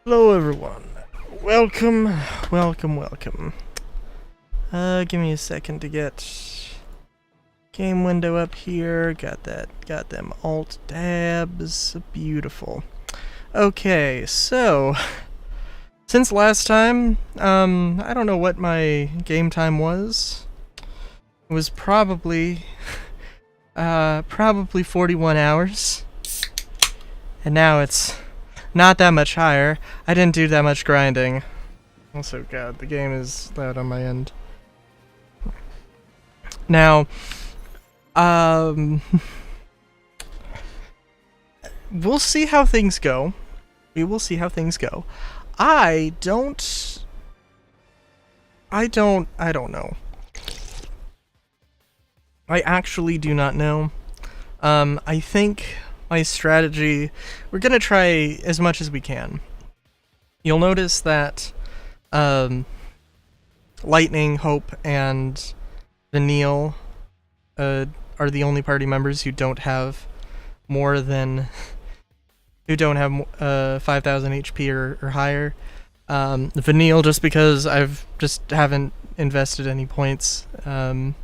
Hello everyone. Welcome, welcome, welcome. Give me a second to get game window up here. Got them alt tabs. Beautiful. Okay, so since last time, I don't know what my game time was. It was probably 41 hours. And now it's not that much higher. I didn't do that much grinding. Also, God, the game is loud on my end. Now, we'll see how things go. We will see how things go. I don't know. I actually do not know. I think my strategy, we're gonna try as much as we can. You'll notice that Lightning, Hope, and Vanille are the only party members who don't have more than 5,000 HP or higher. Vanille, just because I've just haven't invested any points into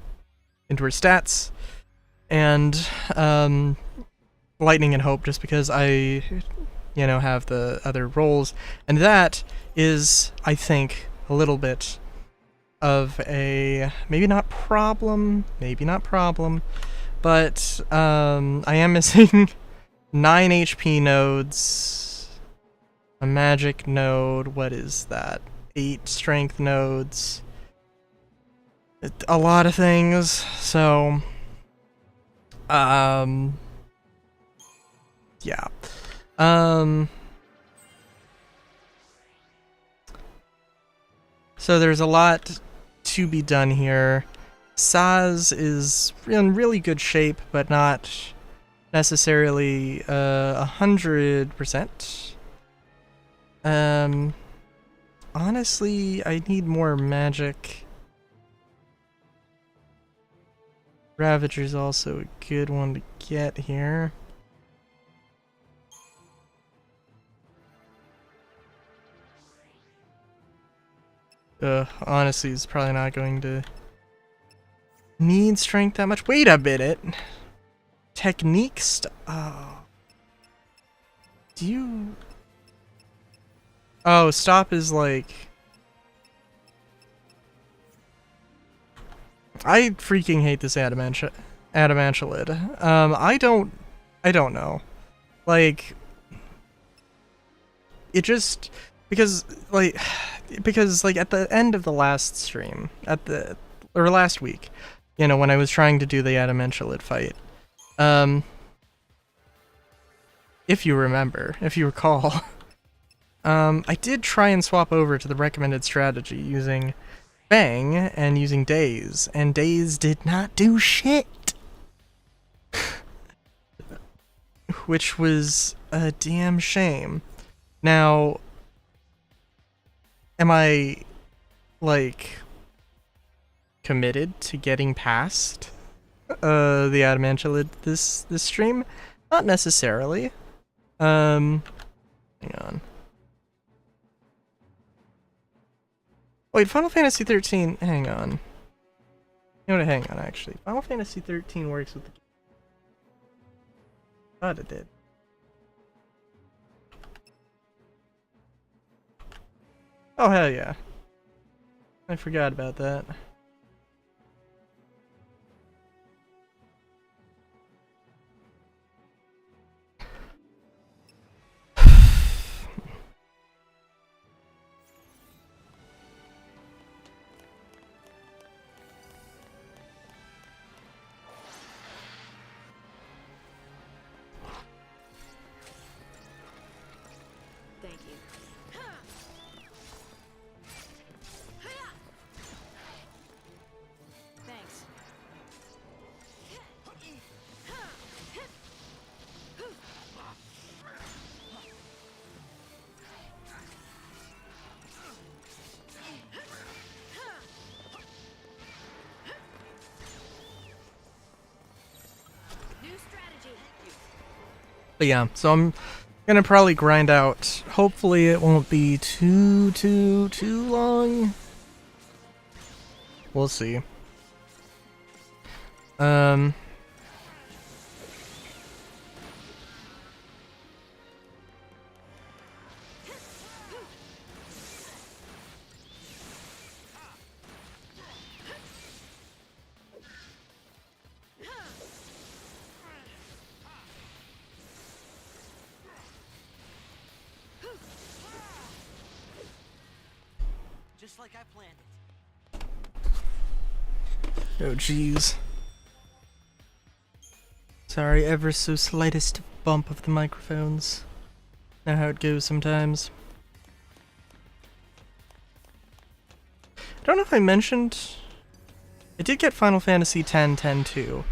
her stats, and Lightning and Hope, just because I, have the other roles, and that is, I think, a little bit of a maybe not problem, but I am missing 9 HP nodes, a magic node. What is that? 8 strength nodes. A lot of things. So, yeah. So there's a lot to be done here. Saz is in really good shape, but not necessarily 100%. Honestly, I need more magic. Ravager's also a good one to get here. Honestly, it's probably not going to need strength that much. Wait a minute. Technique oh. Do you... Oh, stop is like... I freaking hate this adamantulid. I don't know. Like... It just... Because at the end of the last stream, or last week, when I was trying to do the adamantulid fight, if you recall, I did try and swap over to the recommended strategy using Fang and using Daze, and Daze did not do shit, which was a damn shame. Now, am I, committed to getting past the adamantulid this stream? Not necessarily. Hang on. Wait, Final Fantasy XIII, hang on. You know what, hang on, actually. Final Fantasy XIII works with the... Thought it did. Oh, hell yeah. I forgot about that. Thank you. Thanks. But yeah, so I'm Gonna probably grind out. Hopefully it won't be too long. We'll see. Just like I planned it. Oh jeez. Sorry, ever so slightest bump of the microphones. Know how it goes sometimes. I don't know if I mentioned, I did get Final Fantasy X 10-2.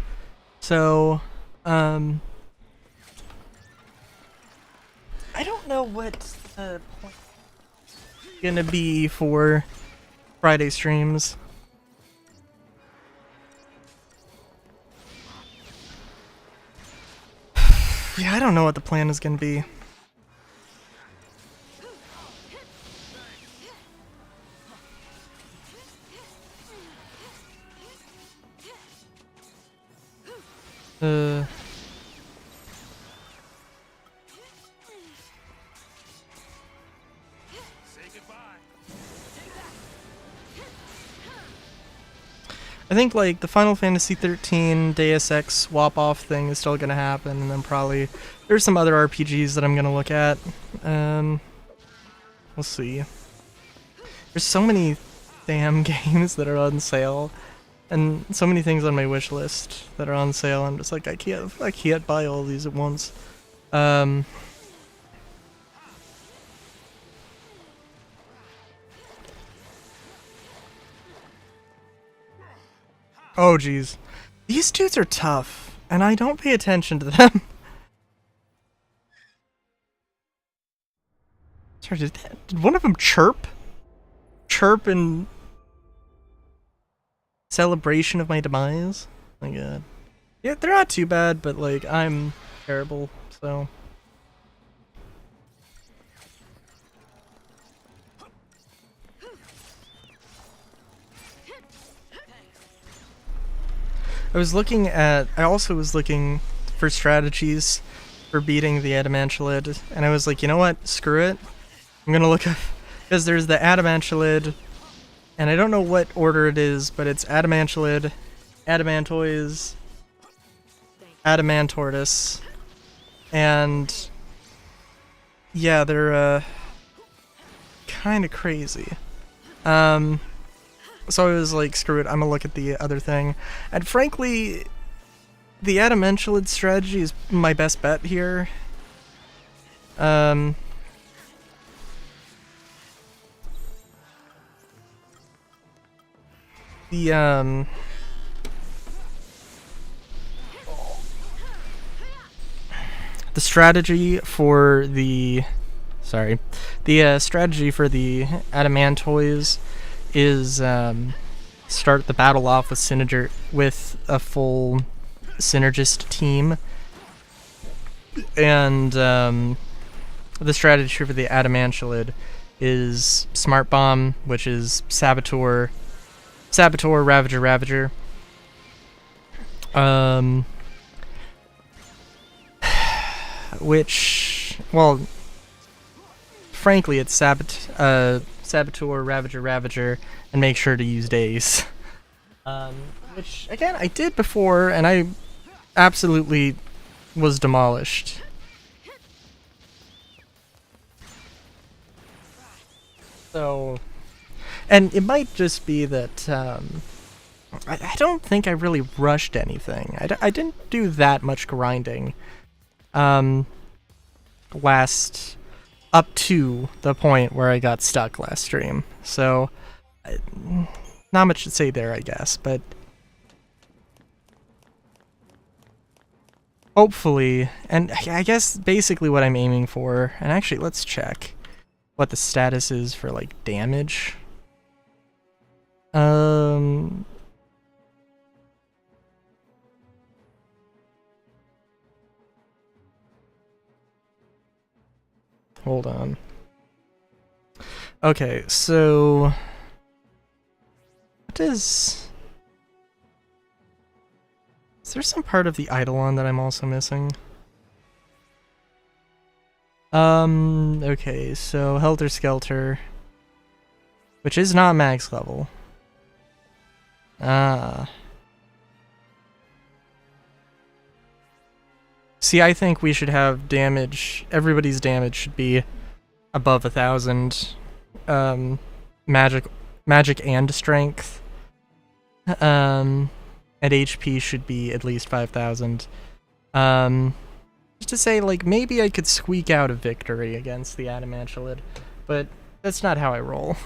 So, I don't know what the point is gonna be for Friday streams. Yeah, I don't know what the plan is gonna be. I think like the Final Fantasy 13 Deus Ex swap off thing is still gonna happen, and then probably there's some other RPGs that I'm gonna look at. We'll see. There's so many damn games that are on sale, and so many things on my wish list that are on sale. I'm just like I can't buy all these at once. Oh geez, these dudes are tough, and I don't pay attention to them. Sorry, did one of them chirp? Chirp in celebration of my demise? Oh my god. Yeah, they're not too bad, but like I'm terrible, so. I also was looking for strategies for beating the Adamantulid, and I was like, you know what, screw it. I'm gonna look up, because there's the Adamantulid, and I don't know what order it is, but it's Adamantulid, Adamantoise, Adamantortoise, and yeah, they're kind of crazy. So I was like, screw it, I'm gonna look at the other thing. And frankly, the Adamantulid strategy is my best bet here. The strategy for the strategy for the Adamantoise is start the battle off with a full synergist team, and the strategy for the Adamantulid is Smart Bomb, which is Saboteur, Ravager. Which, well, frankly, it's Saboteur, Ravager, and make sure to use Daze. Which, again, I did before, and I absolutely was demolished. So, and it might just be that, I don't think I really rushed anything. I didn't do that much grinding. Last up to the point where I got stuck last stream. So, not much to say there, I guess, but hopefully, and I guess basically what I'm aiming for, and actually let's check what the status is for like damage. hold on. Okay, so what is there some part of the Eidolon that I'm also missing? Okay, so Helter Skelter, which is not max level. Ah. See, I think we should have damage, everybody's damage should be above 1,000. Magic and strength. And HP should be at least 5,000. Just to say, like, maybe I could squeak out a victory against the Adamantulid, but that's not how I roll.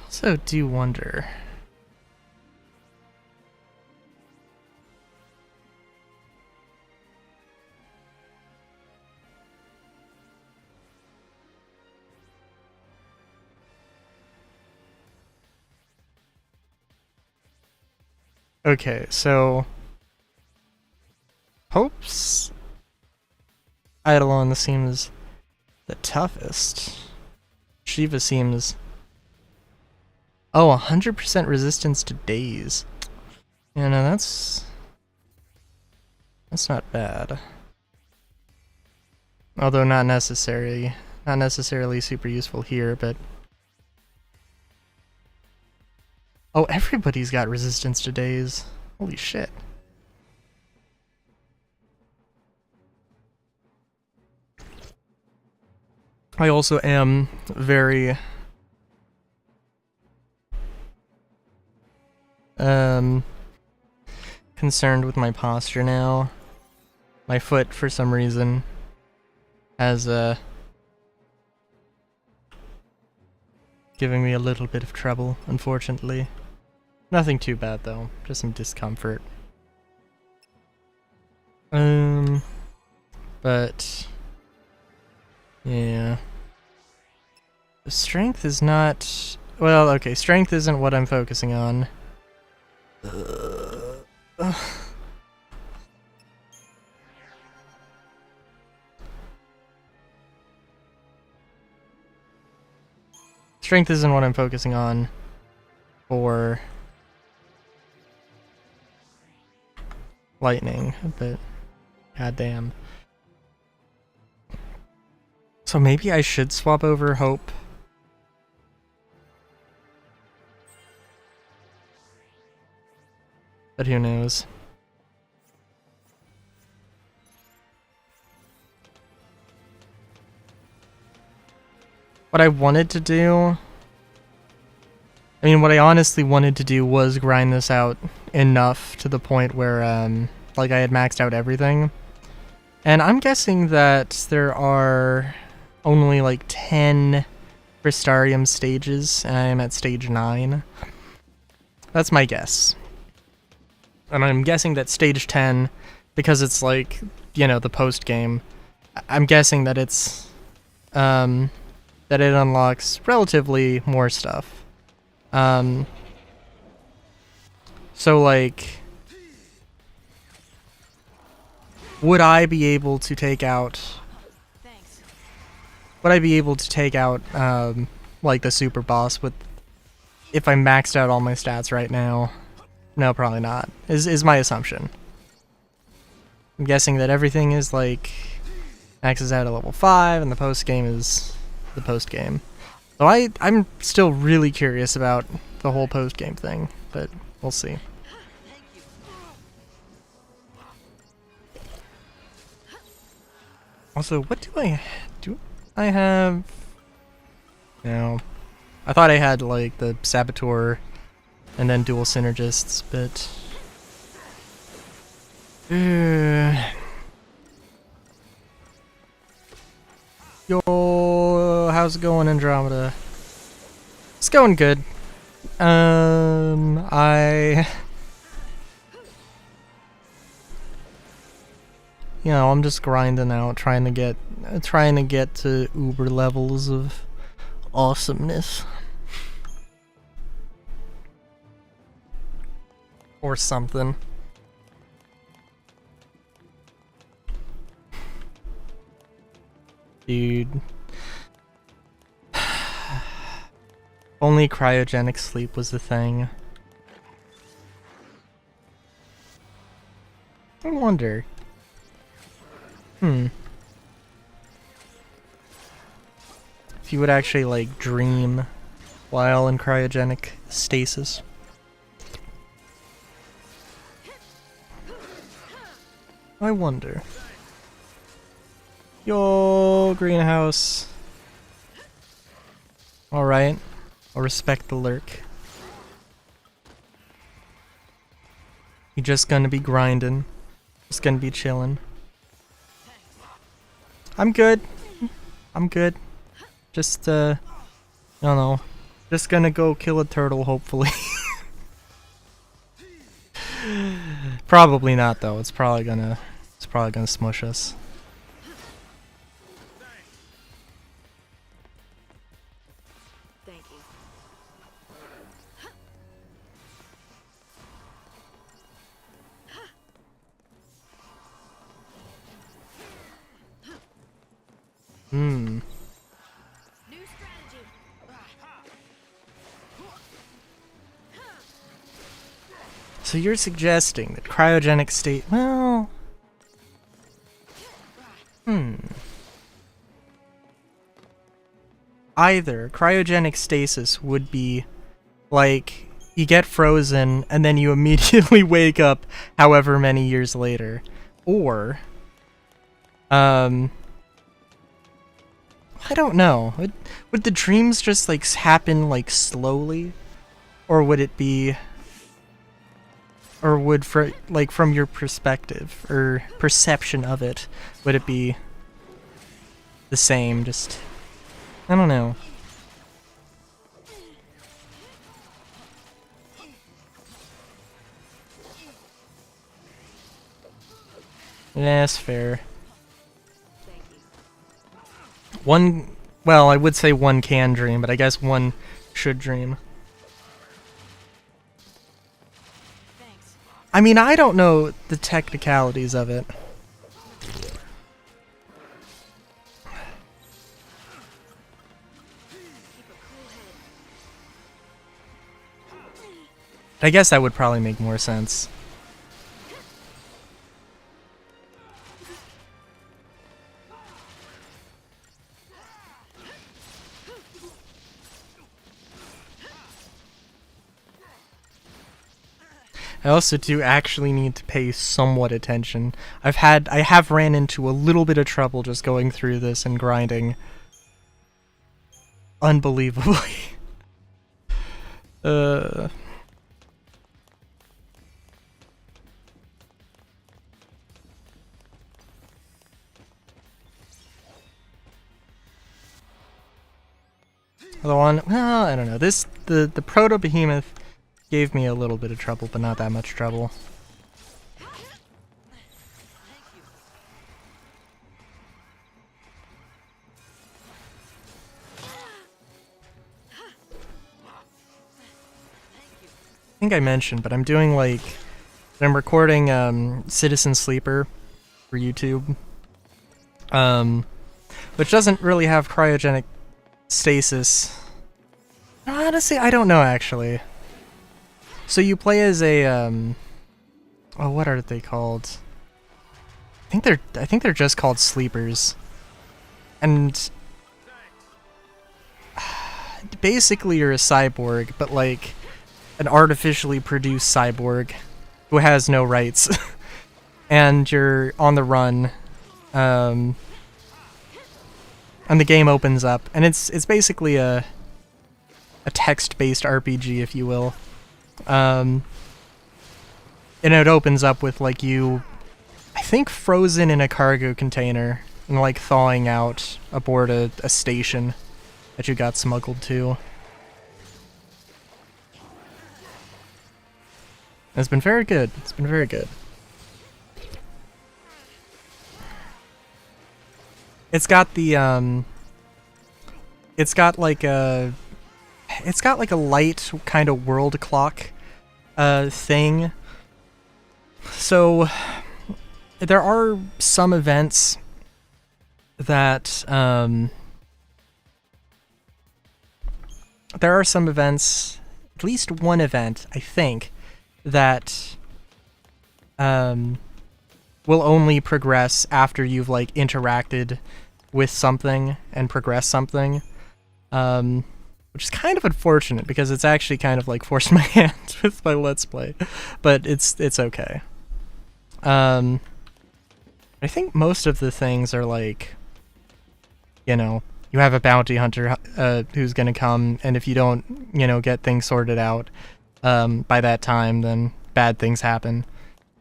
Also, do wonder. Okay, so Hope's Eidolon seems the toughest. Shiva seems... Oh, 100% resistance to daze. Yeah, no, that's not bad. Although not necessarily super useful here, but... Oh, everybody's got resistance to daze. Holy shit. I also am very concerned with my posture now. My foot, for some reason, has giving me a little bit of trouble, unfortunately. Nothing too bad though, just some discomfort. But yeah. Strength is not... Well, okay, strength isn't what I'm focusing on. Strength isn't what I'm focusing on for lightning, but goddamn. So maybe I should swap over Hope. But who knows? What I wanted to do... I mean, what I honestly wanted to do was grind this out enough to the point where, like, I had maxed out everything. And I'm guessing that there are only, like, 10 Crystarium stages, and I am at stage 9. That's my guess. And I'm guessing that stage 10, because it's, like, you know, the post-game, I'm guessing that it's, that it unlocks relatively more stuff. So, like, would I be able to take out... Would I be able to take out, like, the super boss with... If I maxed out all my stats right now? No, probably not, is my assumption. I'm guessing that everything is, like, maxes out at level 5, and the post-game is the post-game. So I'm still really curious about the whole post-game thing, but we'll see. Also, what do I have? No. I thought I had, like, the Saboteur and then dual synergists, but... Yo, how's it going, Andromeda? It's going good. You know, I'm just grinding out, trying to get to uber levels of awesomeness. Or something. Dude. Only cryogenic sleep was the thing. I wonder. If you would actually, like, dream while in cryogenic stasis. I wonder. Yo, greenhouse. Alright. I'll respect the lurk. You just gonna be grinding. Just gonna be chilling. I'm good. I'm good. Just, I don't know. Just gonna go kill a turtle, hopefully. Probably not, though. It's probably gonna smush us. Thank you. New strategy. So you're suggesting that cryogenic state... Well... Either cryogenic stasis would be like you get frozen and then you immediately wake up however many years later, or I don't know. Would the dreams just like happen like slowly, or would it be, or would from your perspective or perception of it, would it be the same? Just I don't know. Yeah, that's fair. One, well, I would say one can dream, but I guess one should dream. Thanks. I mean, I don't know the technicalities of it. I guess that would probably make more sense. I also do actually need to pay somewhat attention. I have ran into a little bit of trouble just going through this and grinding. Unbelievably. The one, well, I don't know. The proto behemoth gave me a little bit of trouble, but not that much trouble. I think I mentioned, but I'm doing like, I'm recording Citizen Sleeper for YouTube, which doesn't really have cryogenic stasis. Honestly, I don't know actually. So you play as a oh, what are they called? I think they're just called sleepers. And basically you're a cyborg, but like an artificially produced cyborg who has no rights. And you're on the run. And the game opens up, and it's basically a text-based RPG, if you will. And it opens up with like you, I think, frozen in a cargo container and like thawing out aboard a station that you got smuggled to. It's been very good. It's been very good. It's got the it's got like a light kind of world clock thing So there are some events that at least one event, I think, that will only progress after you've like interacted with something and progressed something, which is kind of unfortunate because it's actually kind of like forced my hand with my Let's Play, but it's okay. I think most of the things are like, you know, you have a bounty hunter who's gonna come, and if you don't, you know, get things sorted out by that time, then bad things happen.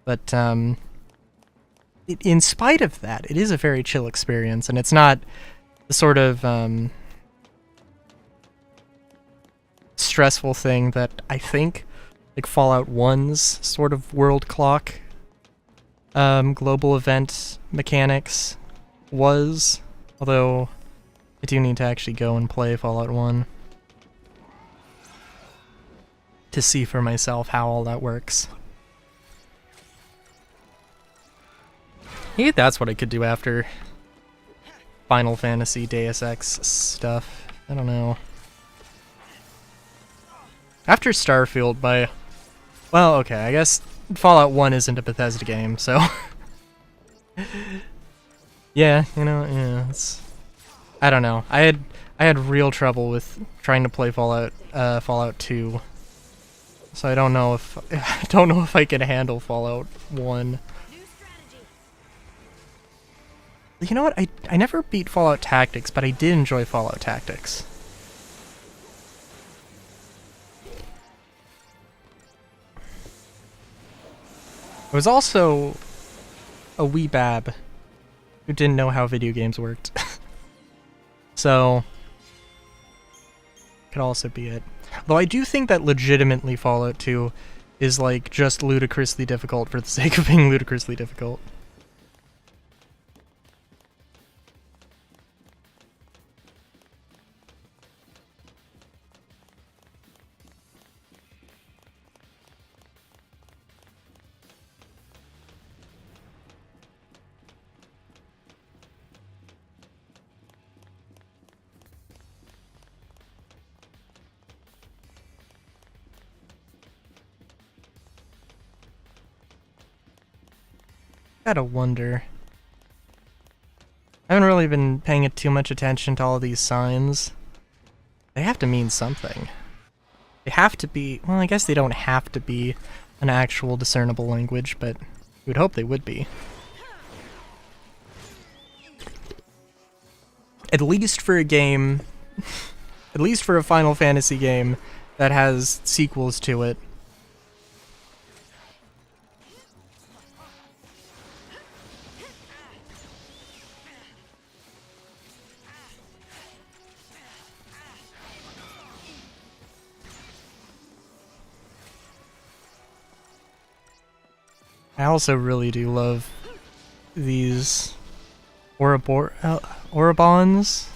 But in spite of that, it is a very chill experience, and it's not the sort of stressful thing that I think like Fallout 1's sort of world clock global event mechanics was, although I do need to actually go and play Fallout 1 to see for myself how all that works. Maybe that's what I could do after Final Fantasy Deus Ex stuff. I don't know. After Starfield well, okay, I guess Fallout 1 isn't a Bethesda game, so yeah, you know, yeah, I don't know. I had real trouble with trying to play Fallout 2. So I don't know if I can handle Fallout 1. You know what? I never beat Fallout Tactics, but I did enjoy Fallout Tactics. I was also a wee bab who didn't know how video games worked. So could also be it. Though I do think that legitimately Fallout 2 is like just ludicrously difficult for the sake of being ludicrously difficult. Gotta wonder. I haven't really been paying it too much attention to all these signs. They have to mean something. They have to be, well, I guess they don't have to be an actual discernible language, but you would hope they would be. At least for a game, at least for a Final Fantasy game that has sequels to it. I also really do love these Orabons.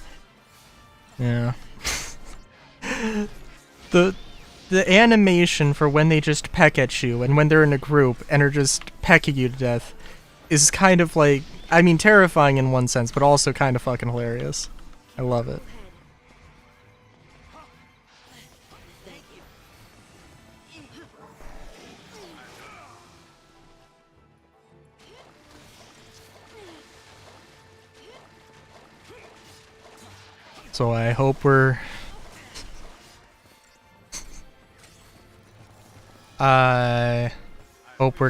Yeah. the animation for when they just peck at you and when they're in a group and are just pecking you to death is kind of like, I mean, terrifying in one sense, but also kind of fucking hilarious. I love it. So I hope we're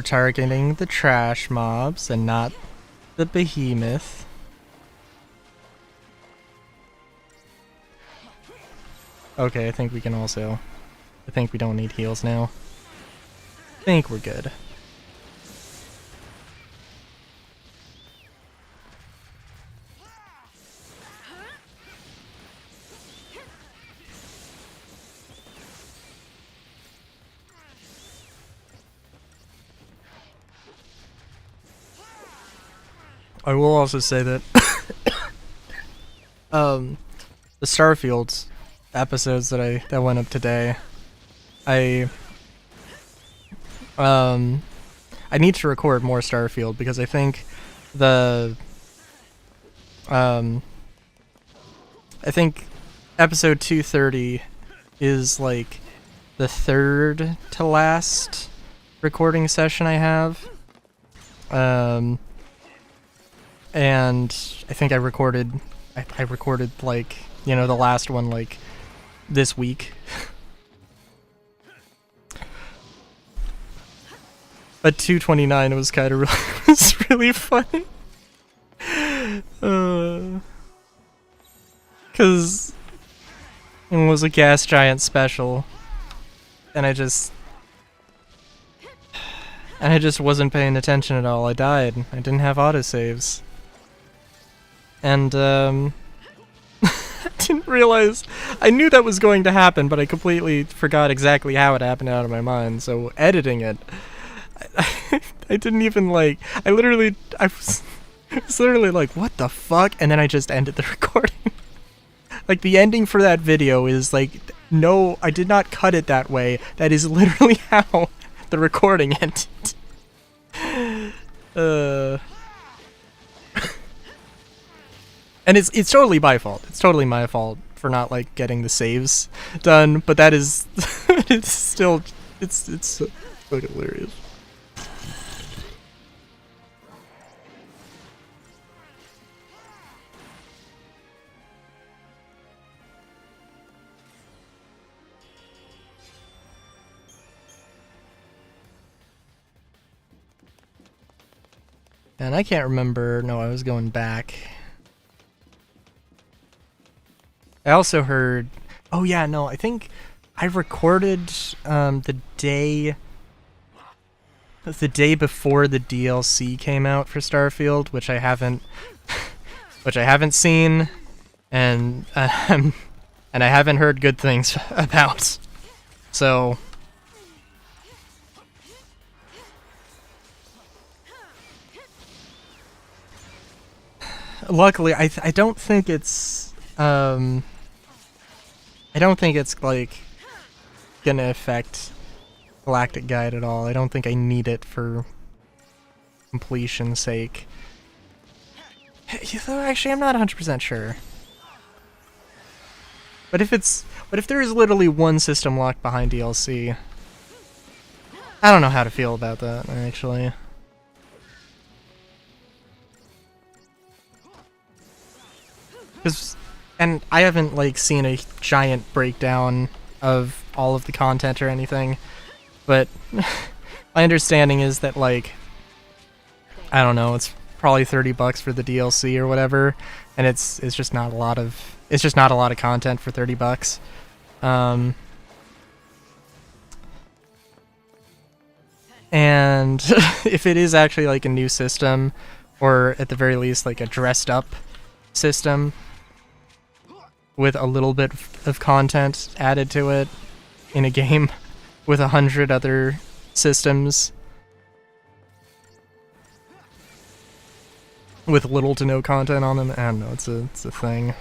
targeting the trash mobs and not the behemoth. Okay, I think we don't need heals now. I think we're good. I will also say that the Starfield episodes that went up today, I I need to record more Starfield because I think the I think episode 230 is like the third to last recording session I have. And I think I recorded like, you know, the last one like this week. But 229 was kind of was really funny. Cause it was a gas giant special, and I just wasn't paying attention at all. I died. I didn't have autosaves. And I didn't realize. I knew that was going to happen, but I completely forgot exactly how it happened out of my mind. So editing it, I didn't even like. I was literally like, what the fuck? And then I just ended the recording. Like, the ending for that video is like, no, I did not cut it that way. That is literally how the recording ended. And it's totally my fault. It's totally my fault for not like getting the saves done. But that is, it's still, it's fucking hilarious. And I can't remember. No, I was going back. I also heard. Oh yeah, no, I think I recorded the day before the DLC came out for Starfield, which I haven't seen, and I haven't heard good things about. So. Luckily, I don't think it's I don't think it's like gonna affect Galactic Guide at all. I don't think I need it for completion's sake. Actually, I'm not 100% sure. But if there is literally one system locked behind DLC, I don't know how to feel about that actually. And I haven't like seen a giant breakdown of all of the content or anything, but my understanding is that like, I don't know, it's probably $30 for the DLC or whatever, and it's just not a lot of content for $30. And if it is actually like a new system, or at the very least like a dressed up system with a little bit of content added to it in a game with 100 other systems with little to no content on them, I don't know, it's a thing.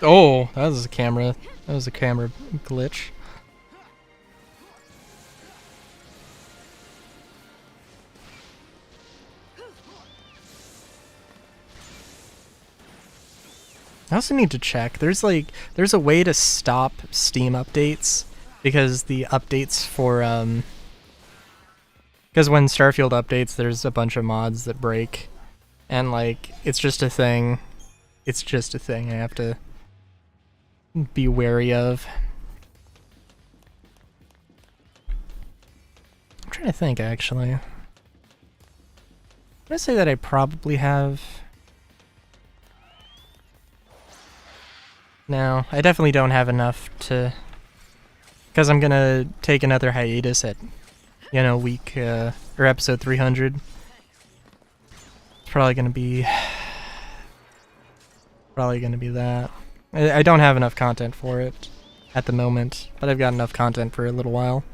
Oh, that was a camera glitch. I also need to check. There's a way to stop Steam updates, because the updates for because when Starfield updates, there's a bunch of mods that break, and like it's just a thing. It's just a thing I have to be wary of. I'm trying to think actually. I'm gonna say that I probably have. No, I definitely don't have enough to, because I'm gonna take another hiatus at, you know, week or episode 300. It's probably gonna be that. I don't have enough content for it at the moment, but I've got enough content for a little while.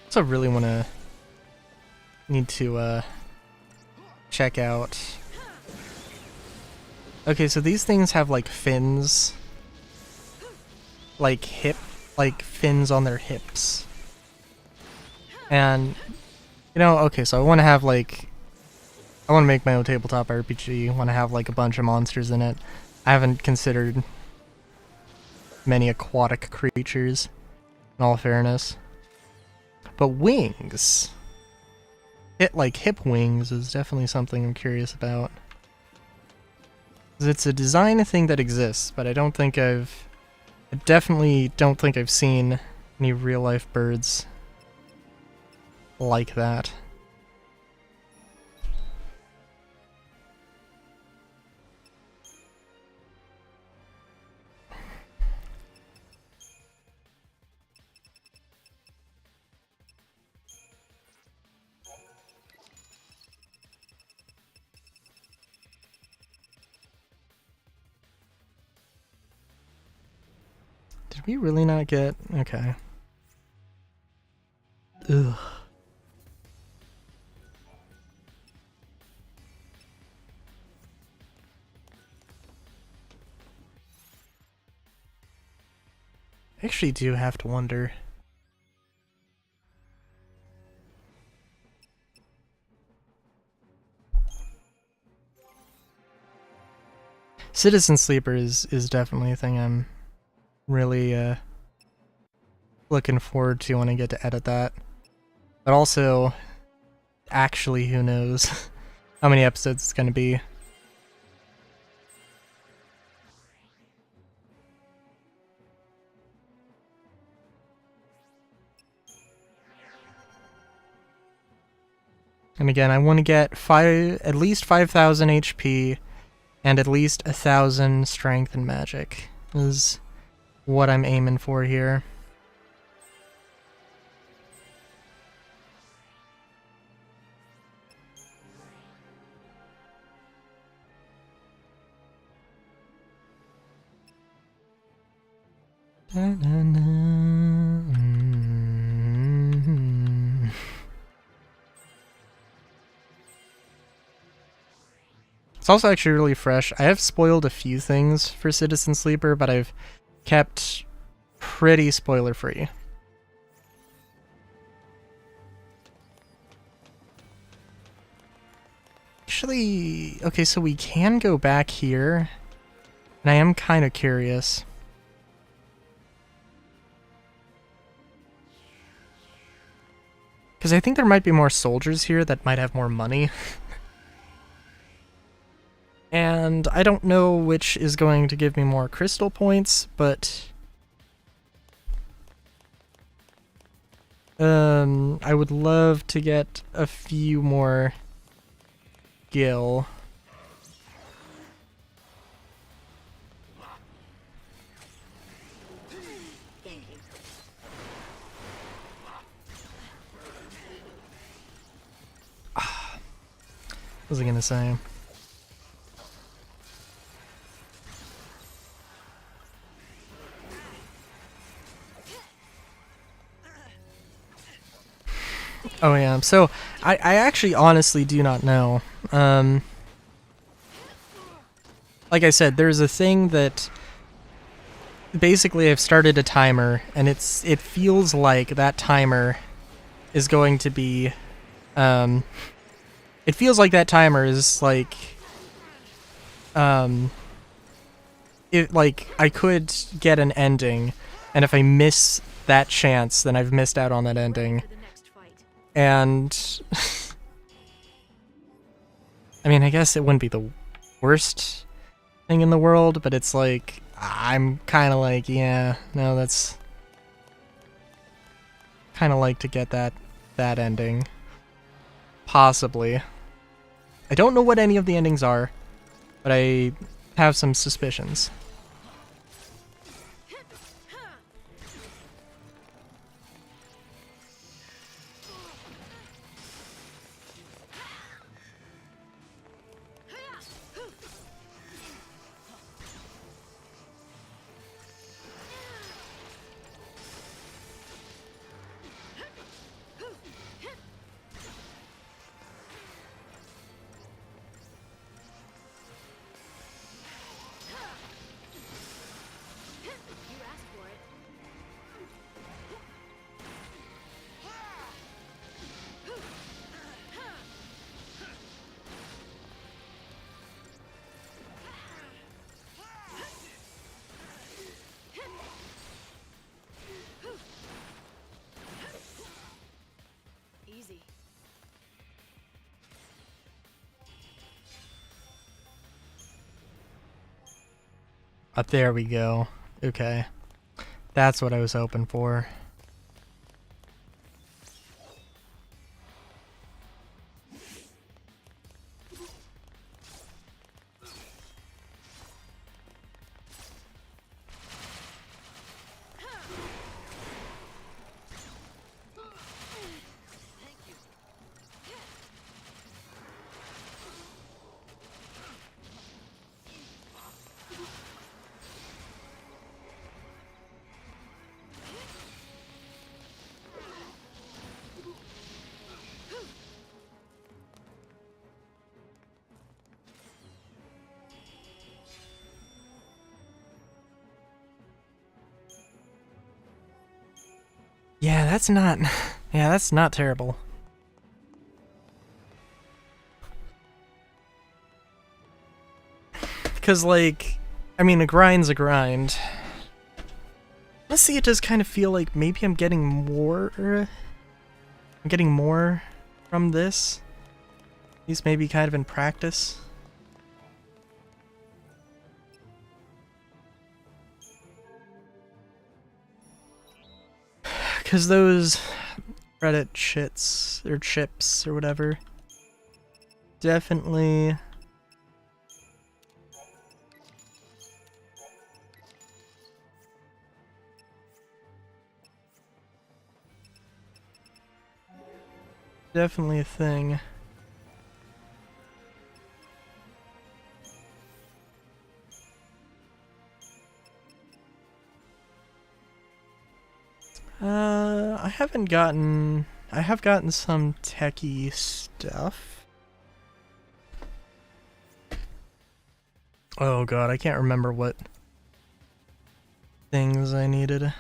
Also really need to check out. Okay, so these things have like fins, like fins on their hips. And you know, okay, so I want to have like, I want to make my own tabletop RPG. Want to have like a bunch of monsters in it. I haven't considered many aquatic creatures, in all fairness. But wings, hip wings, is definitely something I'm curious about. 'Cause it's a design thing that exists, but I definitely don't think I've seen any real life birds like that. Did we really not get... Okay. Ugh. I actually do have to wonder. Citizen Sleeper is definitely a thing I'm really looking forward to when I get to edit that. But also, actually, who knows how many episodes it's gonna be. And again, I want to get at least 5,000 HP and at least 1,000 strength and magic is what I'm aiming for here. It's also actually really fresh. I have spoiled a few things for Citizen Sleeper, but I've kept pretty spoiler free. Actually, okay, so we can go back here, and I am kind of curious. Because I think there might be more soldiers here that might have more money. And I don't know which is going to give me more crystal points, but... I would love to get a few more gil. Thank you. What was I gonna say? Oh yeah, so I actually honestly do not know. Like I said, there's a thing that basically I've started a timer, and it feels like that timer is going to be it feels like that timer is like I could get an ending, and if I miss that chance, then I've missed out on that ending. For the next fight. And I mean, I guess it wouldn't be the worst thing in the world, but it's like I'm kind of like, yeah, no, that's kind of like to get that ending. Possibly. I don't know what any of the endings are, but I have some suspicions. Up there we go. Okay. That's what I was hoping for. Yeah, that's not... Yeah, that's not terrible. Because, like... I mean, a grind's a grind. Honestly, it does kind of feel like maybe I'm getting more... I'm getting more from this. At least maybe kind of in practice. Because those Reddit shits, or chips, or whatever, definitely... Definitely a thing. I have gotten some techie stuff. Oh god, I can't remember what things I needed.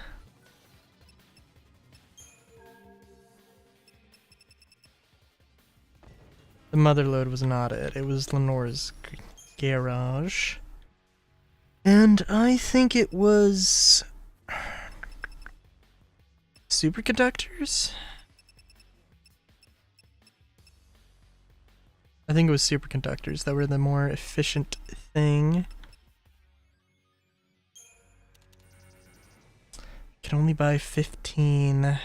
The motherlode was not it. It was Lenore's garage. And I think it was... superconductors? I think it was superconductors that were the more efficient thing. Can only buy 15.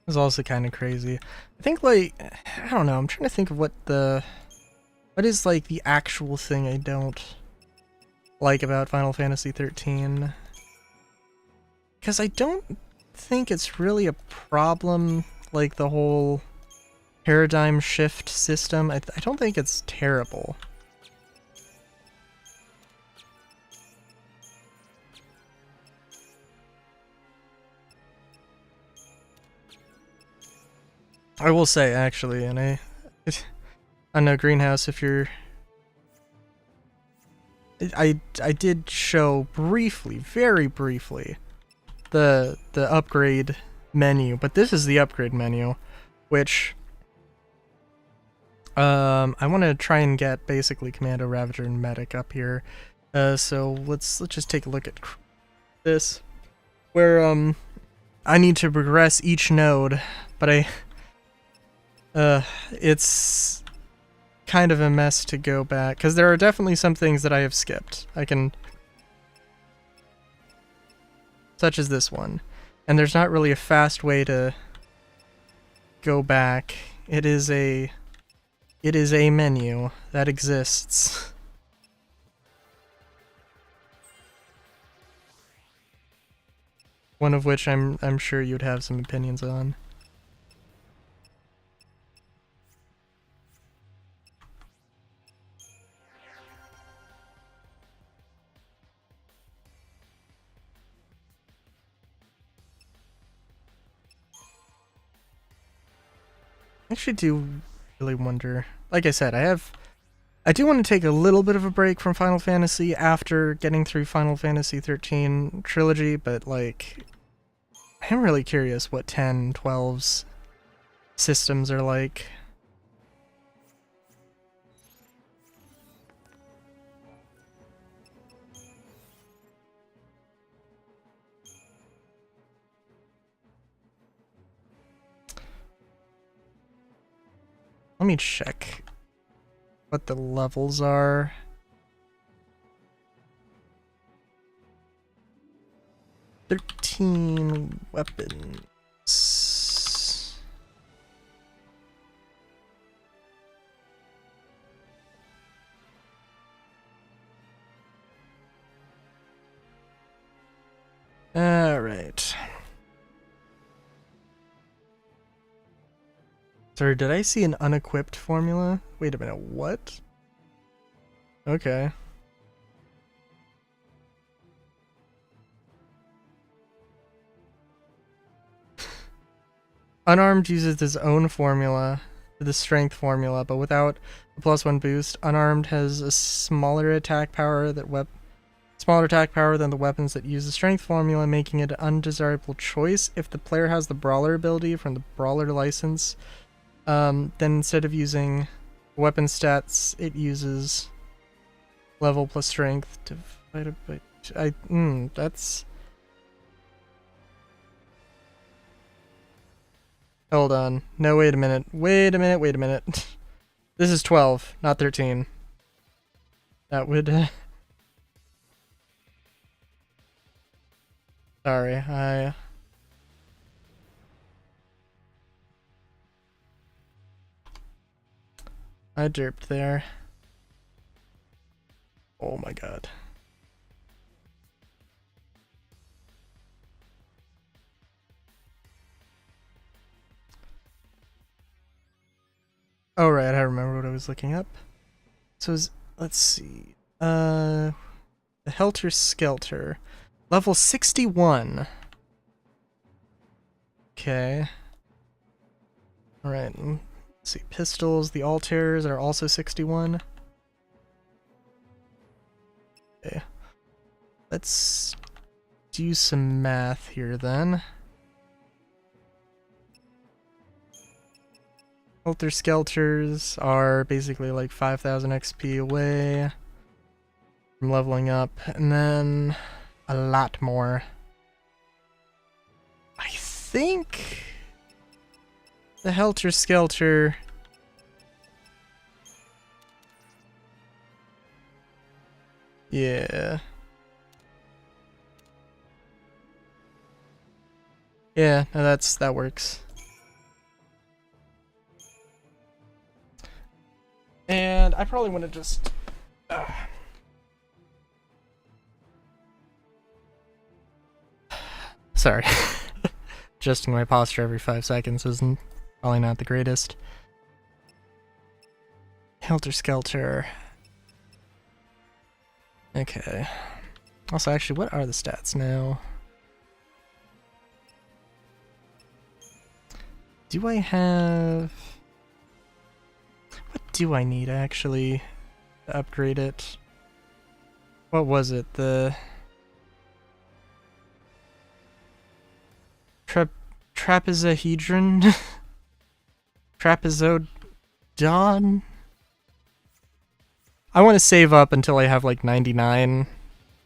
It's also kind of crazy. I think, like, I don't know, I'm trying to think of what is, like, the actual thing I don't like about Final Fantasy XIII. Because I don't think it's really a problem, like, the whole paradigm shift system. I don't think it's terrible. I will say, actually, and I know Greenhouse, if you're... I did show briefly, very briefly, the upgrade menu, but this is the upgrade menu, which I want to try and get basically Commando, Ravager, and Medic up here. So let's just take a look at this, where I need to progress each node, but it's kind of a mess to go back, because there are definitely some things that I have skipped. Such as this one. And there's not really a fast way to go back. It is a menu that exists. One of which I'm sure you'd have some opinions on. I actually do really wonder. Like I said, I do want to take a little bit of a break from Final Fantasy after getting through Final Fantasy XIII Trilogy, but, like, I am really curious what 10, 12's systems are like. let me check what the levels are. "13 weapons." Alright. Sorry, did I see an unequipped formula? Wait a minute, what? Okay. Unarmed uses its own formula, the strength formula, but without a +1 boost. Unarmed has a smaller attack power than the weapons that use the strength formula, making it an undesirable choice. If the player has the brawler ability from the brawler license, then instead of using weapon stats, it uses level plus strength divided by that's... Hold on. No, wait a minute. Wait a minute. This is 12, not 13. That would... Sorry, I derped there. Oh my god. Oh right, I remember what I was looking up. So let's see. The Helter Skelter. Level 61. Okay. Alright, let's see. Pistols, the Altairs are also 61. Okay. Let's do some math here then. Helter Skelters are basically like 5,000 XP away from leveling up, and then a lot more. I think the Helter Skelter... Yeah. Yeah, no, that works. And I probably want to just... Sorry. Adjusting my posture every 5 seconds isn't probably not the greatest. Helter Skelter. Okay. Also, actually, what are the stats now? Do I have... What do I need, actually, to upgrade it? What was it? The... Trapezohedron? Trapezoidon? I want to save up until I have like 99.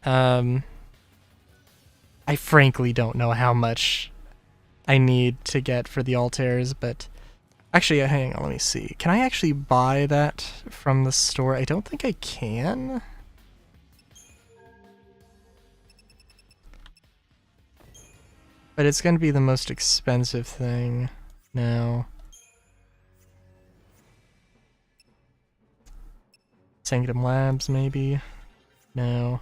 I frankly don't know how much I need to get for the Altairs, but actually, hang on, let me see. Can I actually buy that from the store? I don't think I can. But it's going to be the most expensive thing now. Sanctum Labs, maybe? No.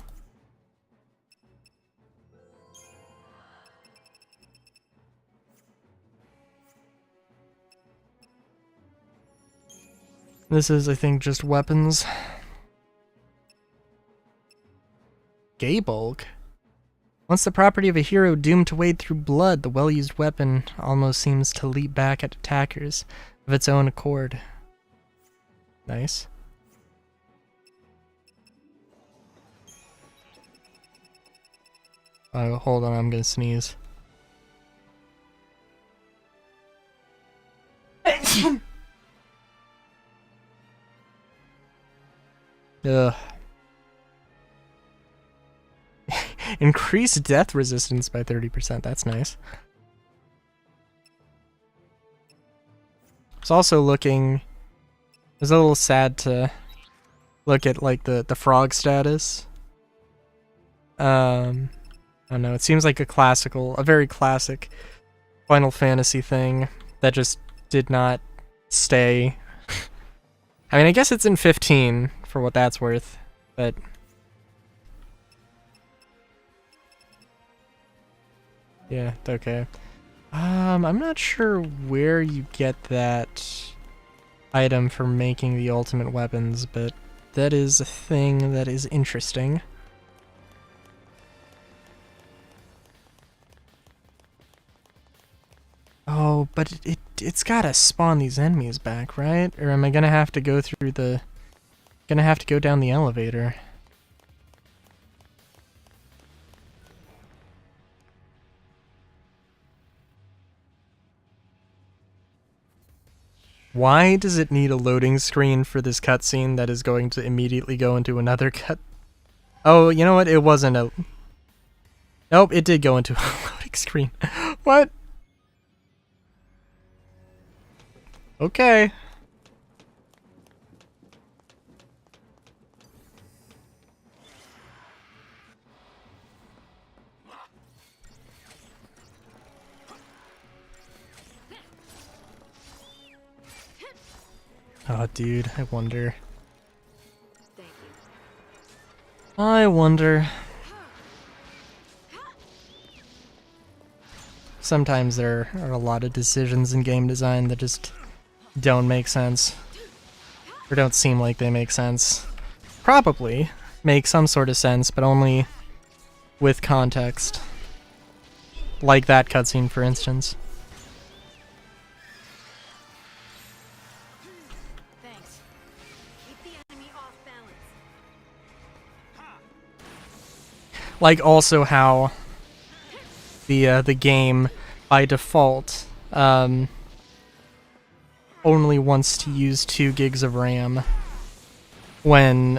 This is, I think, just weapons. Gaybulk? Once the property of a hero doomed to wade through blood, the well-used weapon almost seems to leap back at attackers of its own accord. Nice. Oh, hold on, I'm gonna sneeze. Ugh. Increase death resistance by 30%, that's nice. I was also looking was a little sad to look at like the frog status. I don't know. It seems like a very classic Final Fantasy thing that just did not stay. I mean, I guess it's in 15 for what that's worth, but yeah, okay. I'm not sure where you get that item for making the ultimate weapons, but that is a thing that is interesting. Oh, but it's gotta spawn these enemies back, right? Or am I gonna have to go through the... Gonna have to go down the elevator? Why does it need a loading screen for this cutscene that is going to immediately go into another cut? Oh, you know what? It wasn't a... Nope, it did go into a loading screen. What? Okay. Oh, dude, I wonder. Thank you. I wonder. Sometimes there are a lot of decisions in game design that just don't make sense. Or don't seem like they make sense. Probably make some sort of sense, but only with context. Like that cutscene, for instance. Thanks. Keep the enemy off balance. Like also how the game by default only wants to use 2 gigs of RAM when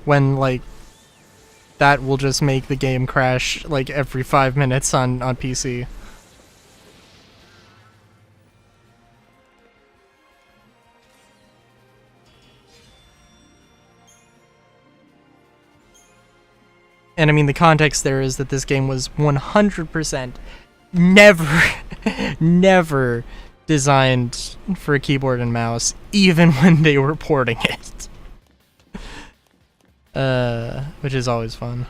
like that will just make the game crash like every 5 minutes on PC. And I mean, the context there is that this game was 100% never designed for a keyboard and mouse, even when they were porting it. Which is always fun.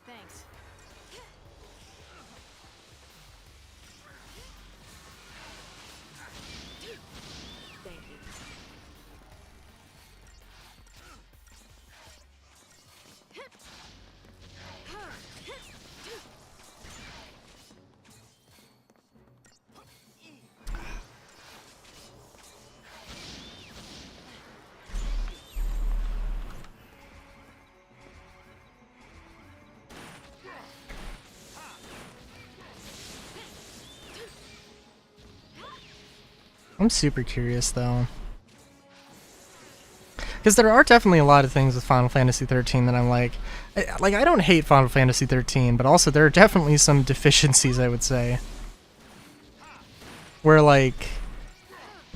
Thanks. Thank you. I'm super curious though. Because there are definitely a lot of things with Final Fantasy XIII that I'm like, I don't hate Final Fantasy XIII, but also there are definitely some deficiencies, I would say. Where like,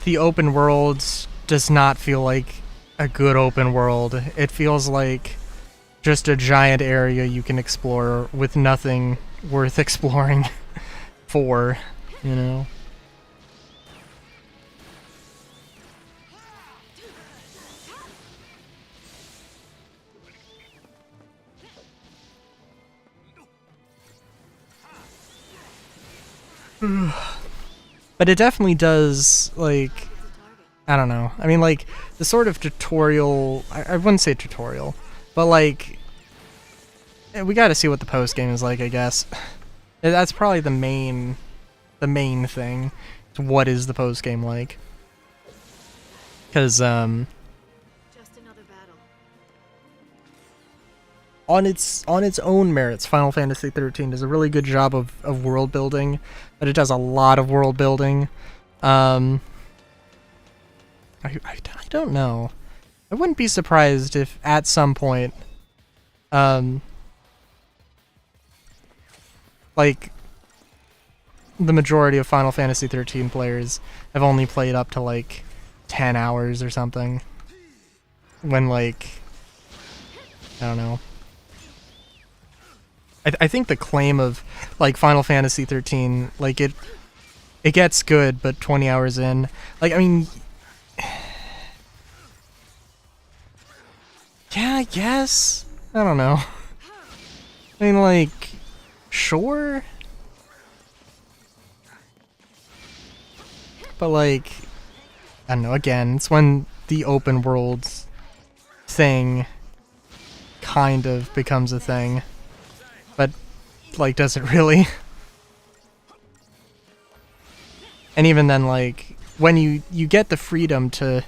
the open world does not feel like a good open world. It feels like just a giant area you can explore with nothing worth exploring for, you know? But it definitely does, like, I don't know. I mean, like, the sort of tutorial, I wouldn't say tutorial, but like, we gotta see what the post game is like, I guess. That's probably the main thing. What is the post game like? Because, Just another battle. on its own merits, Final Fantasy 13 does a really good job of world building, but it does a lot of world building. I don't know. I wouldn't be surprised if at some point, like, the majority of Final Fantasy 13 players have only played up to like 10 hours or something. When, like, I don't know. I think the claim of, like, Final Fantasy 13, like, it gets good, but 20 hours in, like, I mean, yeah, I guess. I don't know. I mean, like, sure. But, like, I don't know, again, it's when the open world thing kind of becomes a thing. But, like, does it really? And even then, like, when you get the freedom to,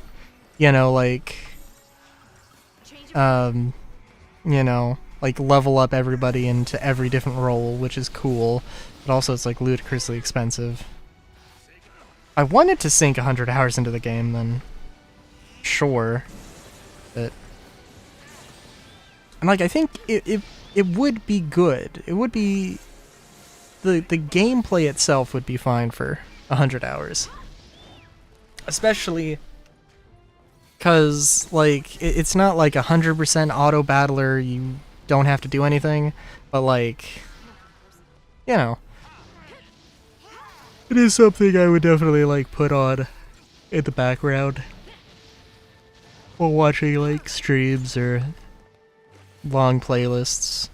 you know, like, you know, like, level up everybody into every different role, which is cool, but also it's, like, ludicrously expensive. If I wanted to sink 100 hours into the game, then sure, but... And, like, I think it would be good. It would be... The gameplay itself would be fine for 100 hours. Especially because, like, it's not like 100% auto battler, you don't have to do anything, but, like, you know, it is something I would definitely, like, put on in the background while watching, like, streams or long playlists.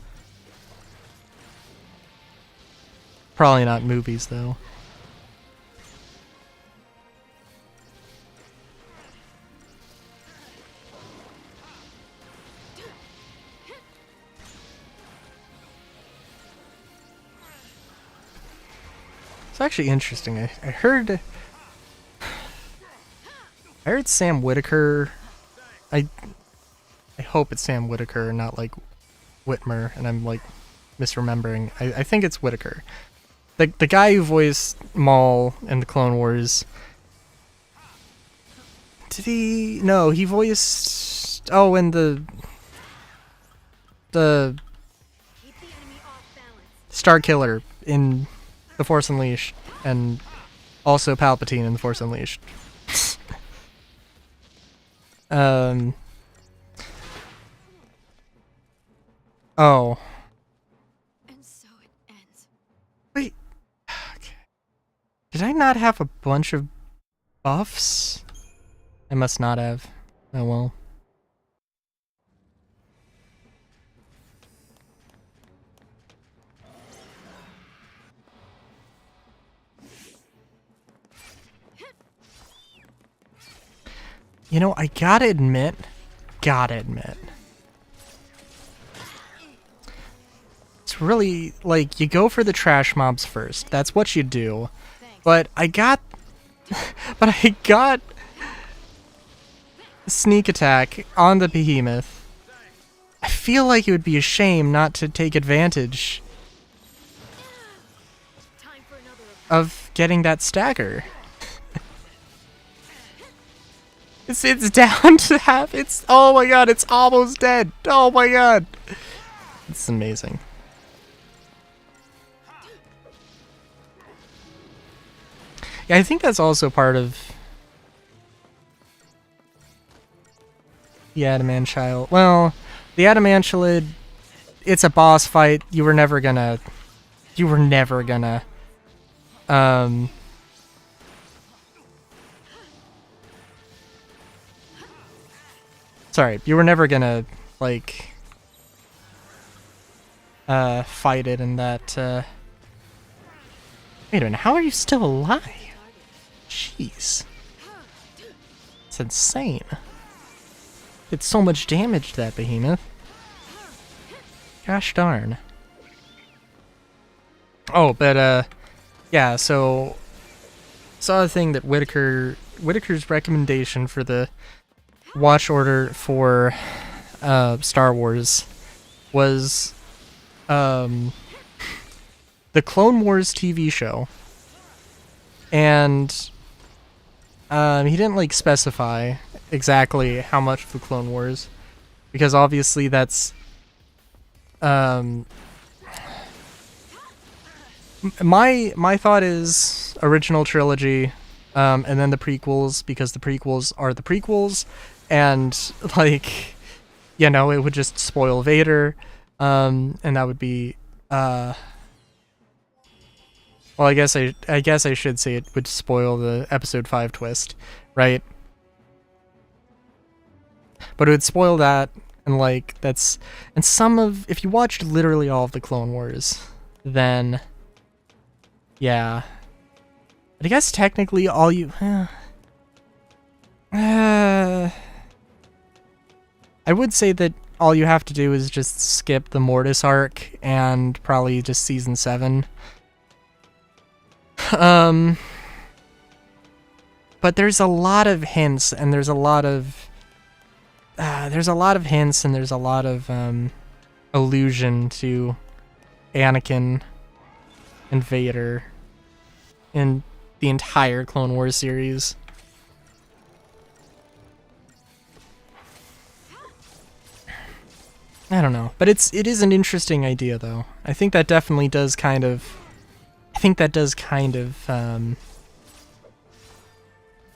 Probably not movies, though. It's actually interesting. I heard Sam Whitaker. I hope it's Sam Whitaker, not like Whitmer, and I'm like misremembering. I think it's Whitaker. The guy who voiced Maul in the Clone Wars. Did he? No, he voiced. Oh, in the Keep the enemy off balance. Star Killer in The Force Unleashed, and also Palpatine in The Force Unleashed. Oh. And so it ends. Wait. Okay. Did I not have a bunch of buffs? I must not have. Oh well. You know, I gotta admit, it's really, like, you go for the trash mobs first. That's what you do. Thanks. But I got sneak attack on the behemoth. I feel like it would be a shame not to take advantage Time for another of getting that stagger. It's down to half. Oh my god, it's almost dead. Oh my god. It's amazing. Yeah, I think that's also part of the Adamantulid. Well, the Adamantulid, it's a boss fight. You were never gonna sorry, you were never gonna, like, fight it in that, Wait a minute, how are you still alive? Jeez. It's insane. Did so much damage to that behemoth. Gosh darn. Oh, but, yeah, so... Saw a thing that Whitaker's recommendation for the watch order for Star Wars was the Clone Wars TV show, and he didn't like specify exactly how much of the Clone Wars, because obviously that's my thought is original trilogy, and then the prequels, because the prequels are the prequels, and like, you know, it would just spoil Vader, and that would be well, I guess I should say it would spoil the episode 5 twist, right? But it would spoil that, and like that's, and if you watched literally all of the Clone Wars, then yeah. But I guess technically all you I would say that all you have to do is just skip the Mortis arc and probably just season 7. But there's a lot of hints, and there's a lot of hints, and there's a lot of allusion to Anakin and Vader in the entire Clone Wars series. I don't know, but it is an interesting idea, though. I think that definitely does kind of.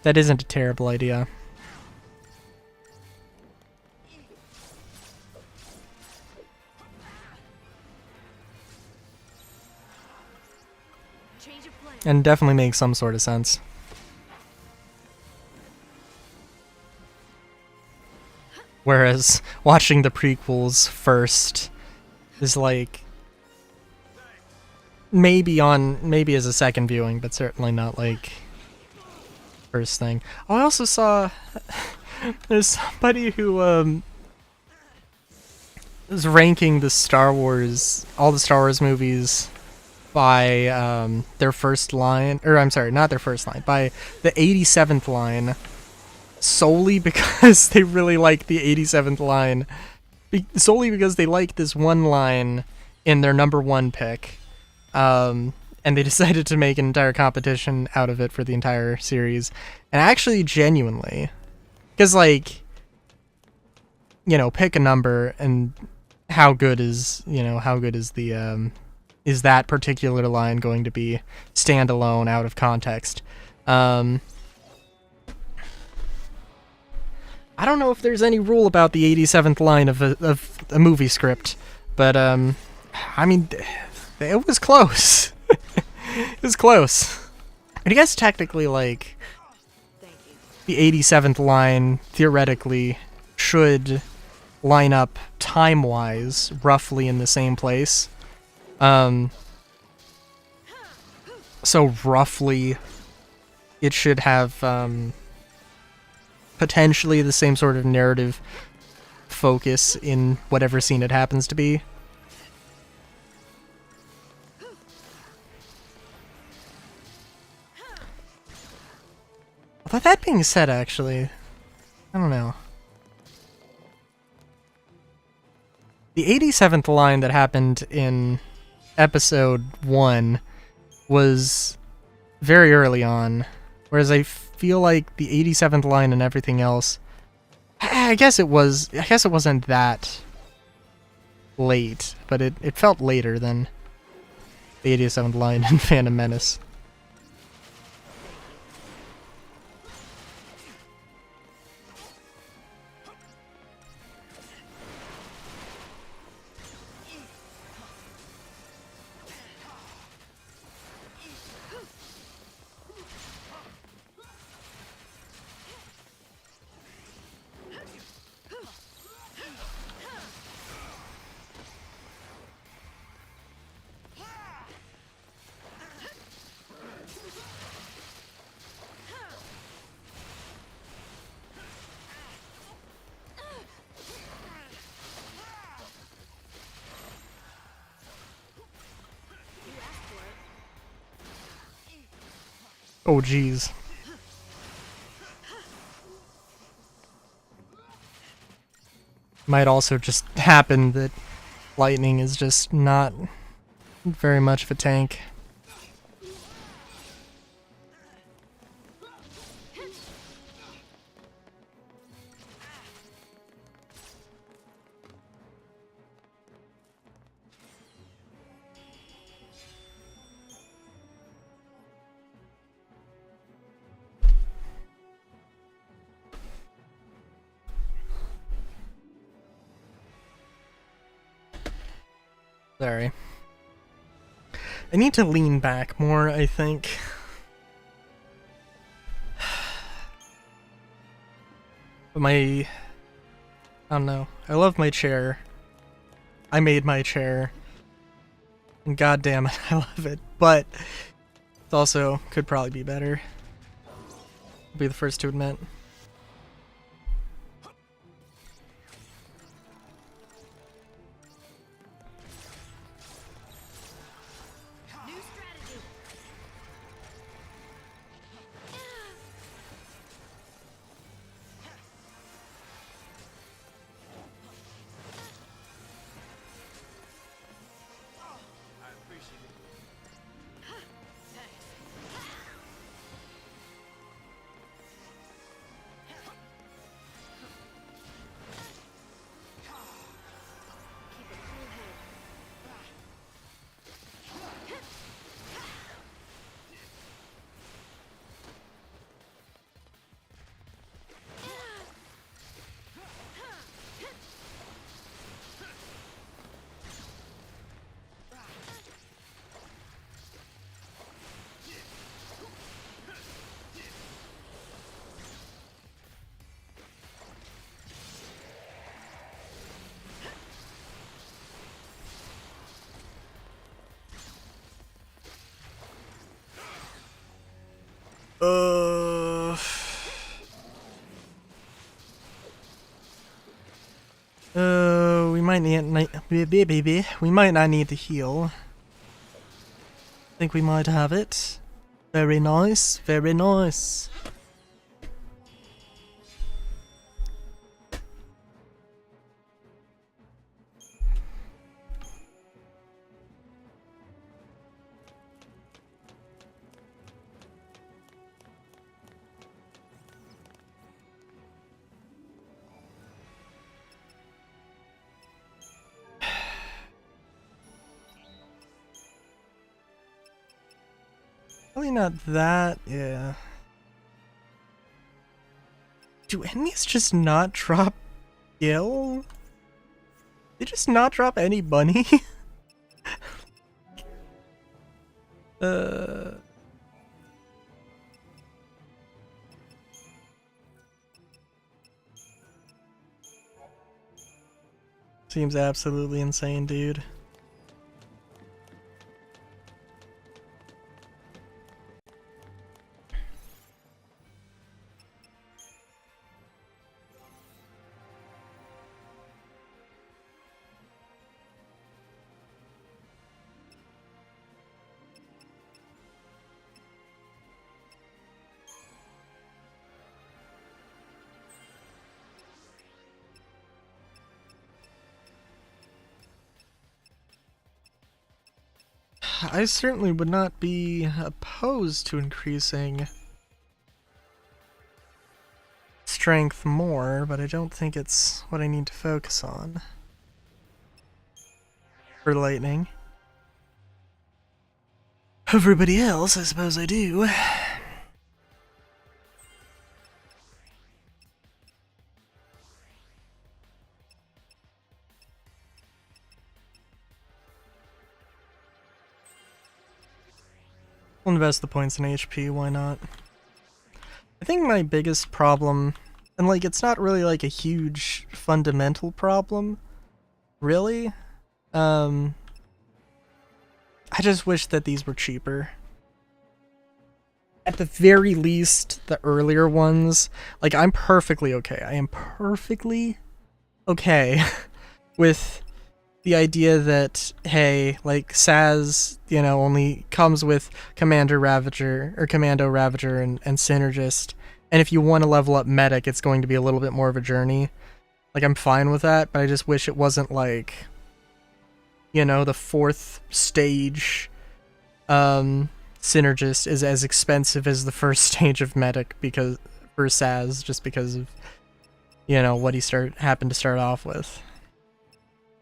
That isn't a terrible idea. Change of plan. And definitely makes some sort of sense. Whereas watching the prequels first is like maybe as a second viewing, but certainly not like first thing. Oh, I also saw there's somebody who was ranking all the Star Wars movies by their first line, or I'm sorry, not their first line, by the 87th line, solely because they really like the 87th line, solely because they like this one line in their number 1 pick, and they decided to make an entire competition out of it for the entire series. And actually, genuinely, because like, you know, pick a number, and how good is the is that particular line going to be standalone out of context? I don't know if there's any rule about the 87th line of a movie script, but I mean, it was close. It was close. I guess technically, like, the 87th line theoretically should line up time-wise roughly in the same place. So roughly, it should have potentially the same sort of narrative focus in whatever scene it happens to be. But that being said, actually, I don't know. The 87th line that happened in episode 1 was very early on, whereas I feel like the 87th line and everything else, I guess it wasn't that late, but it felt later than the 87th line in Phantom Menace. Oh, jeez. Might also just happen that, lightning is just not very much of a tank. Sorry. I need to lean back more, I think. But I don't know. I love my chair. I made my chair. And goddamn it, I love it. But it also could probably be better. I'll be the first to admit. New strategy. Keep a cool head. We might we might not need to heal. I think we might have it. Very nice, very nice. Probably not that, yeah. Do enemies just not drop Gil? They just not drop any bunny? Seems absolutely insane, dude. I certainly would not be opposed to increasing strength more, but I don't think it's what I need to focus on for lightning. Everybody else, I suppose I do. We'll invest the points in HP, why not? I think my biggest problem, and like it's not really like a huge fundamental problem, really. I just wish that these were cheaper. At the very least, the earlier ones, like I'm perfectly okay. I am perfectly okay with the idea that, hey, like Saz, you know, only comes with Commando Ravager and Synergist, and if you want to level up Medic, it's going to be a little bit more of a journey. Like, I'm fine with that, but I just wish it wasn't like you know, the 4th stage synergist is as expensive as the 1st stage of medic because for Saz, just because of, you know, what he happened to start off with.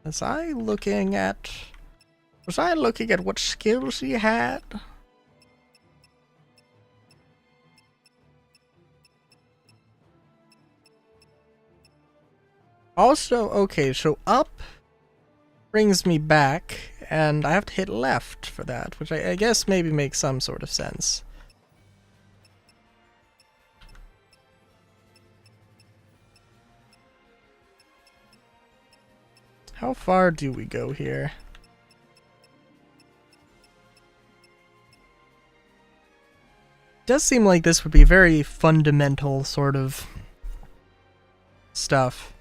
Was I looking at what skills he had? Also, okay, so up brings me back, and I have to hit left for that, which I guess maybe makes some sort of sense. How far do we go here? Does seem like this would be very fundamental sort of stuff.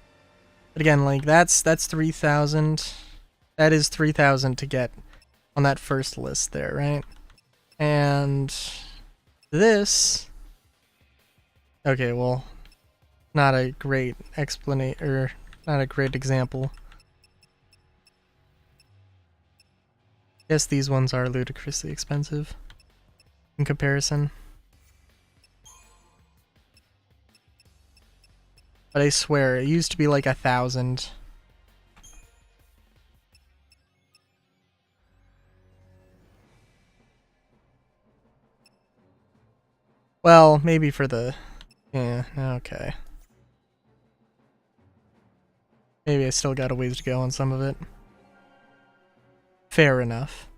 But again, like that's 3,000. That is 3,000 to get on that first list there, right? And this, okay, well, not a great explanation, or not a great example. Guess these ones are ludicrously expensive in comparison. But I swear, it used to be like 1,000. Well, maybe for the... yeah, okay. Maybe I still got a ways to go on some of it. Fair enough.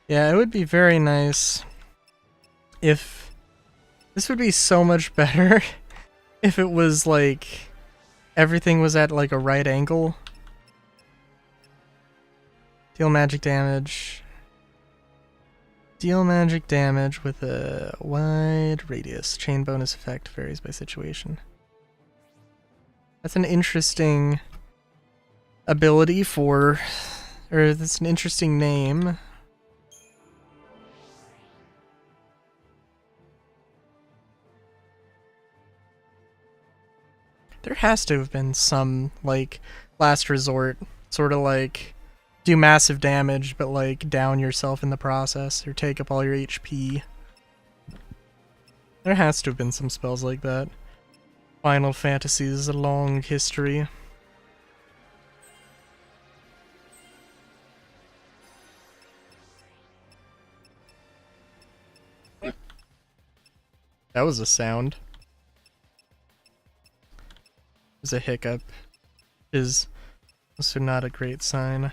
Yeah, it would be very nice if... this would be so much better if it was like everything was at like a right angle. Deal magic damage. Deal magic damage with a wide radius. Chain bonus effect varies by situation. That's an interesting ability for... or that's an interesting name. There has to have been some, like, last resort, sort of like, do massive damage, but, like, down yourself in the process, or take up all your HP. There has to have been some spells like that. Final Fantasy is a long history. That was a sound. Is a hiccup is also not a great sign.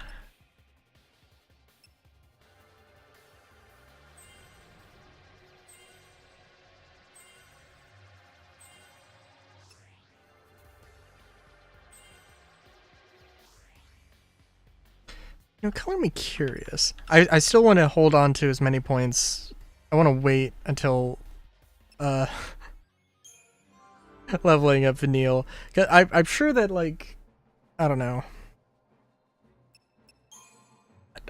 You know, color me curious. I still want to hold on to as many points. I want to wait until leveling up Vanille. I'm sure that, like, I don't know.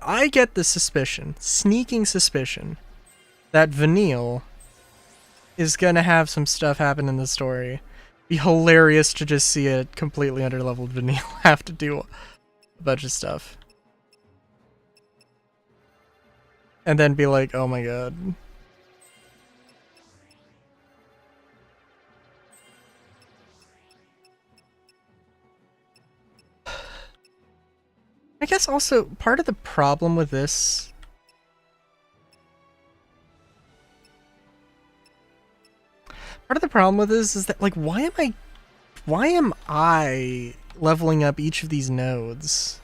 I get the suspicion, sneaking suspicion, that Vanille is gonna have some stuff happen in the story. Be hilarious to just see a completely underleveled Vanille have to do a bunch of stuff. And then be like, oh my god. I guess also part of the problem with this is that, like, why am I leveling up each of these nodes?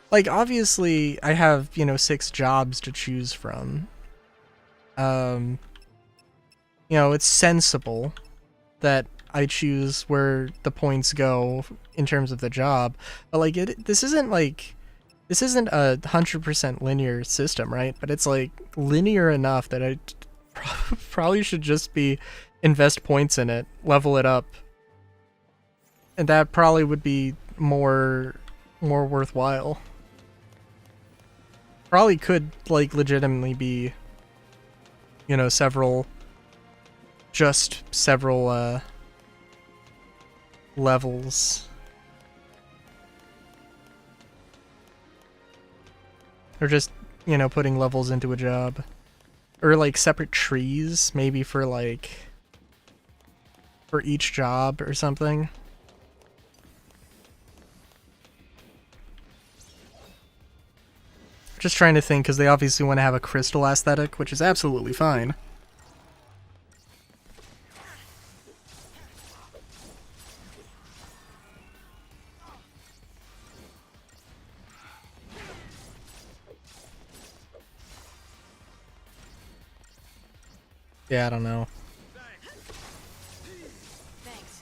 Like, obviously I have, you know, 6 jobs to choose from. You know, it's sensible that I choose where the points go in terms of the job, but like this isn't a 100% linear system, right? But it's like linear enough that I probably should just be invest points in it, level it up, And that probably would be more worthwhile. Probably could, like, legitimately be, you know, several levels. Or just, you know, putting levels into a job. Or, like, separate trees, maybe for, like, for each job or something. Just trying to think, because they obviously want to have a crystal aesthetic, which is absolutely fine. Yeah, I don't know. Thanks.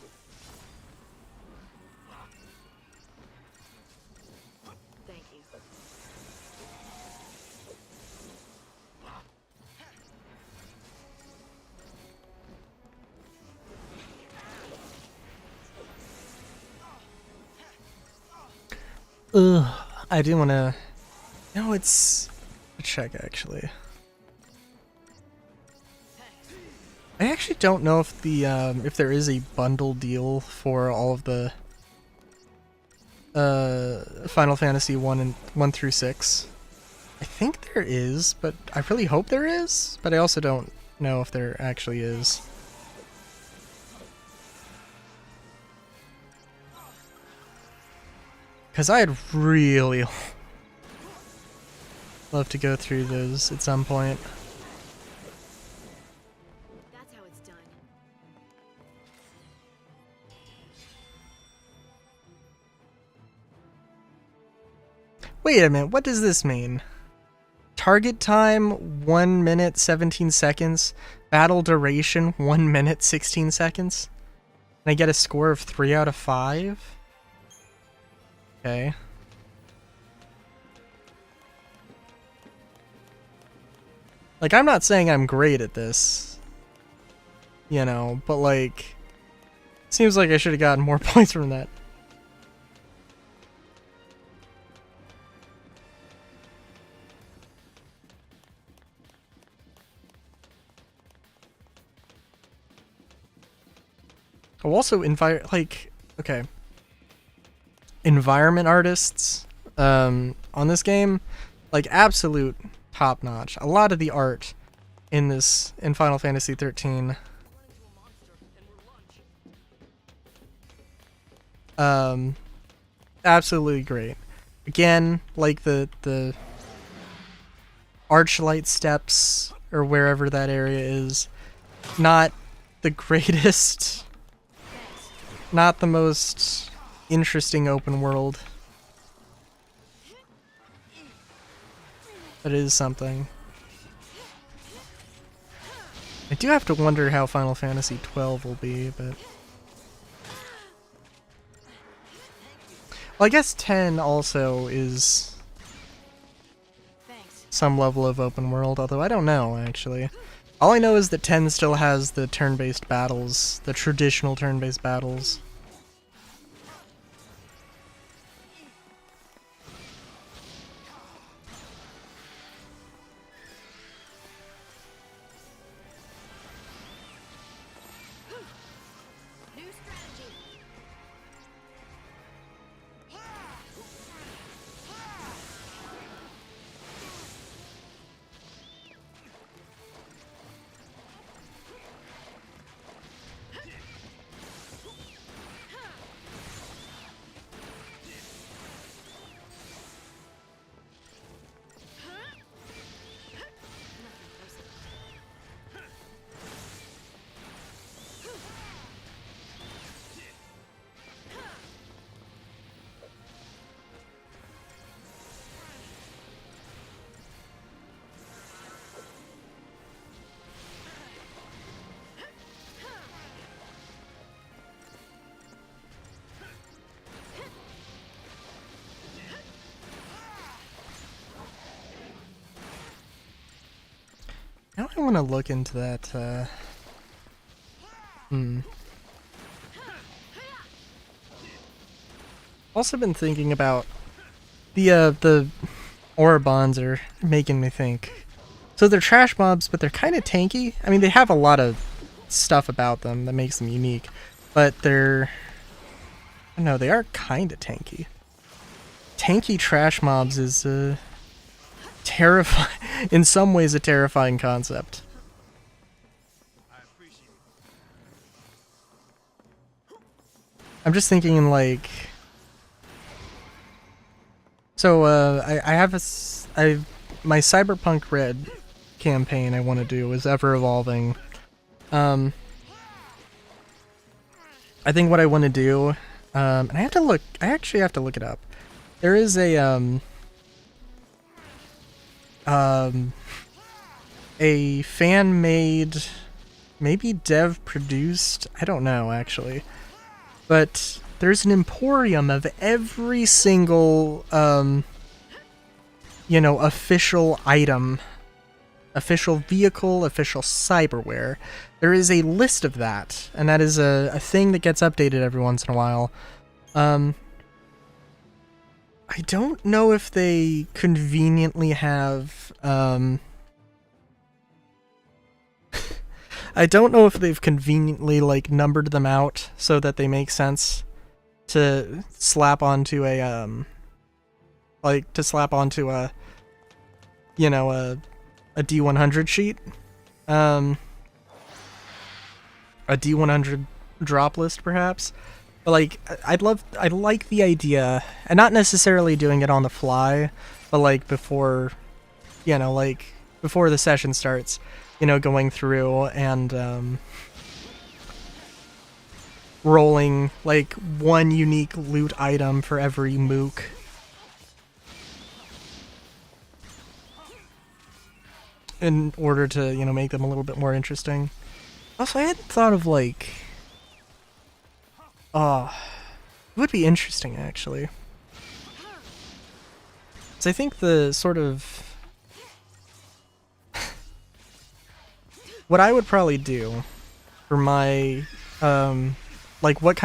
Thank you. Ugh, I do want to... No, it's... a check, actually. I actually don't know if the, if there is a bundle deal for all of the, Final Fantasy 1 and 1 through 6. I think there is, but I really hope there is, but I also don't know if there actually is. Because I'd really love to go through those at some point. That's how it's done. Wait a minute, what does this mean? Target time 1 minute 17 seconds. Battle duration 1 minute 16 seconds. And I get a score of 3 out of 5? Okay. Like, I'm not saying I'm great at this, you know, but like, seems like I should have gotten more points from that. Oh, also, okay. Environment artists, on this game, like, absolute top notch. A lot of the art in Final Fantasy XIII, absolutely great. Again, like the Archlight Steps, or wherever that area is, not the greatest, not the most interesting open world, but it is something. I do have to wonder how Final Fantasy XII will be, but... Well, I guess 10 also is Thanks. some level of open world, although I don't know, actually. All I know is that 10 still has the turn-based battles, the traditional turn-based battles. New strategy. Now I want to look into that, Also been thinking about the ore bonds are making me think. So they're trash mobs, but they're kind of tanky. I mean, they have a lot of stuff about them that makes them unique, but they're, I don't know, they are kind of tanky. Tanky trash mobs is terrifying. In some ways, a terrifying concept. I'm just thinking like. So I have my Cyberpunk Red campaign I want to do is ever evolving. I think what I want to do, and I actually have to look it up. There is a fan-made, maybe dev-produced, I don't know actually, but there's an emporium of every single, official item, official vehicle, official cyberware. There is a list of that, and that is a thing that gets updated every once in a while. I don't know if they conveniently have, I don't know if they've conveniently, like, numbered them out so that they make sense to slap onto a, a D100 sheet. A D100 drop list, perhaps. But, like, I like the idea, and not necessarily doing it on the fly, but, like, before the session starts, going through and, rolling, like, one unique loot item for every mook. In order to, make them a little bit more interesting. Also, I hadn't thought of, like... it would be interesting, actually. So I think the sort of... what I would probably do for my, like, what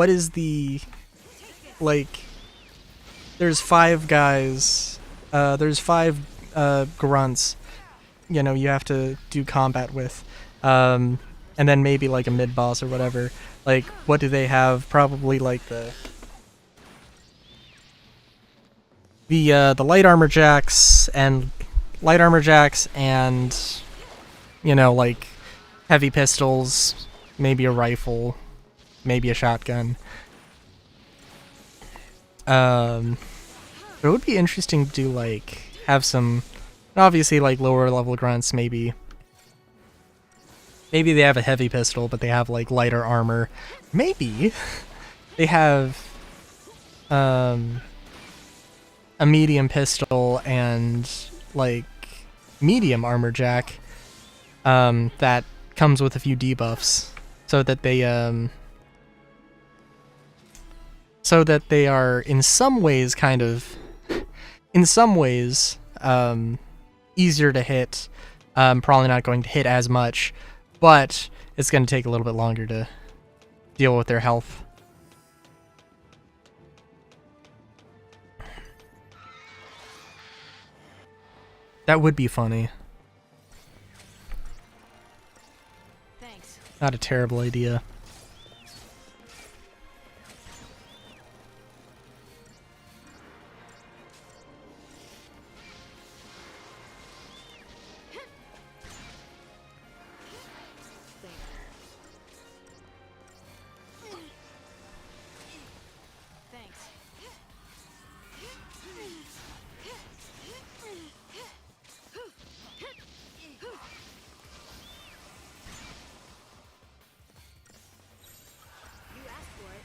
is the, like, there's 5 guys, there's 5, grunts, you have to do combat with, and then maybe, like, a mid-boss or whatever. Like, what do they have? Probably, like, the light armor jacks, and, like, heavy pistols, maybe a rifle, maybe a shotgun. But it would be interesting to do, like, have some, obviously, like, lower level grunts, maybe they have a heavy pistol, but they have, like, lighter armor. Maybe they have, a medium pistol and, like, medium armor jack, that comes with a few debuffs, so that they are in some ways easier to hit. Probably not going to hit as much, but it's going to take a little bit longer to deal with their health. That would be funny. Thanks. Not a terrible idea. Thanks. You asked for it.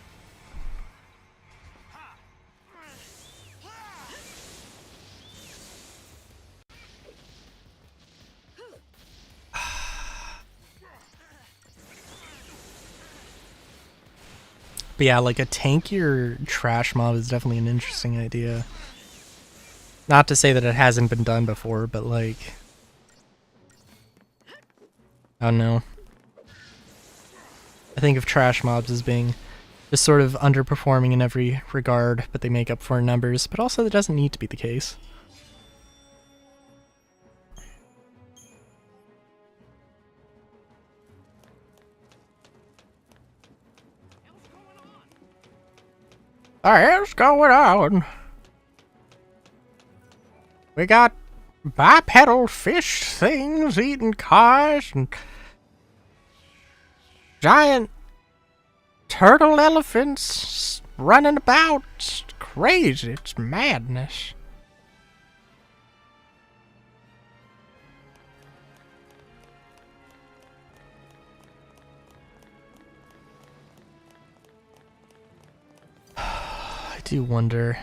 But yeah, like, a tankier trash mob is definitely an interesting idea. Not to say that it hasn't been done before, but, like, I don't know. I think of trash mobs as being just sort of underperforming in every regard, but they make up for in numbers. But also, that doesn't need to be the case. The hell's going on? We got bipedal fish things eating cars and giant turtle elephants running about. It's crazy. It's madness. I do wonder.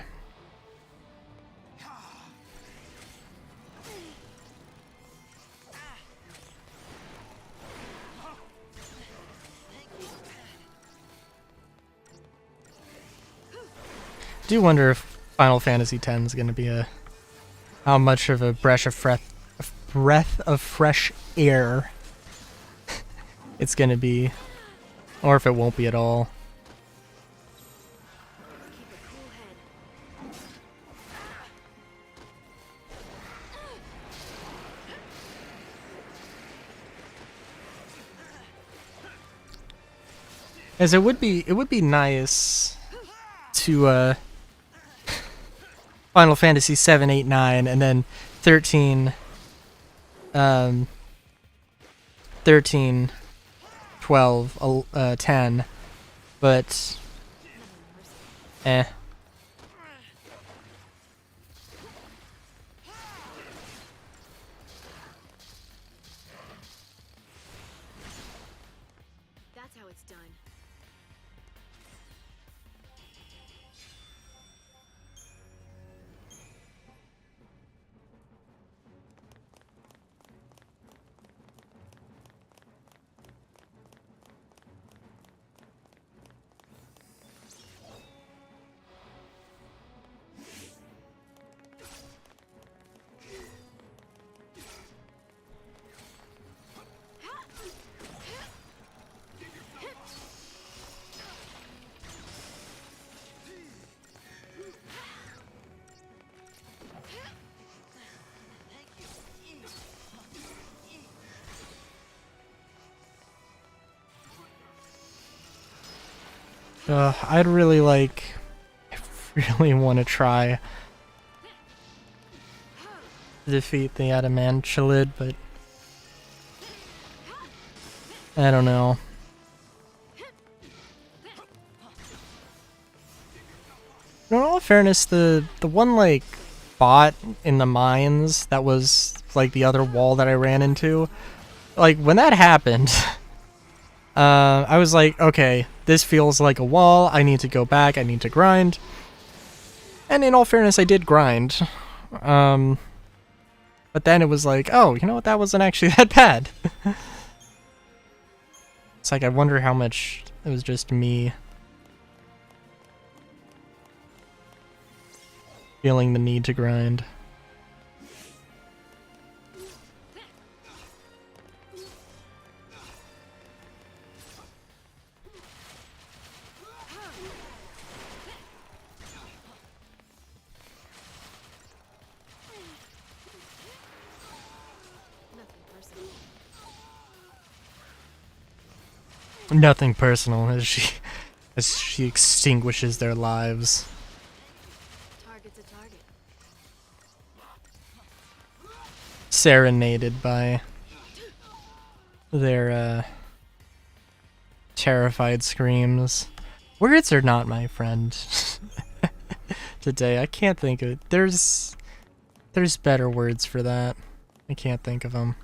I do wonder if Final Fantasy X is going to be how much of a breath of fresh air it's going to be, or if it won't be at all. Keep a cool head. As it would be nice to Final Fantasy 7, 8, 9, and then 13, 13, 12, 10, but eh. That's how it's done. I'd really like, I really want to try to defeat the Adamantulid, but I don't know. In all fairness, the one like bot in the mines that was like the other wall that I ran into, like when that happened, I was like, okay, this feels like a wall. I need to go back. I need to grind. And in all fairness, I did grind. But then it was like, oh, you know what? That wasn't actually that bad. It's like, I wonder how much it was just me feeling the need to grind. Nothing personal as she extinguishes their lives. Target's a target. Serenaded by their terrified screams. Words are not my friend today. I can't think of it. There's better words for that. I can't think of them.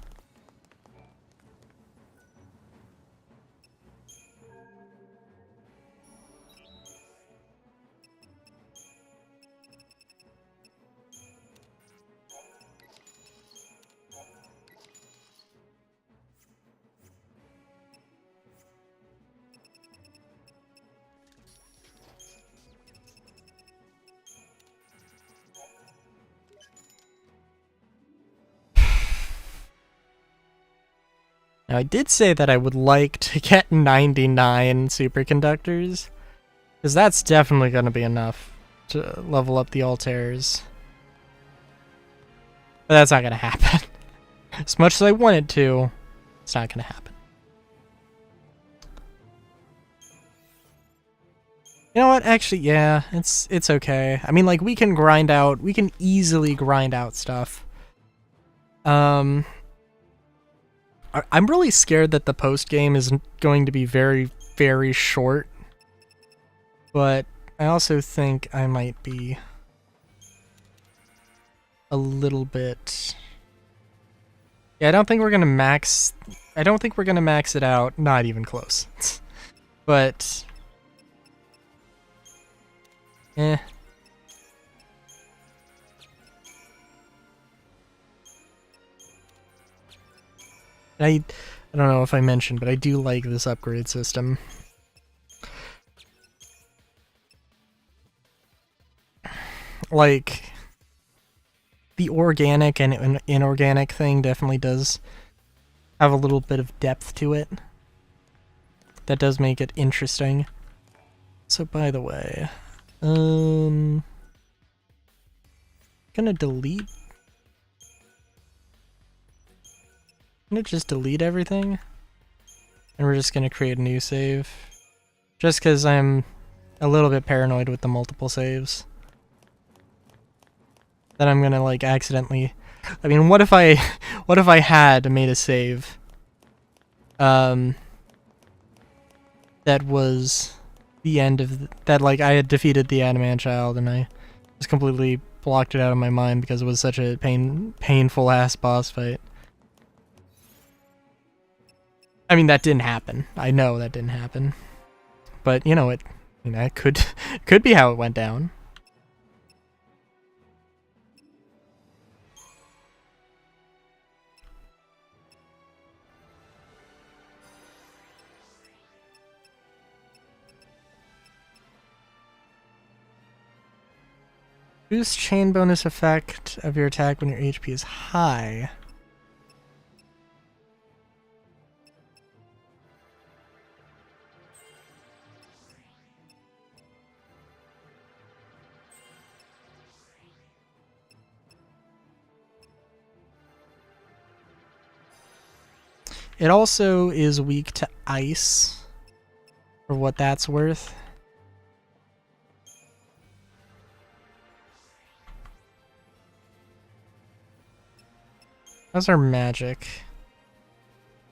Now, I did say that I would like to get 99 superconductors, Because that's definitely going to be enough to level up the altars. But that's not going to happen. As much as I want it to, it's not going to happen. You know what? Actually, yeah, it's okay. I mean, like, we can easily grind out stuff. I'm really scared that the post game is going to be very, very short. But I also think I might be a little bit... Yeah, I don't think we're gonna max it out. Not even close. But... Eh. I don't know if I mentioned, but I do like this upgrade system. Like, the organic and inorganic thing definitely does have a little bit of depth to it. That does make it interesting. So, by the way, gonna delete. I'm gonna just delete everything, and we're just gonna create a new save. Just because I'm a little bit paranoid with the multiple saves. Then I'm gonna like accidentally. I mean, what if I had made a save? That was the end of that. Like I had defeated the Animan Child, and I just completely blocked it out of my mind because it was such a painful ass boss fight. I mean, that didn't happen. I know that didn't happen, but you know it. You know, it could be how it went down. Boost chain bonus effect of your attack when your HP is high. It also is weak to ice, for what that's worth. How's our magic?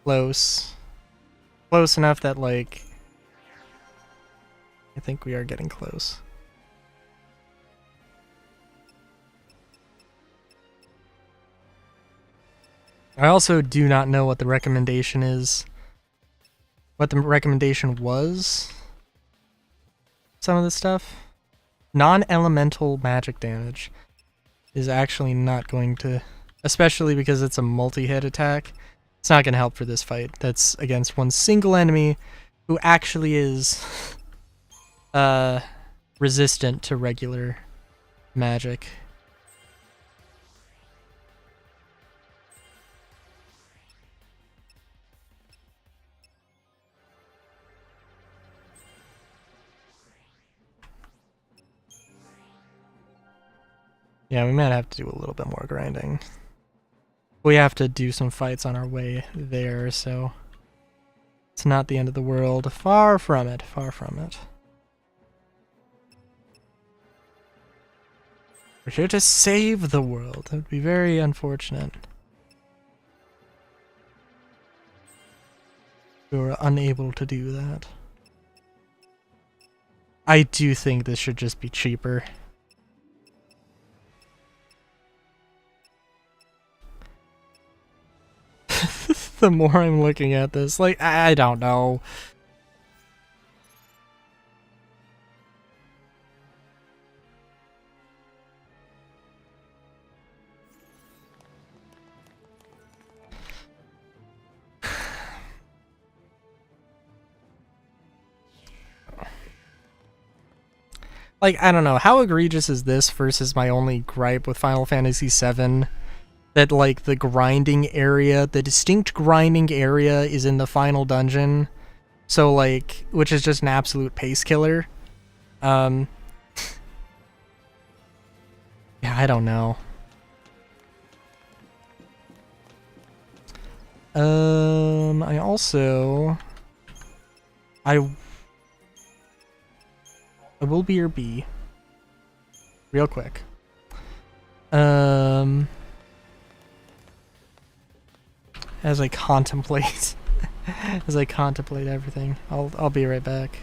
Close. Close enough that, like, I think we are getting close. I also do not know what the recommendation is. What the recommendation was. Some of this stuff. Non-elemental magic damage is actually not going to... Especially because it's a multi-hit attack. It's not going to help for this fight. That's against one single enemy who actually is resistant to regular magic. Yeah, we might have to do a little bit more grinding. We have to do some fights on our way there, so it's not the end of the world. Far from it, far from it. We're here to save the world. It would be very unfortunate if we were unable to do that. I do think this should just be cheaper. The more I'm looking at this, like, I don't know. Like, I don't know. How egregious is this versus my only gripe with Final Fantasy VII? That, like, the grinding area, the distinct grinding area is in the final dungeon. So, like, which is just an absolute pace killer. Um, yeah, I don't know. I also, I will be your bee, real quick. As I contemplate, as I contemplate everything, I'll be right back.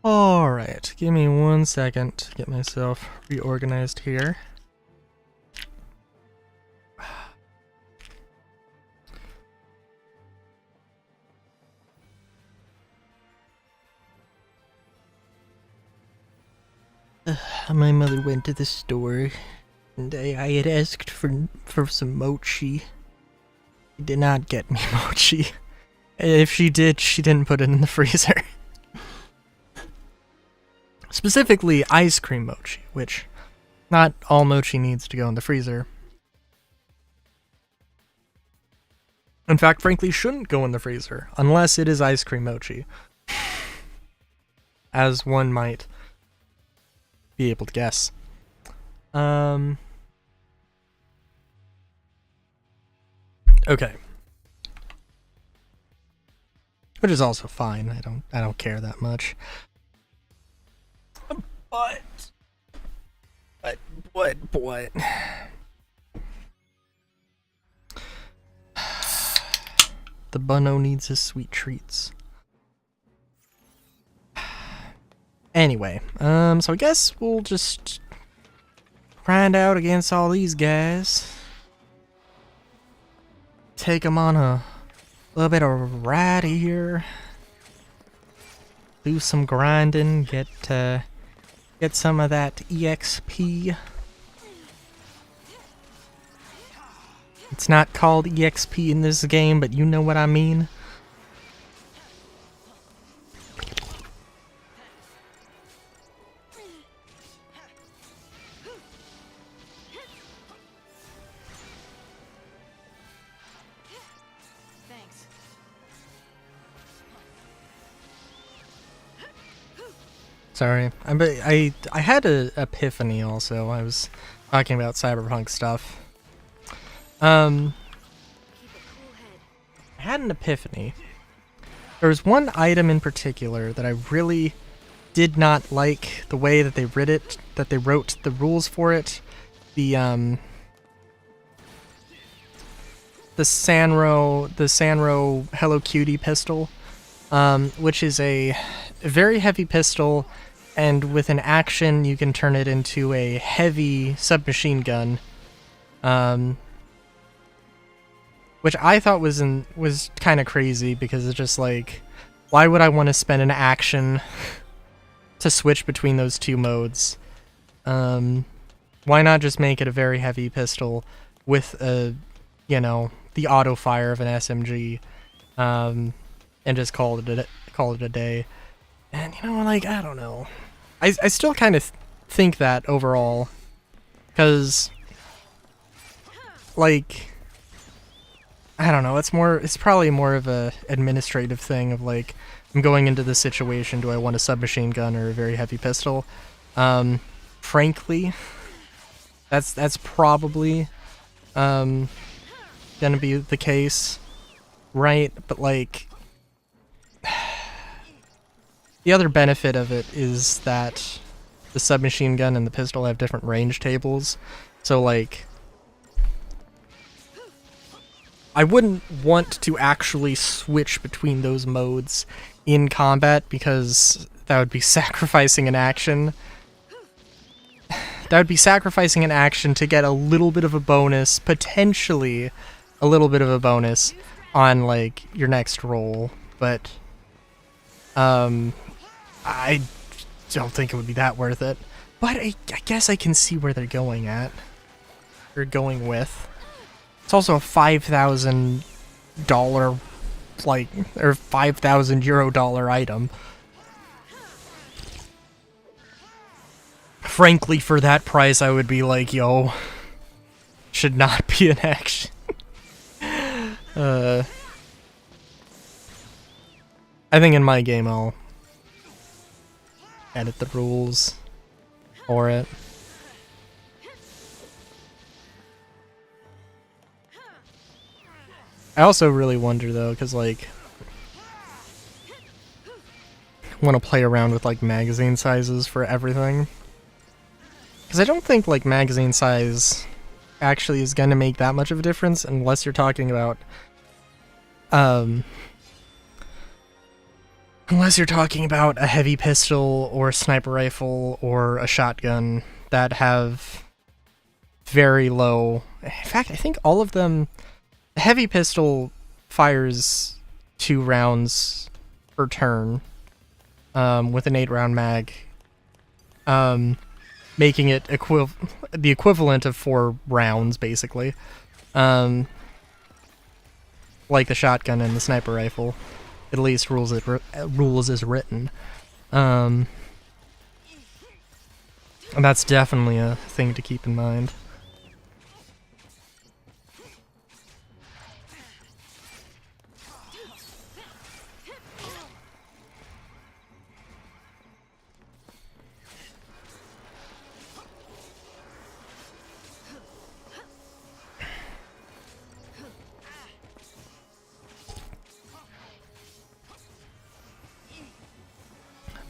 Alright, give me 1 second to get myself reorganized here. My mother went to the store, and I had asked for some mochi. She did not get me mochi. If she did, she didn't put it in the freezer. Specifically, ice cream mochi, which not all mochi needs to go in the freezer. In fact, frankly, shouldn't go in the freezer, unless it is ice cream mochi. As one might be able to guess. Okay. Which is also fine. I don't care that much. But the bunno needs his sweet treats. Anyway, so I guess we'll just grind out against all these guys. Take them on a little bit of ride here. Do some grinding, get some of that EXP. It's not called EXP in this game, but you know what I mean. Thanks. Sorry, I had an epiphany also. I was talking about cyberpunk stuff. Keep a cool head. I had an epiphany. There was one item in particular that I really did not like the way that they wrote the rules for it. The Sanro Hello Cutie pistol, which is a very heavy pistol, and with an action you can turn it into a heavy submachine gun. Which I thought was kind of crazy, because it's just like, why would I want to spend an action to switch between those two modes? Why not just make it a very heavy pistol with the auto fire of an SMG, and just call it a day? And I don't know. I still kind of think that overall, because I don't know, it's probably more of a administrative thing of I'm going into this situation, do I want a submachine gun or a very heavy pistol? Frankly, that's probably gonna be the case, right? But the other benefit of it is that the submachine gun and the pistol have different range tables, so I wouldn't want to actually switch between those modes in combat, because that would be sacrificing an action. That would be sacrificing an action to get a little bit of a bonus, potentially a little bit of a bonus on your next roll, but I don't think it would be that worth it. But I guess I can see where they're going at. They're going with. It's also a $5,000 or 5,000 euro dollar item. Frankly, for that price, I would be like, yo, should not be an action. I think in my game I'll edit the rules for it. I also really wonder though, because I want to play around with magazine sizes for everything. Because I don't think magazine size actually is going to make that much of a difference, unless you're talking about unless you're talking about a heavy pistol or a sniper rifle or a shotgun that have very low. In fact, I think all of them. The heavy pistol fires 2 rounds per turn with an 8-round mag, making it the equivalent of 4 rounds, basically. Like the shotgun and the sniper rifle, at least rules is written. And that's definitely a thing to keep in mind.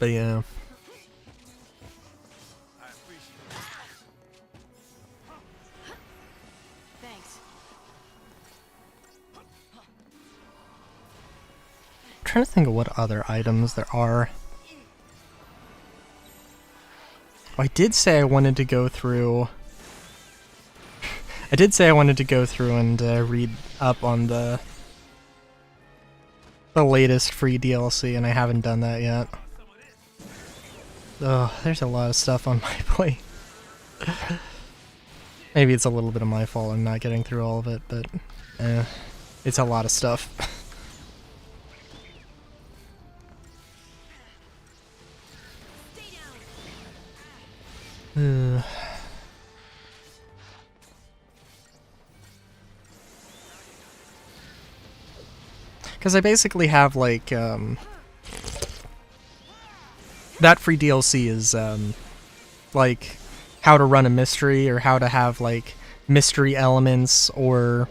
But yeah. Thanks. I'm trying to think of what other items there are. Oh, I did say I wanted to go through. I did say I wanted to go through and read up on the latest free DLC, and I haven't done that yet. Ugh, there's a lot of stuff on my plate. Maybe it's a little bit of my fault I'm not getting through all of it, but it's a lot of stuff. Because I basically have, like, that free DLC is, like, how to run a mystery, or how to have, like, mystery elements, or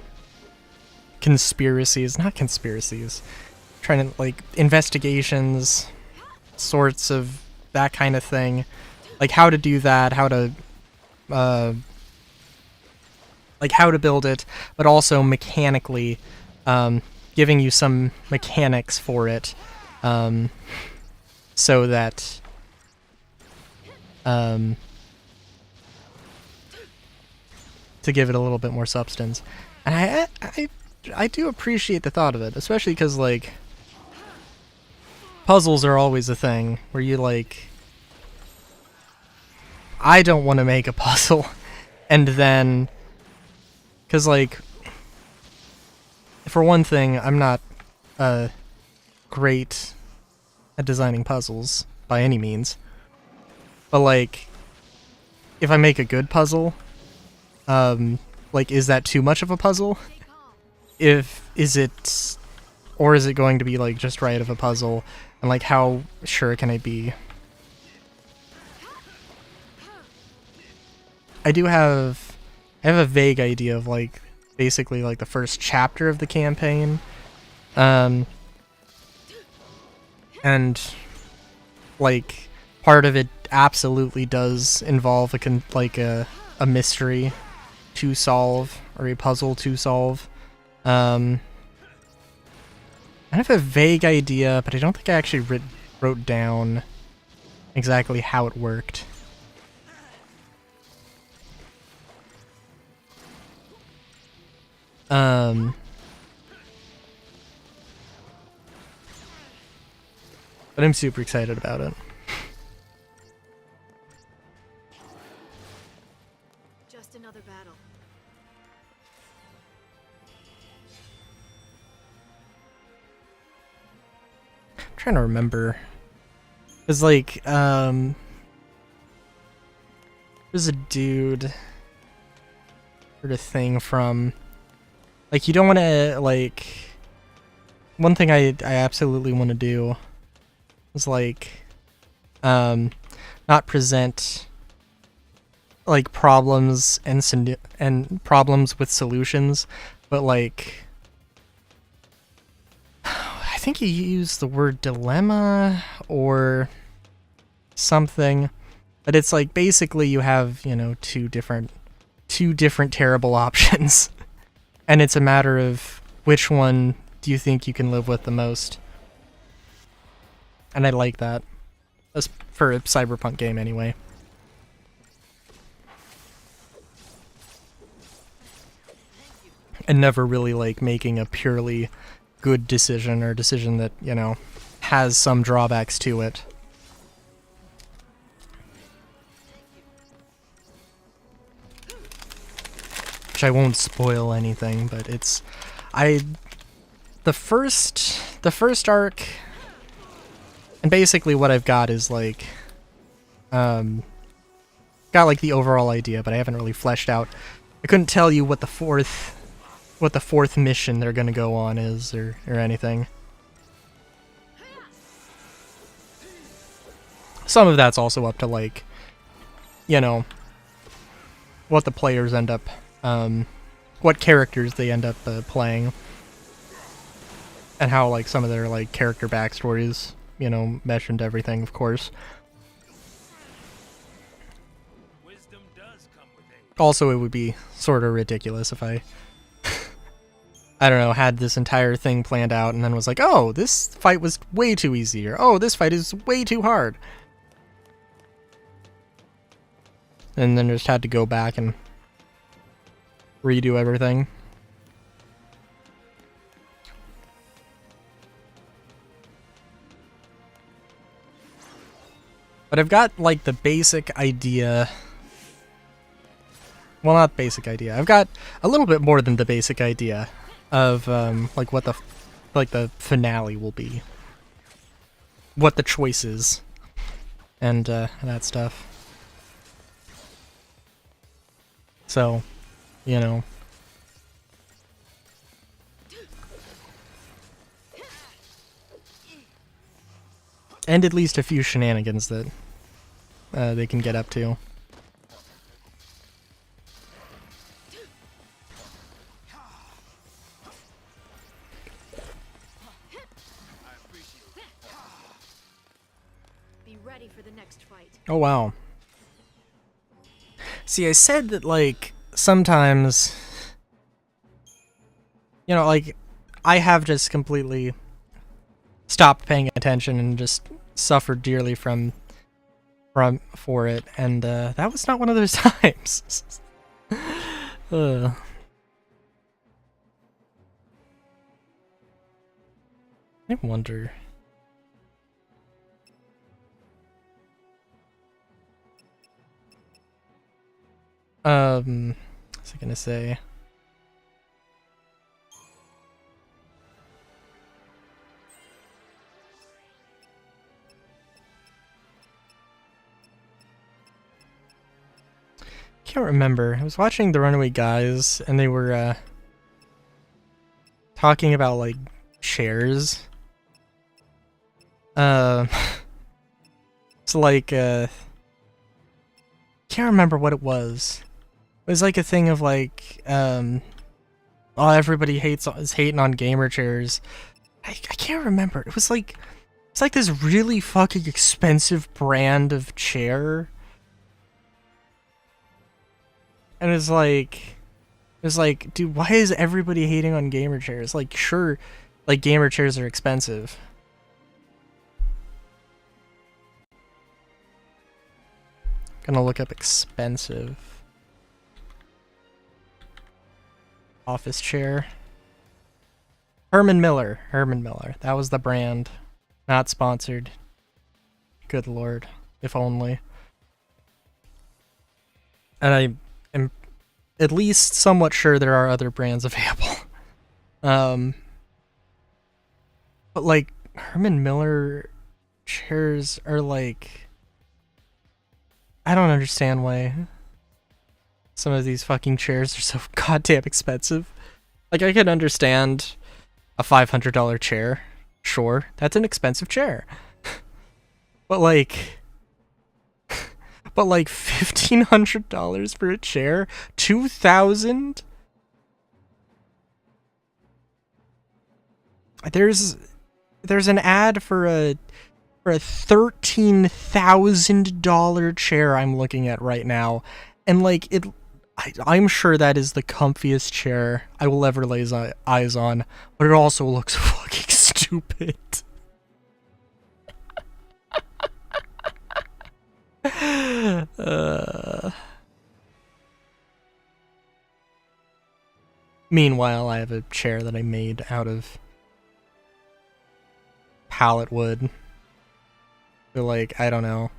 conspiracies. Not conspiracies. Trying to, like, investigations, sorts of that kind of thing. Like, how to do that, how to, like, how to build it, but also mechanically, giving you some mechanics for it, so that, to give it a little bit more substance. And I do appreciate the thought of it, especially because, like, puzzles are always a thing where you, like, I don't want to make a puzzle and then, because, like, for one thing, I'm not great at designing puzzles by any means, but, like, if I make a good puzzle, like, is that too much of a puzzle? Is it going to be, like, just right of a puzzle, and, like, how sure can I be? I have a vague idea of, like, basically, like, the first chapter of the campaign, and, like, part of it absolutely does involve a mystery to solve, or a puzzle to solve. I have a vague idea, but I don't think I actually wrote down exactly how it worked. But I'm super excited about it. Just another battle. I'm trying to remember. It's like, there's a dude, or a thing from, like, you don't want to, like, one thing I absolutely want to do is, like, not present, like, problems and problems with solutions, but, like, I think you use the word dilemma or something, but it's like basically you have, you know, two different terrible options, and it's a matter of which one do you think you can live with the most. And I like that. That's for a cyberpunk game anyway. And never really like making a purely good decision or a decision that, you know, has some drawbacks to it. Which I won't spoil anything, but it's the first arc, and basically what I've got is like got like the overall idea, but I haven't really fleshed out. I couldn't tell you what the fourth mission they're gonna go on is or anything. Some of that's also up to like, you know, what the players end up what characters they end up playing, and how like some of their like character backstories, you know, mesh into everything, of course. Wisdom does come with age. Also, it would be sort of ridiculous if I don't know, had this entire thing planned out and then was like, oh, this fight was way too easy, or oh, this fight is way too hard, and then just had to go back and redo everything. But I've got like the basic idea. Well, not basic idea. I've got a little bit more than the basic idea of like what the finale will be, what the choice is, and that stuff. So, you know. And at least a few shenanigans that they can get up to. Be ready for the next fight. Oh, wow. See, I said that, like, sometimes, you know, like, I have just completely stopped paying attention and just suffered dearly for it, and that was not one of those times. I wonder. What was I gonna say? Can't remember. I was watching The Runaway Guys, and they were talking about like chairs. So like can't remember what it was. It was like a thing of like oh, everybody is hating on gamer chairs. I can't remember. It was like it's like this really fucking expensive brand of chair. And it's like, dude, why is everybody hating on gamer chairs? Like, sure, like gamer chairs are expensive. Gonna look up expensive office chair. Herman Miller. That was the brand. Not sponsored. Good lord. If only. And I am at least somewhat sure there are other brands available. But like Herman Miller chairs are like, I don't understand why some of these fucking chairs are so goddamn expensive. Like, I can understand a $500 chair. Sure, that's an expensive chair. But like $1,500 for a chair? $2,000? There's an ad for a $13,000 chair I'm looking at right now, and like I'm sure that is the comfiest chair I will ever lay eyes on, but it also looks fucking stupid. Meanwhile, I have a chair that I made out of pallet wood. So, like, I don't know.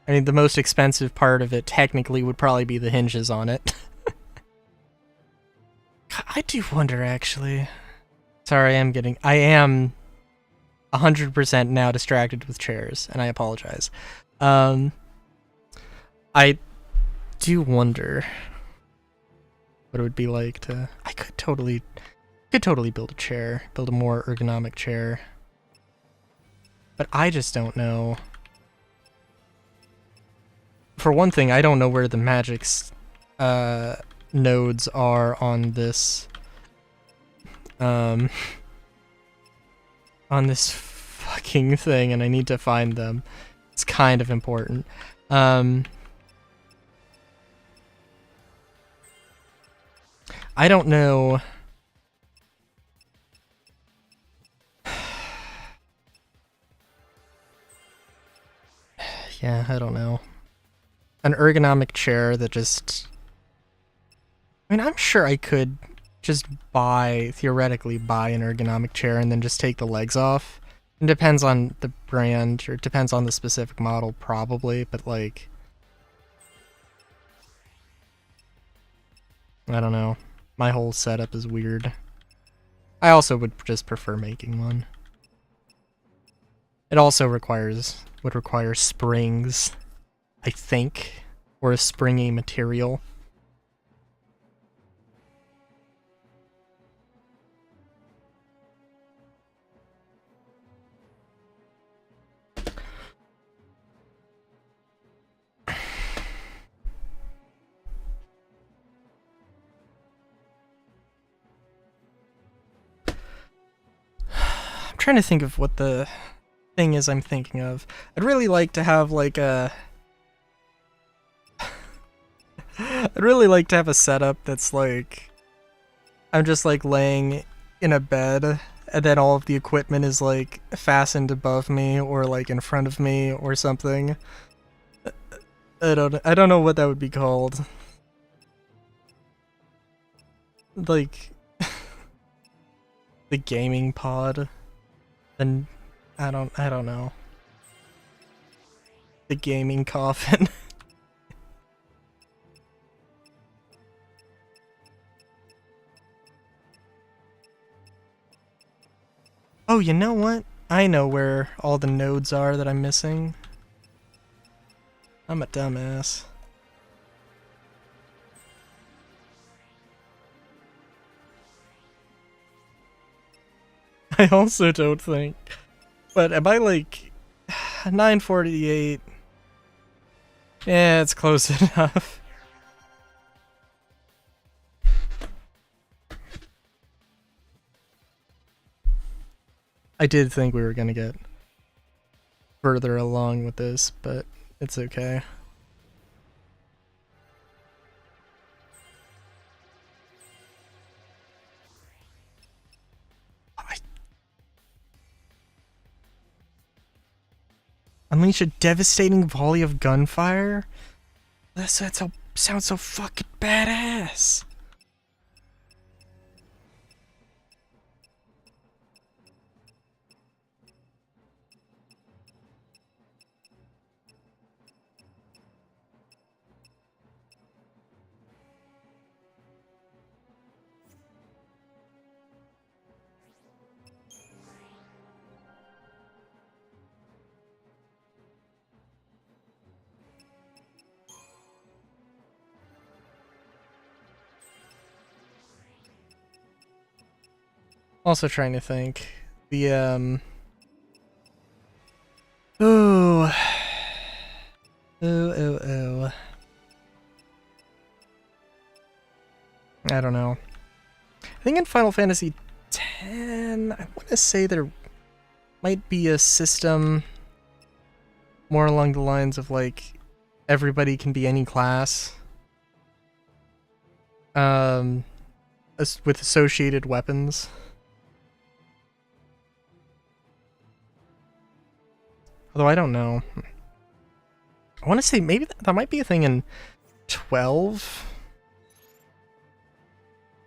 I mean, the most expensive part of it technically would probably be the hinges on it. I do wonder, actually. Sorry, I am 100% now distracted with chairs, and I apologize. I do wonder what it would be like to... I could totally build a chair, build a more ergonomic chair. But I just don't know. For one thing, I don't know where the magic's nodes are on this on this fucking thing, and I need to find them. It's kind of important. I don't know. Yeah, I don't know. An ergonomic chair that just... I mean, I'm sure I could just theoretically buy an ergonomic chair and then just take the legs off. It depends on the brand, or it depends on the specific model, probably, but like... I don't know. My whole setup is weird. I also would just prefer making one. It also would require springs, I think, or a springy material. I'm trying to think of what the thing is I'm thinking of. I'd really like to have like a... I'd really like to have a setup that's like... I'm just like laying in a bed, and then all of the equipment is like fastened above me or like in front of me or something. I don't know what that would be called. Like the gaming pod. And I don't know. The gaming coffin. Oh, you know what? I know where all the nodes are that I'm missing. I'm a dumbass. I also don't think. But am I like 948? Yeah, it's close enough. I did think we were gonna get further along with this, but it's okay. Unleash a devastating volley of gunfire? That sounds so fucking badass. Also trying to think. The Ooh. Ooh. I don't know. I think in Final Fantasy X, I want to say there might be a system more along the lines of like everybody can be any class. With associated weapons. Although I don't know. I want to say maybe that might be a thing in 12?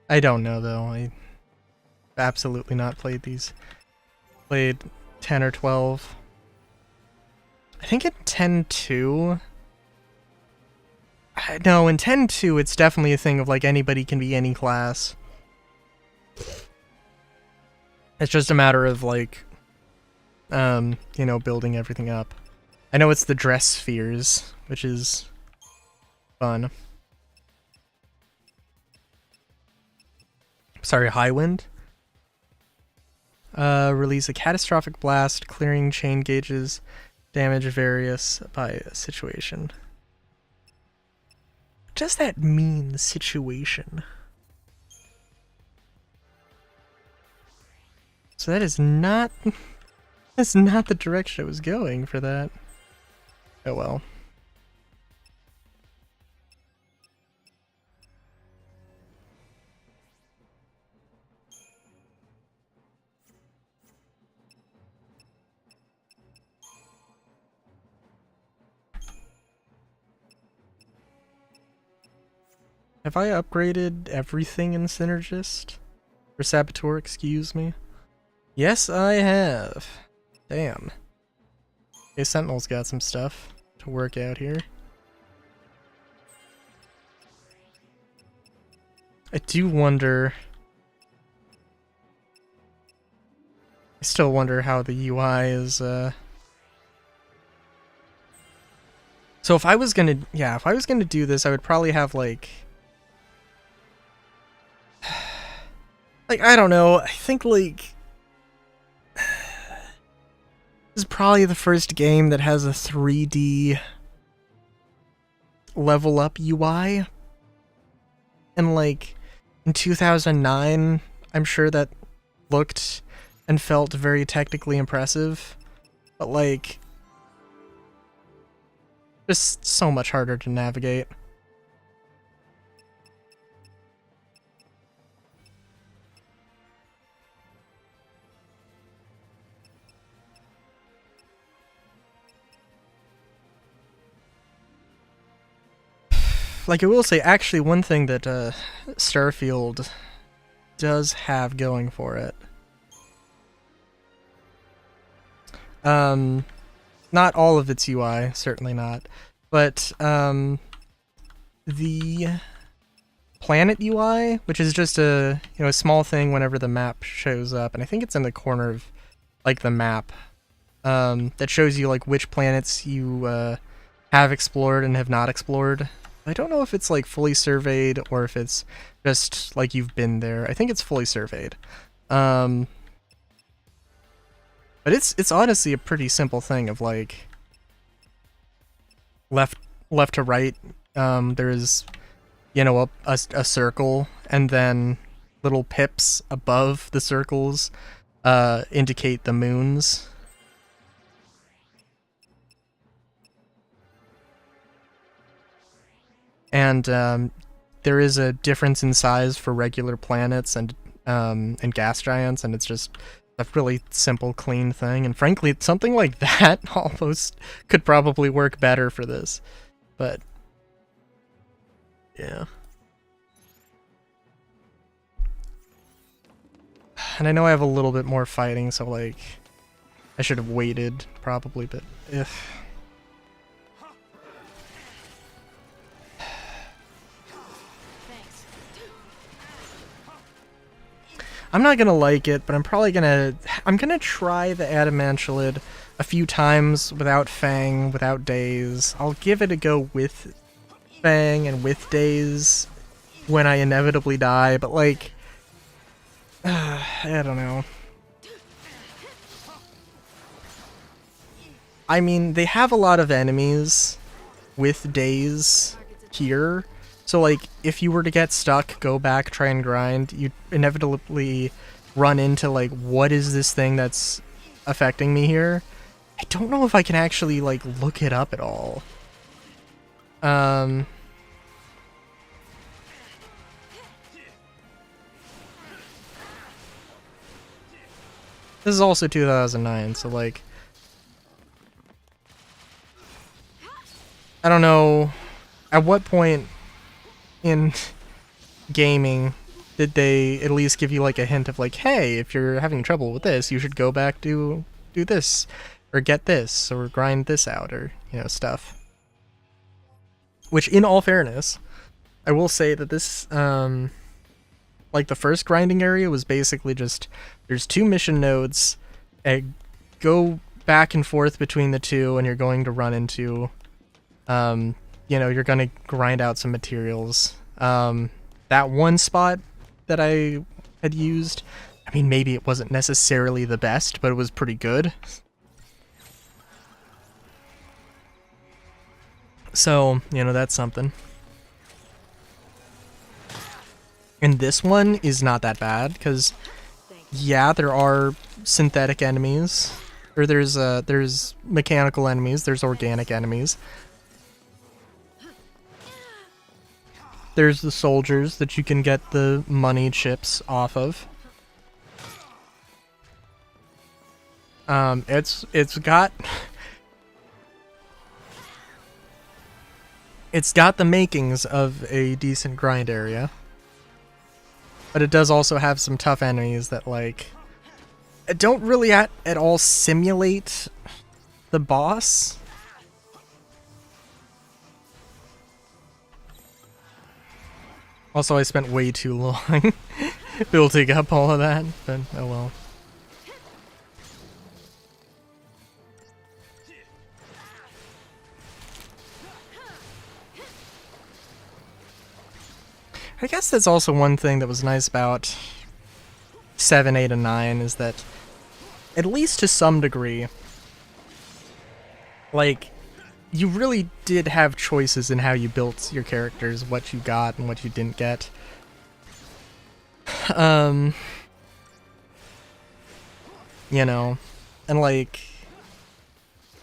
I don't know though. I absolutely not played these. Played 10 or 12. I think in 10-2... No, in 10-2 it's definitely a thing of like anybody can be any class. It's just a matter of like, you know, building everything up. I know it's the dress spheres, which is fun. Sorry, high wind. Release a catastrophic blast, clearing chain gauges, damage various by a situation. What does that mean, situation? So that is not... That's not the direction I was going for that. Oh well. Have I upgraded everything in Synergist? Or Saboteur, excuse me? Yes, I have. Damn. Okay, Sentinel's got some stuff to work out here. I do wonder... I still wonder how the UI is, So if I was gonna... Yeah, if I was gonna do this, I would probably have, like... Like, I don't know, I think, like... This is probably the first game that has a 3D level up UI. And like, in 2009, I'm sure that looked and felt very technically impressive. But like, just so much harder to navigate. Like, I will say, actually, one thing that Starfield does have going for it. Not all of its UI, certainly not, but the planet UI, which is just a a small thing whenever the map shows up, and I think it's in the corner of like the map, that shows you like which planets you have explored and have not explored. I don't know if it's like fully surveyed or if it's just like you've been there. I think it's fully surveyed. But it's honestly a pretty simple thing of like left to right. There's a circle, and then little pips above the circles indicate the moons. And there is a difference in size for regular planets and gas giants, and it's just a really simple, clean thing. And frankly, something like that almost could probably work better for this. But yeah. And I know I have a little bit more fighting, so like I should have waited probably, but if. I'm not gonna like it, but I'm gonna try the Adamantulid a few times without Fang, without Daze. I'll give it a go with Fang and with Daze when I inevitably die, but like, I don't know. I mean, they have a lot of enemies with Daze here. So, like, if you were to get stuck, go back, try and grind, you'd inevitably run into, like, what is this thing that's affecting me here? I don't know if I can actually, like, look it up at all. This is also 2009, so, like, I don't know, at what point in gaming did they at least give you like a hint of like, hey, if you're having trouble with this, you should go back to do this, or get this, or grind this out, or, you know, stuff. Which, in all fairness, I will say that this, like the first grinding area was basically just, there's 2 mission nodes, and go back and forth between the 2, and you're going to run into, you know, you're going to grind out some materials. That one spot that I had used, I mean, maybe it wasn't necessarily the best, but it was pretty good. So, you know, that's something. And this one is not that bad, because, yeah, there are synthetic enemies, or there's mechanical enemies, there's organic enemies. There's the soldiers that you can get the money chips off of. It's got it's got the makings of a decent grind area. But it does also have some tough enemies that, like, don't really at all simulate the boss. Also, I spent way too long building up all of that, but oh well. I guess that's also one thing that was nice about 7, 8, and 9 is that, at least to some degree, like, you really did have choices in how you built your characters, what you got and what you didn't get. You know, and like,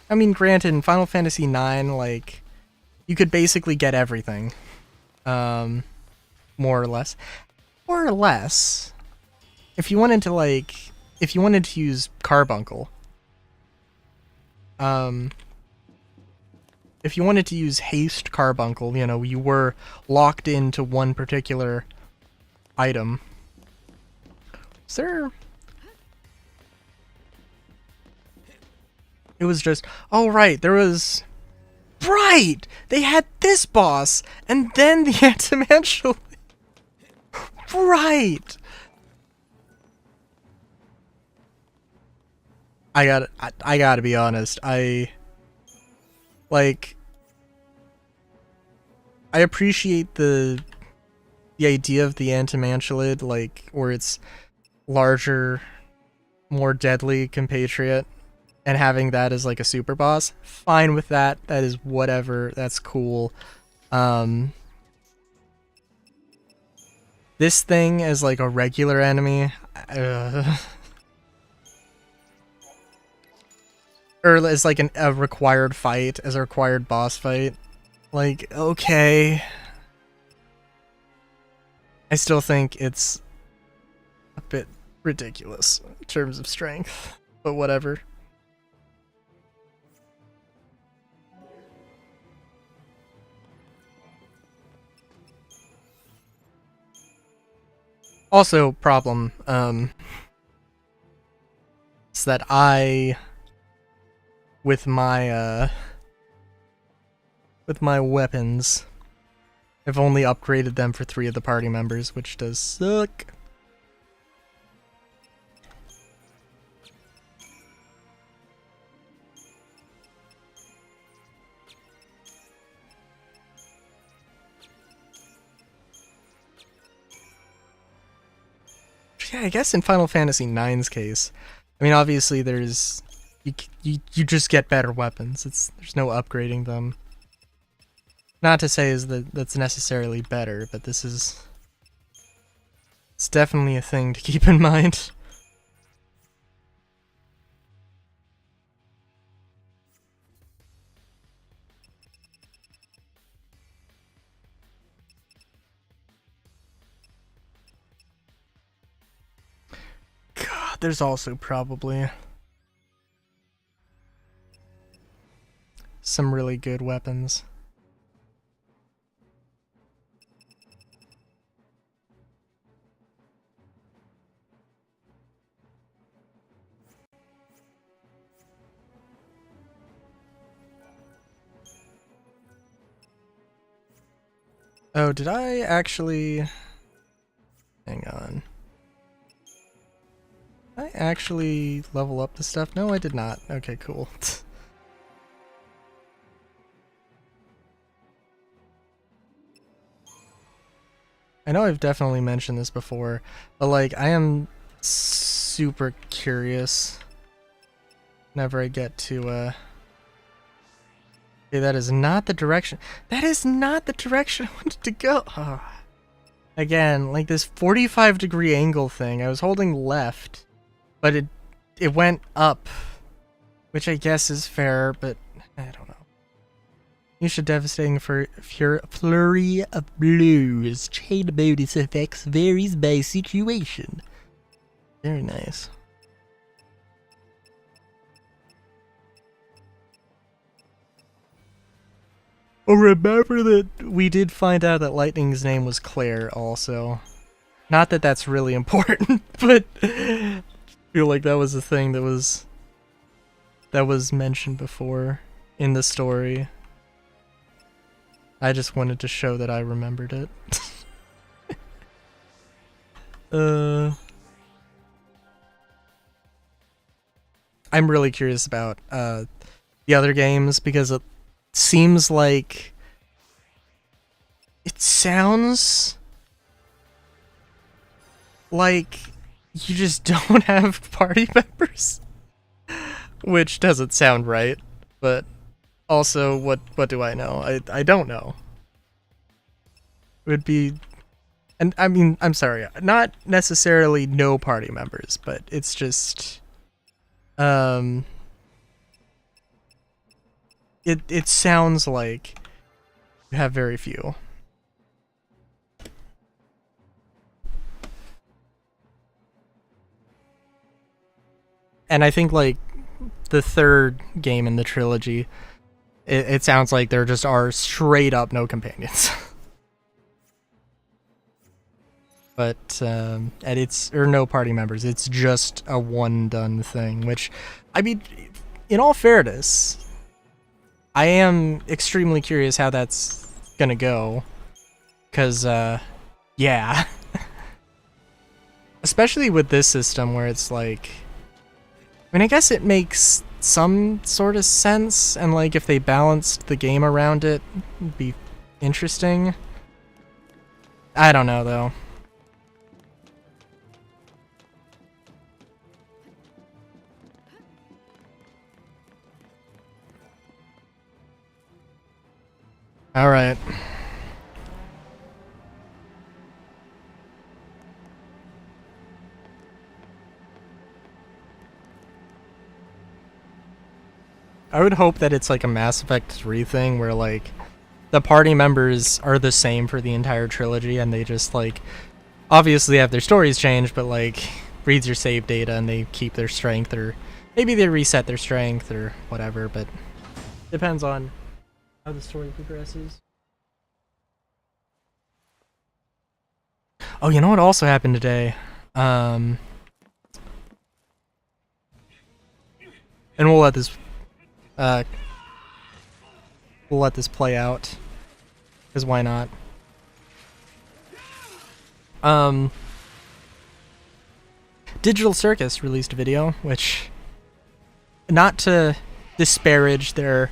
I mean, granted, in Final Fantasy IX, like, you could basically get everything. More or less. More or less, if you wanted to, like, if you wanted to use Carbuncle, if you wanted to use Haste Carbuncle, you know, you were locked into one particular item. Is there... It was just... Oh, right, there was... Right! They had this boss, and then the Antimantial... Right! I gotta be honest, like, I appreciate the idea of the Antimantialid, like, where it's larger, more deadly compatriot, and having that as like a super boss. Fine with that. That is whatever. That's cool. This thing as like a regular enemy, or as like a required fight, as a required boss fight. Like, okay. I still think it's a bit ridiculous in terms of strength, but whatever. Also, problem, is that I, with my weapons, I've only upgraded them for 3 of the party members, which does suck. Yeah, I guess in Final Fantasy IX's case, I mean, obviously there's you just get better weapons. There's no upgrading them. Not to say that's necessarily better, but it's definitely a thing to keep in mind. God, there's also probably some really good weapons Oh, did I actually... Hang on. Did I actually level up the stuff? No, I did not. Okay, cool. I know I've definitely mentioned this before, but like, I am super curious whenever I get to, okay, that is not the direction. That is not the direction I wanted to go. Oh. Again, like this 45-degree angle thing, I was holding left, but it went up, which I guess is fair, but I don't know. You should devastating for flurry of blows. Chain bonus effects varies by situation. Very nice. Oh, remember that we did find out that Lightning's name was Claire also. Not that that's really important, but I feel like that was a thing that was mentioned before in the story. I just wanted to show that I remembered it. I'm really curious about the other games because it seems like it sounds like you just don't have party members, which doesn't sound right, but also what do I know? I don't know. It would be, and I mean, I'm sorry, not necessarily no party members, but it's just it sounds like you have very few. And I think like the third game in the trilogy, it sounds like there just are straight up no companions. But and it's or no party members. It's just a one done thing, which I mean, in all fairness, I am extremely curious how that's gonna go, cause yeah, especially with this system where it's like, I mean, I guess it makes some sort of sense, and like if they balanced the game around it, it'd be interesting. I don't know though. All right. I would hope that it's like a Mass Effect 3 thing where like the party members are the same for the entire trilogy and they just like obviously have their stories changed, but like reads your save data and they keep their strength, or maybe they reset their strength or whatever, but depends on how the story progresses. Oh, you know what also happened today? And we'll let this play out, because why not? Digital Circus released a video, which, not to disparage their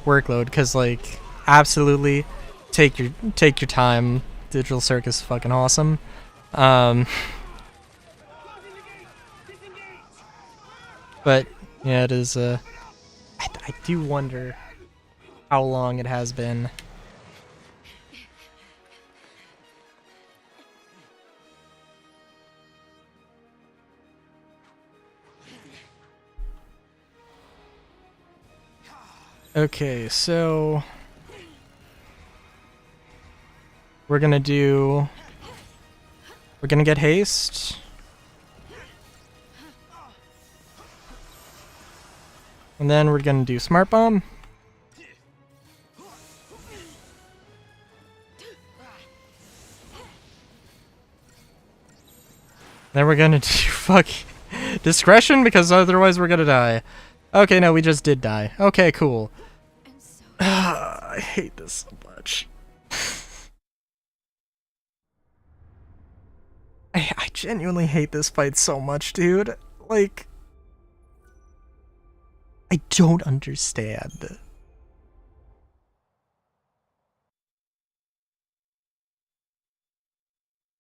workload, because like absolutely take your time. Digital Circus is fucking awesome. But yeah, it is. I do wonder how long it has been. Okay, so we're gonna get haste. And then we're gonna do Smart Bomb. Then we're gonna do fuck Discretion, because otherwise we're gonna die. Okay, no, we just did die. Okay, cool. I'm so I hate this so much. I genuinely hate this fight so much, dude. Like, I don't understand.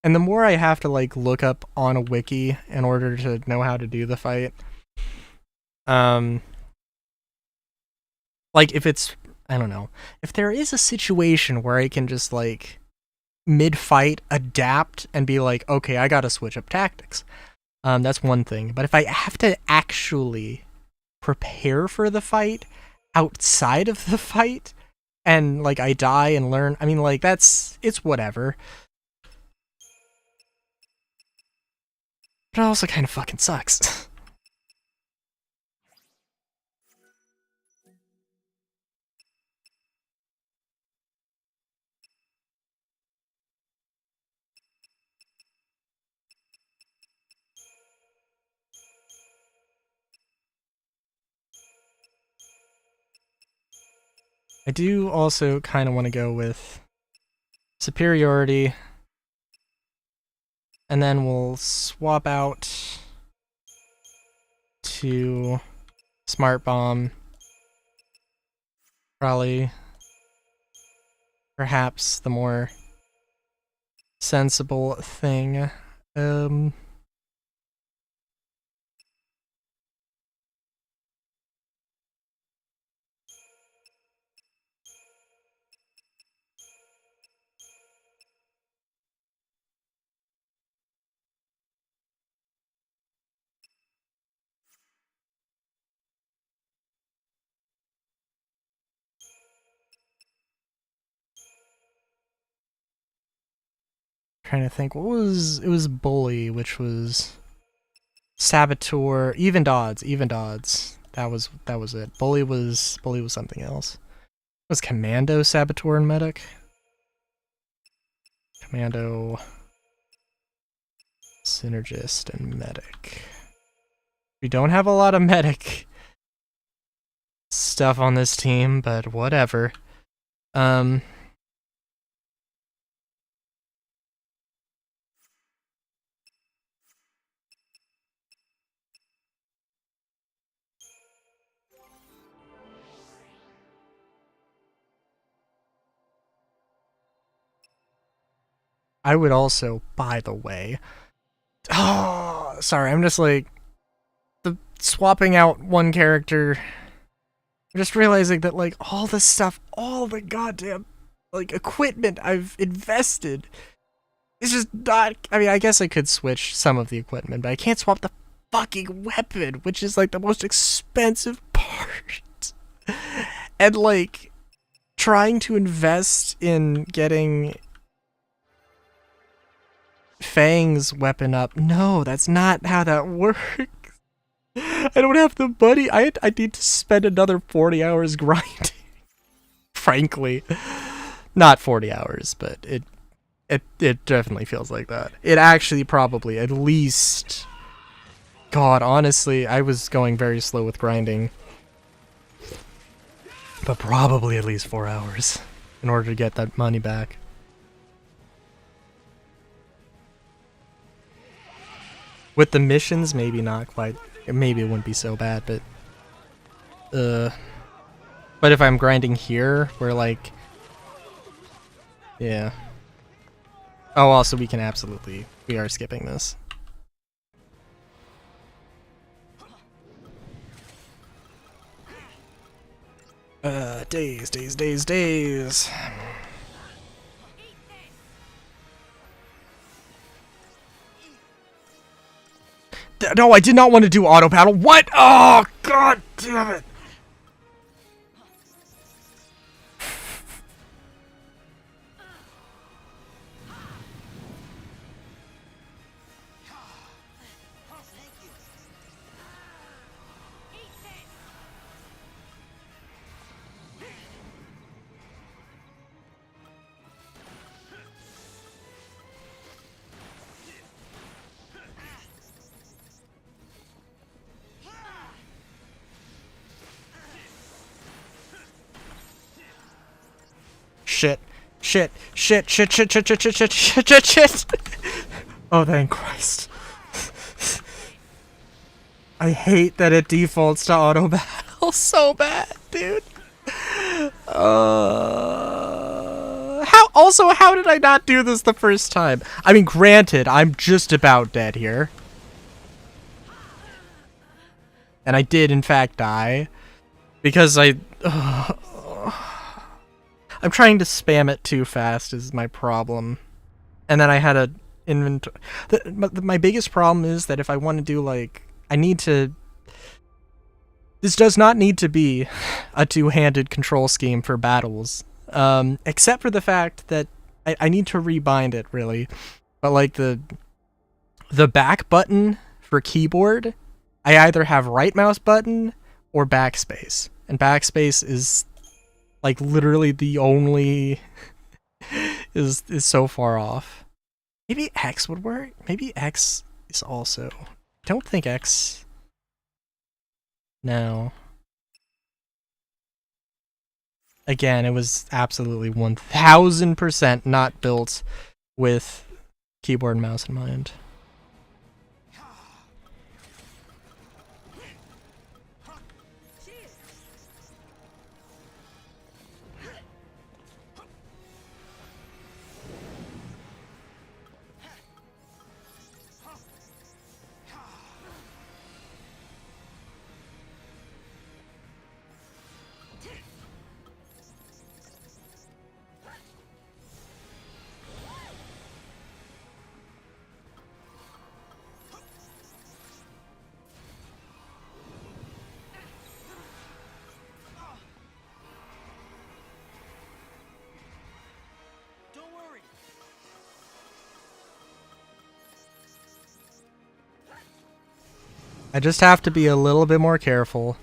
And the more I have to, like, look up on a wiki in order to know how to do the fight, like, if it's, I don't know, if there is a situation where I can just, like, mid-fight adapt and be like, okay, I gotta switch up tactics, that's one thing. But if I have to actually prepare for the fight outside of the fight, and, like, I die and learn, I mean, like, it's whatever. But it also kind of fucking sucks. I do also kind of want to go with superiority, and then we'll swap out to smart bomb. Probably, perhaps the more sensible thing. Trying to think, what was, it was bully, which was saboteur, even dodds. That was it. Bully was something else. It was commando, saboteur, and medic. Commando, synergist, and medic. We don't have a lot of medic stuff on this team, but whatever. I would also, by the way, oh, sorry, I'm just like, the swapping out one character, I'm just realizing that, like, all the stuff, all the goddamn, like, equipment I've invested is just not, I mean, I guess I could switch some of the equipment, but I can't swap the fucking weapon, which is, like, the most expensive part. And, like, trying to invest in getting Fang's weapon up. No, that's not how that works. I don't have the money. I need to spend another 40 hours grinding. Frankly. Not 40 hours, but it definitely feels like that. It actually probably at least, God, honestly, I was going very slow with grinding. But probably at least 4 hours in order to get that money back. With the missions, maybe not quite. Maybe it wouldn't be so bad, but but if I'm grinding here, we're like, yeah. Oh, also we can absolutely, we are skipping this. Days. No, I did not want to do auto battle. What? Oh, god damn it. Shit. Shit. Shit. Shit. Shit. Shit. Shit. Shit. Shit. Shit. Shit. Oh, thank Christ. I hate that it defaults to auto battle so bad, dude. How did I not do this the first time? I mean, granted, I'm just about dead here. And I did, in fact, die. Because I'm trying to spam it too fast is my problem. And then I had a inventory. My biggest problem is that if I want to do, like, I need to... This does not need to be a two-handed control scheme for battles. Except for the fact that I need to rebind it, really. But, like, the back button for keyboard, I either have right mouse button or backspace. And backspace is, like, literally the only... is so far off. Maybe X would work? Maybe X is also... I don't think X... No. Again, it was absolutely 1000% not built with keyboard and mouse in mind. Don't worry. I just have to be a little bit more careful,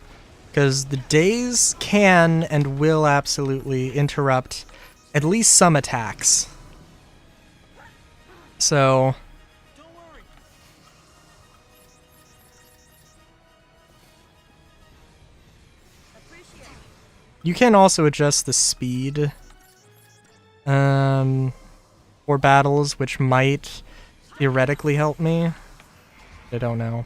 because the days can and will absolutely interrupt at least some attacks. So... Don't worry. Appreciate it. You can also adjust the speed for battles, which might theoretically help me. I don't know.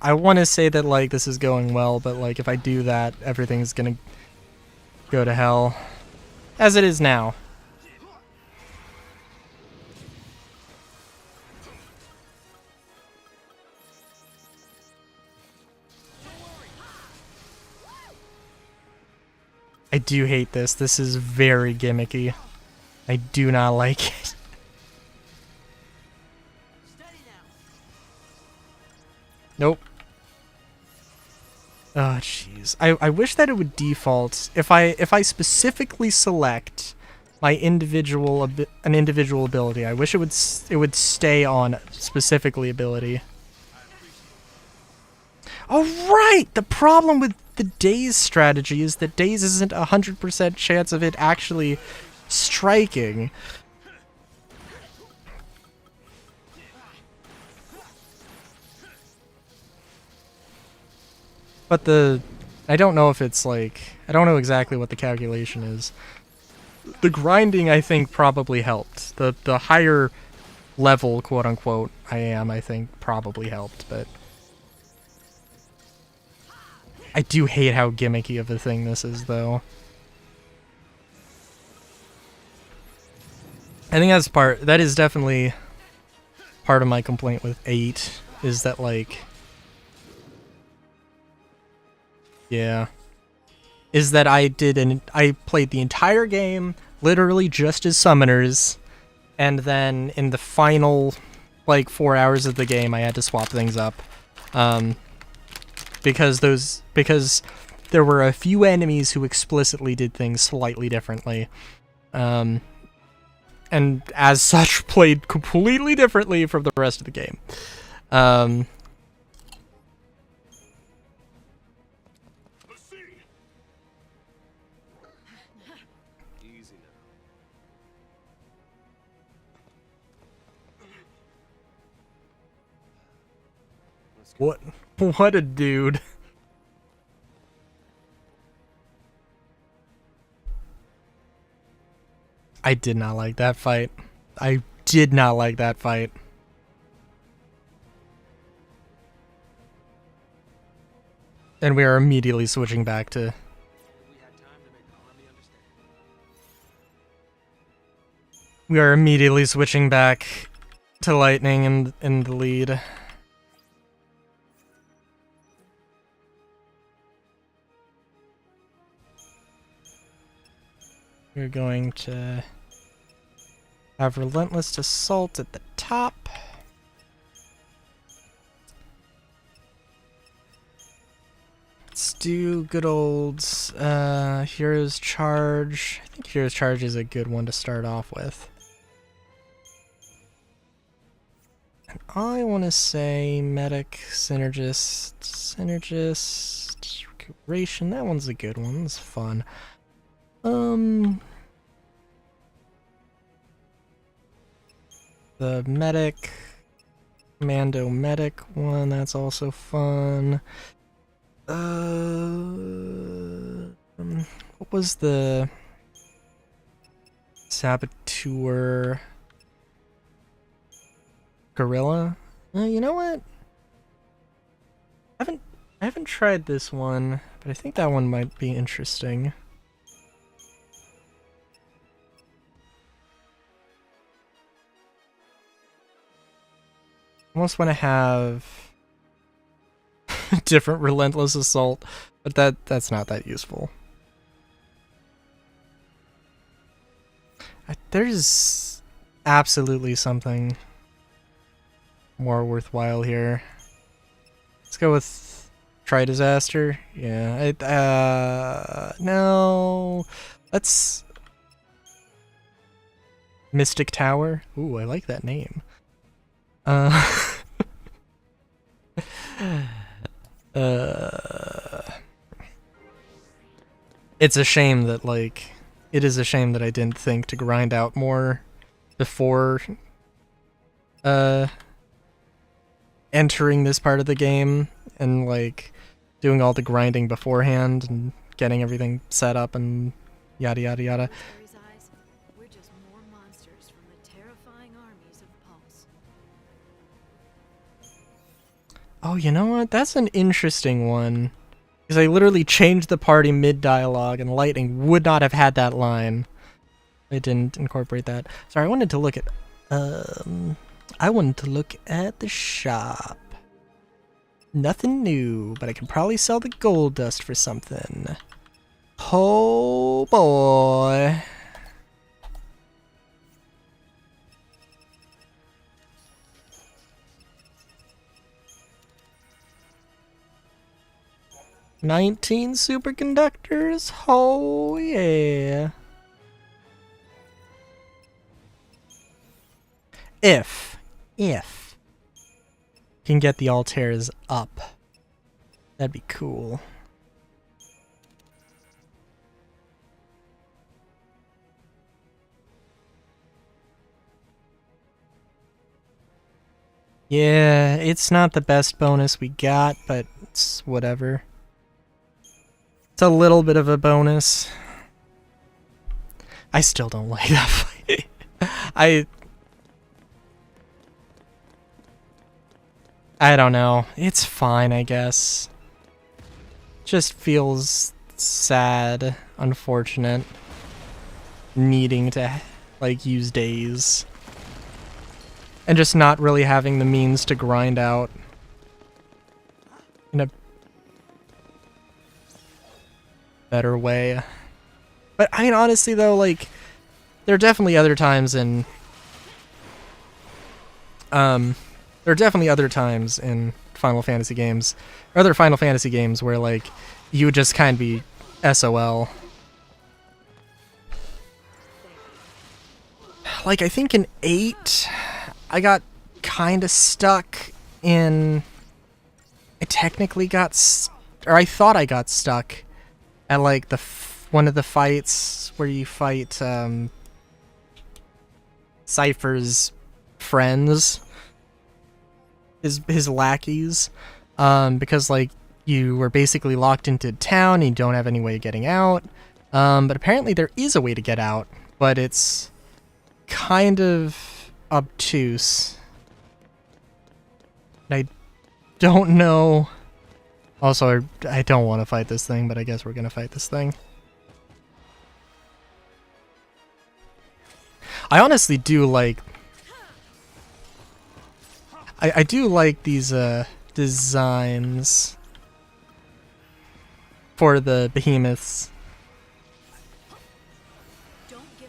I want to say that, like, this is going well, but, like, if I do that, everything's gonna go to hell. As it is now. I do hate this. This is very gimmicky. I do not like it. Steady now. Nope. Oh, jeez. I wish that it would default if I specifically select my individual ability. I wish it would stay on specifically ability. Oh right. The problem with the Daze strategy is that Daze isn't 100% chance of it actually striking. But I don't know if it's like, I don't know exactly what the calculation is. The grinding, I think, probably helped. The higher level, quote unquote, I think, probably helped, but I do hate how gimmicky of a thing this is, though. I think that is definitely part of my complaint with 8, is that, like, yeah, is that I played the entire game literally just as summoners, and then in the final, like, 4 hours of the game I had to swap things up, because there were a few enemies who explicitly did things slightly differently, and and as such played completely differently from the rest of the game. What a dude. I did not like that fight. I did not like that fight. And we are immediately switching back to... We are immediately switching back to Lightning in the lead. We're going to have Relentless Assault at the top. Let's do good old Hero's Charge. I think Hero's Charge is a good one to start off with. And I want to say Medic, Synergist, Recuperation. That one's a good one. It's fun. The Medic, Commando Medic one, that's also fun. What was the Saboteur Gorilla? You know what? I haven't tried this one, but I think that one might be interesting. Almost want to have different Relentless Assault, but that's not that useful. There's absolutely something more worthwhile here. Let's go with Tri-Disaster. Yeah, no. Let's... Mystic Tower. Ooh, I like that name. It's a shame that, like, it is a shame that I didn't think to grind out more before entering this part of the game and, like, doing all the grinding beforehand and getting everything set up and yada yada yada. We're just more monsters from the terrifying armies of Pulse. Oh, you know what? That's an interesting one. Because I literally changed the party mid-dialogue, and Lightning would not have had that line. I didn't incorporate that. Sorry, I wanted to look at... I wanted to look at the shop. Nothing new, but I can probably sell the gold dust for something. Oh, boy. $19 superconductors? Oh, yeah. If can get the Altairs up, that'd be cool. Yeah, it's not the best bonus we got, but it's whatever. It's a little bit of a bonus. I still don't like that fight. I don't know. It's fine, I guess. Just feels sad, unfortunate, needing to, like, use days. And just not really having the means to grind out in a better way. But, I mean, honestly, though, like, there are definitely other times in... There are definitely other times in Final Fantasy games, or other Final Fantasy games, where, like, you would just kind of be SOL. like, I think in 8, I got kind of stuck in... I technically got... or I thought I got stuck at, like, one of the fights where you fight, Cypher's friends. His lackeys. Because, like, you were basically locked into town and you don't have any way of getting out. But apparently there is a way to get out, but it's kind of obtuse. I don't know. Also, I don't want to fight this thing, but I guess we're gonna fight this thing. I honestly do like... I do like these designs for the behemoths.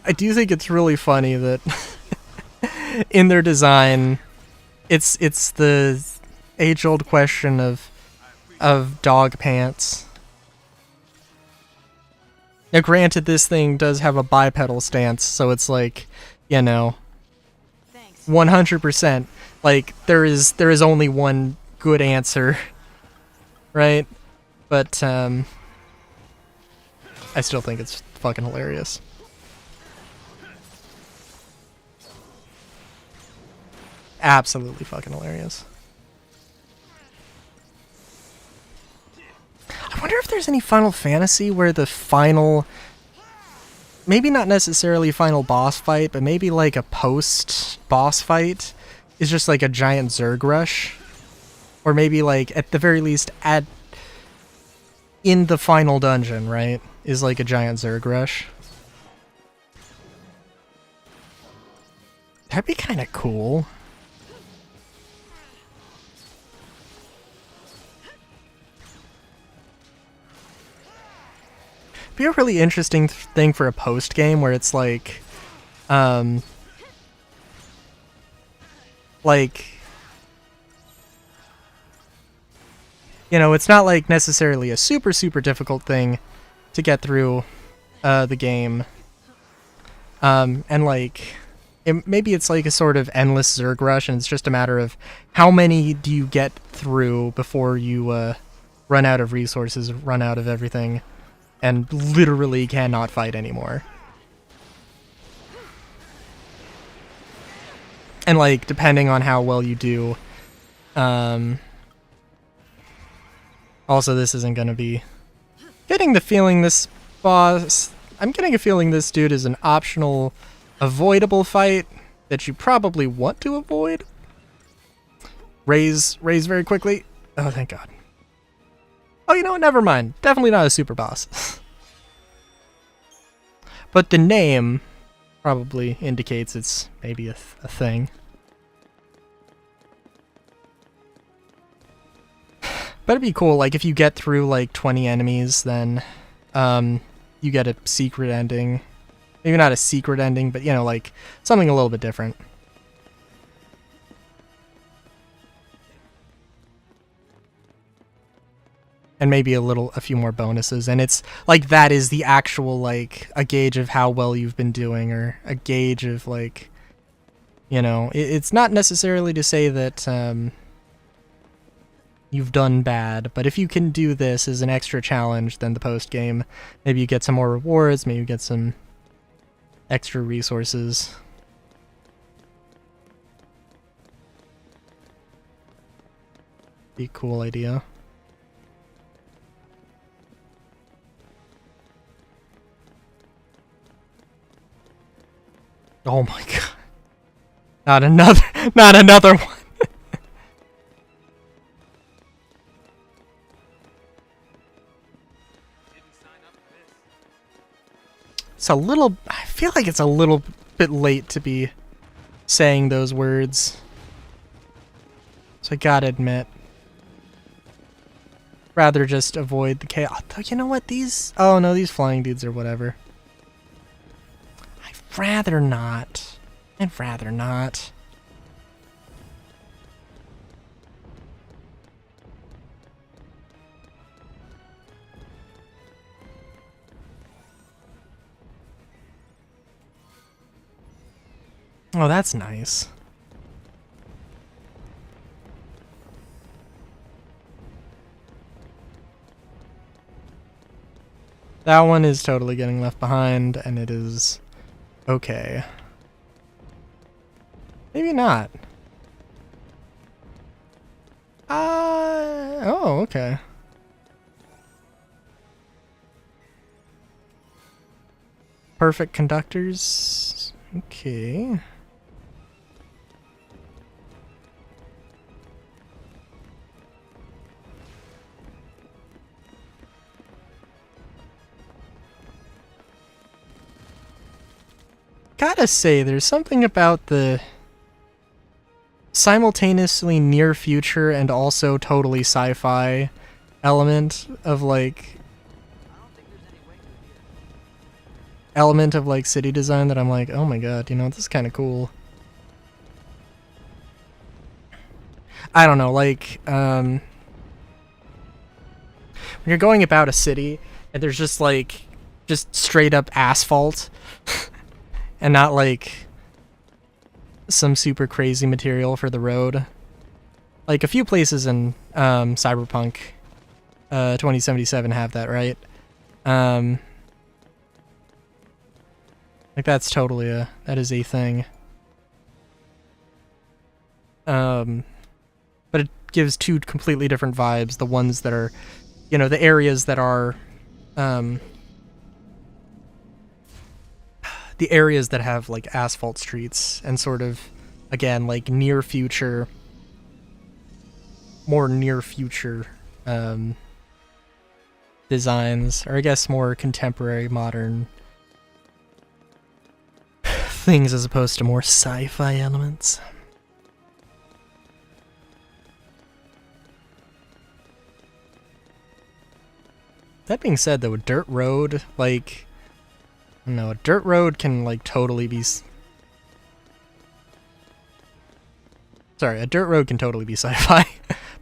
I do think it's really funny that in their design, it's the age-old question of dog pants. Now, granted, this thing does have a bipedal stance, so it's like, you know, Thanks. 100%. Like, there is only one good answer, right? But I still think it's fucking hilarious. Absolutely fucking hilarious. I wonder if there's any Final Fantasy where the final... maybe not necessarily final boss fight, but maybe like a post-boss fight is just like a giant Zerg rush. Or maybe like, at the very least, in the final dungeon, right? Is like a giant Zerg rush. That'd be kind of cool. Be a really interesting thing for a post game where it's like, you know, it's not like necessarily a super difficult thing to get through the game, and like maybe it's like a sort of endless Zerg rush, and it's just a matter of how many do you get through before you run out of resources, run out of everything, and literally cannot fight anymore. And like, depending on how well you do, also this isn't gonna be... getting the feeling this boss... I'm getting a feeling this dude is an optional, avoidable fight that you probably want to avoid. Raise very quickly. Oh, thank God. Oh, you know what? Never mind. Definitely not a super boss. But the name probably indicates it's maybe a thing. But it'd be cool, like, if you get through, like, 20 enemies, then you get a secret ending. Maybe not a secret ending, but, you know, like, something a little bit different. And maybe a few more bonuses, and it's like that is the actual, like, a gauge of how well you've been doing, or a gauge of, like, you know, it's not necessarily to say that you've done bad, but if you can do this as an extra challenge, then the post game, maybe you get some more rewards, maybe you get some extra resources. Be a cool idea. Oh my God. Not another one. It's a little, I feel like it's a little bit late to be saying those words. So I gotta admit. Rather just avoid the chaos. Though, you know what, these, oh no, these flying dudes are whatever. I'd rather not. I'd rather not. Oh, that's nice. That one is totally getting left behind, and it is okay. Maybe not. Oh, okay. Perfect conductors. Okay. Gotta say, there's something about the simultaneously near future and also totally sci-fi element of like city design that I'm like, oh my god, you know, this is kind of cool. I don't know, like when you're going about a city and there's just like just straight up asphalt and not like some super crazy material for the road. Like a few places in Cyberpunk 2077 have that, right? Like that's totally that is a thing. But it gives two completely different vibes. The ones that are, you know, the areas that are the areas that have like asphalt streets and sort of, again, like near future, more near future designs, or I guess more contemporary modern things as opposed to more sci-fi elements. That being said, though, a dirt road, like, no, a dirt road can, like, totally be... Sorry, a dirt road can totally be sci-fi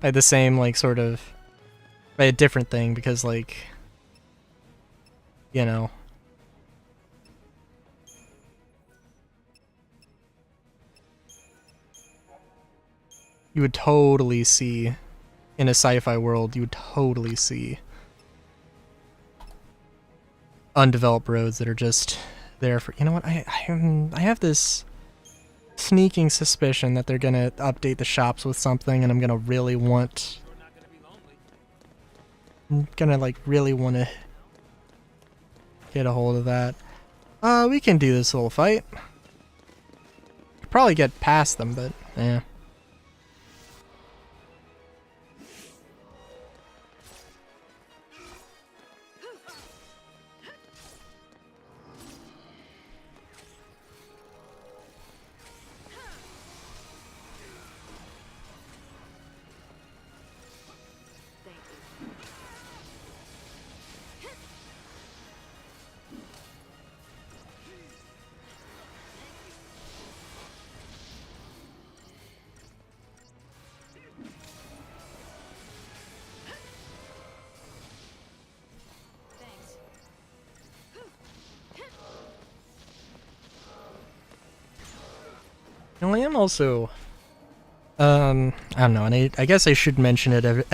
by the same, like, sort of... by a different thing, because, like... you know... you would totally see, in a sci-fi world, you would totally see undeveloped roads that are just there for, you know what, I have this sneaking suspicion that they're gonna update the shops with something, and I'm gonna really want, I'm gonna like really want to get a hold of that. We can do this little fight. Could probably get past them, but yeah. And I am also, I don't know, and I guess I should mention it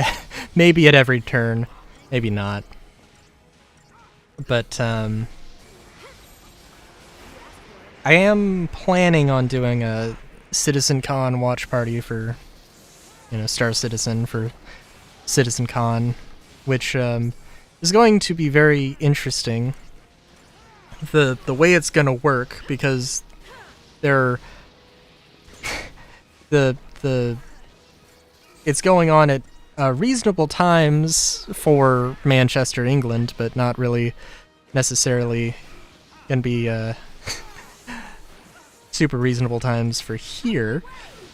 maybe at every turn, maybe not. But, I am planning on doing a CitizenCon watch party for, you know, Star Citizen for CitizenCon, which, is going to be very interesting. The way it's gonna work, because they're... it's going on at reasonable times for Manchester, England, but not really necessarily gonna be super reasonable times for here.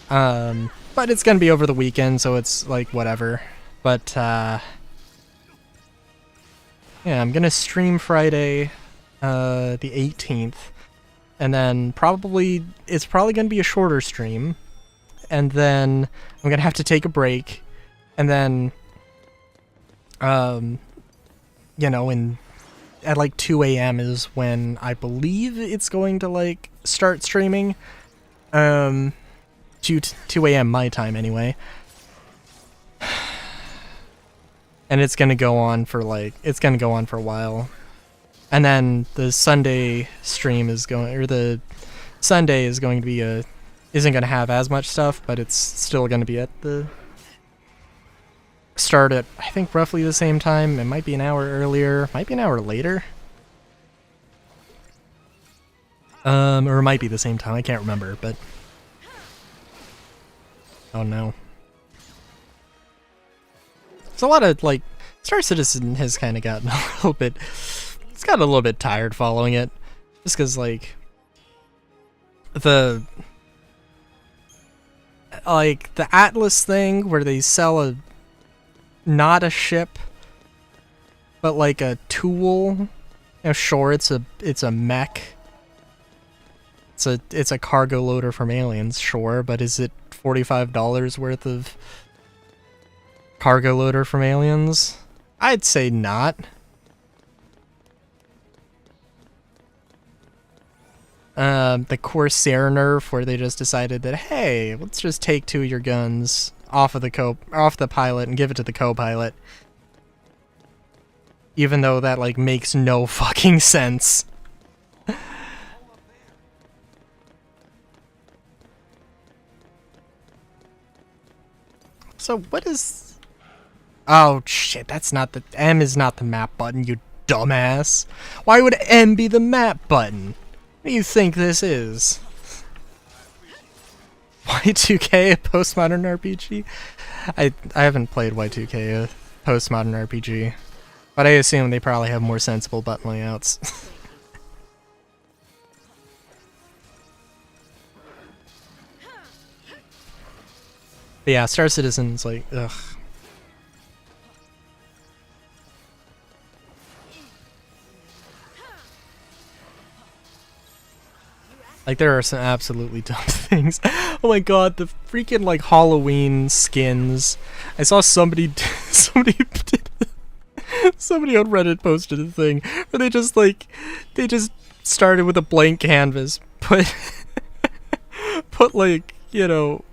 But it's gonna be over the weekend, so it's like whatever. But yeah, I'm gonna stream Friday, the 18th, and then it's probably gonna be a shorter stream. And then I'm gonna have to take a break, and then, you know, at like 2 a.m. is when I believe it's going to like start streaming. 2 a.m. my time anyway. And it's gonna go on for a while. And then the Sunday stream is going, or the Sunday is going to be isn't gonna have as much stuff, but it's still gonna be at the start at, I think, roughly the same time. It might be an hour earlier, might be an hour later. Or it might be the same time, I can't remember, but... Oh no. It's a lot of, like, Star Citizen has kind of gotten a little bit... It's gotten a little bit tired following it. Just because, like... The Atlas thing, where they sell not a ship, but like a tool. You know, sure, it's a mech. It's a cargo loader from Aliens, sure, but is it $45 worth of cargo loader from Aliens? I'd say not. The Corsair nerf, where they just decided that, hey, let's just take 2 of your guns off the pilot and give it to the co-pilot. Even though that, like, makes no fucking sense. So what is... Oh shit, that's not the... M is not the map button, you dumbass. Why would M be the map button? What do you think this is? Y2K, a postmodern RPG? I haven't played Y2K, a postmodern RPG. But I assume they probably have more sensible button layouts. But yeah, Star Citizen's like, ugh. Like, there are some absolutely dumb things. Oh my god, the freaking, like, Halloween skins. I saw somebody on Reddit posted a thing where they just started with a blank canvas, put like, you know,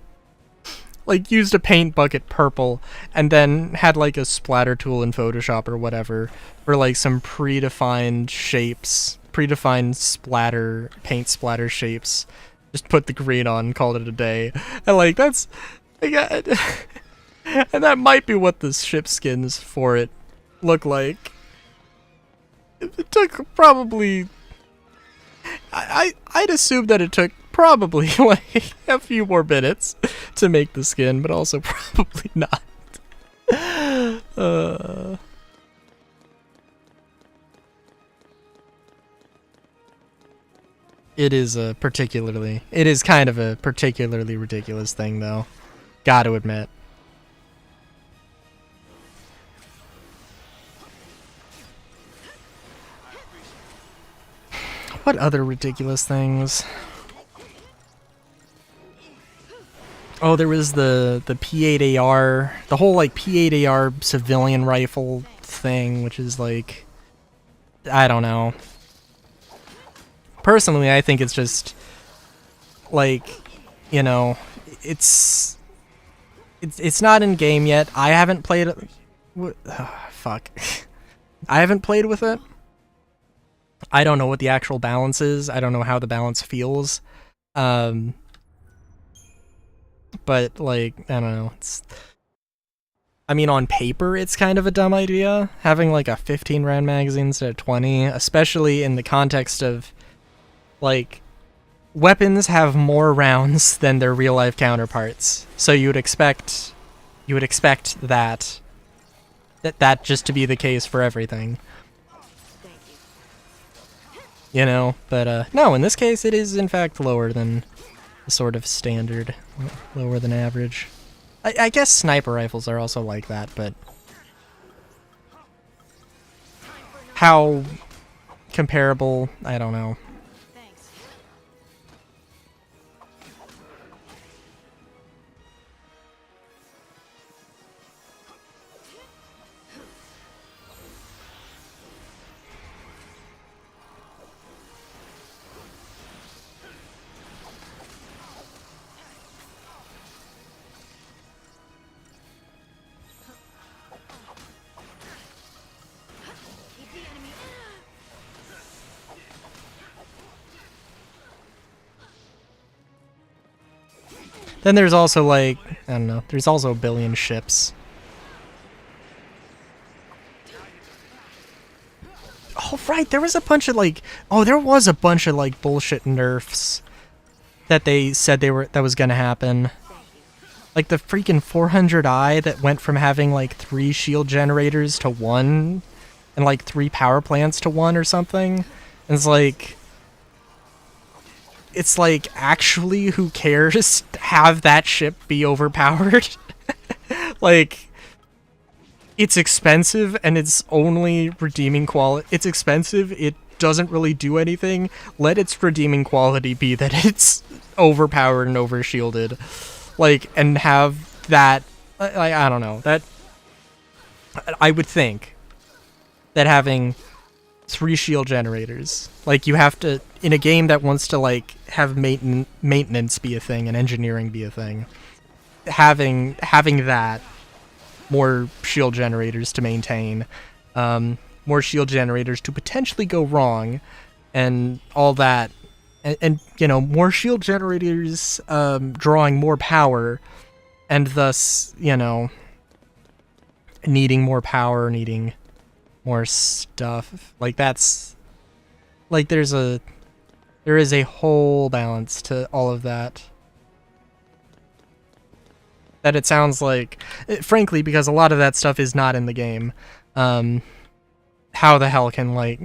like, used a paint bucket purple, and then had, like, a splatter tool in Photoshop or whatever for, like, some predefined shapes, predefined paint splatter shapes. Just put the green on, called it a day. And, like, that's... and that might be what the ship skins for it look like. It took probably... I'd assume that it took probably like a few more minutes to make the skin, but also probably not. It is kind of a particularly ridiculous thing, though. Gotta admit. What other ridiculous things? Oh, there was the P8AR, the whole, like, P8AR civilian rifle thing, which is, like, I don't know. Personally, I think it's just, like, you know, it's not in game yet. I haven't played it. Fuck. I haven't played with it. I don't know what the actual balance is. I don't know how the balance feels. But, like, I don't know. I mean, on paper, it's kind of a dumb idea, having, like, a 15-round magazine instead of 20, especially in the context of, like, weapons have more rounds than their real-life counterparts. So you would expect that just to be the case for everything. You know, but no, in this case it is in fact lower than the sort of standard, lower than average. I guess sniper rifles are also like that, but how comparable, I don't know. Then there's also like, I don't know, there's also a billion ships. Oh right, there was a bunch of like, there was a bunch of like bullshit nerfs that they said that was gonna happen. Like the freaking 400i that went from having like 3 shield generators to 1 and like 3 power plants to 1 or something. And it's like actually who cares to have that ship be overpowered? Like, it's expensive and it's only redeeming quality. It's expensive, it doesn't really do anything. Let its redeeming quality be that it's overpowered and overshielded. Like, and have that, like, I don't know, that, I would think that having 3 shield generators, like, you have to, in a game that wants to, like, have maintenance be a thing and engineering be a thing, having that, more shield generators to maintain, more shield generators to potentially go wrong, and all that, and you know, more shield generators drawing more power, and thus, you know, needing more power, needing more stuff. Like, that's, like, there is a whole balance to all of that. That it sounds like, frankly, because a lot of that stuff is not in the game. How the hell can, like,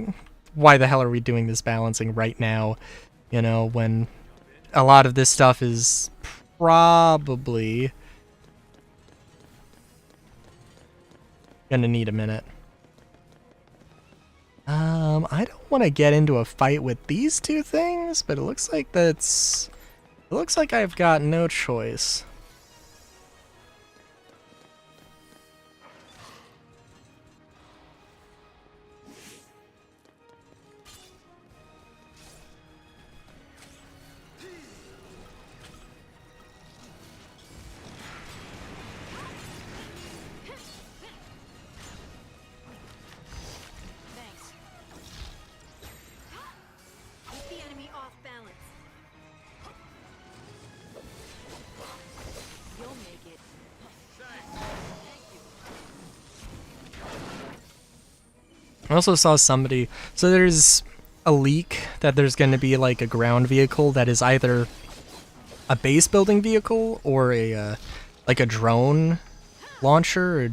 why the hell are we doing this balancing right now? You know, when a lot of this stuff is probably gonna need a minute. I don't want to get into a fight with these two things, but it looks like I've got no choice. Thanks. Keep the enemy off balance. You'll make it. I also saw somebody, so there's a leak that there's going to be like a ground vehicle that is either a base building vehicle or a like a drone launcher or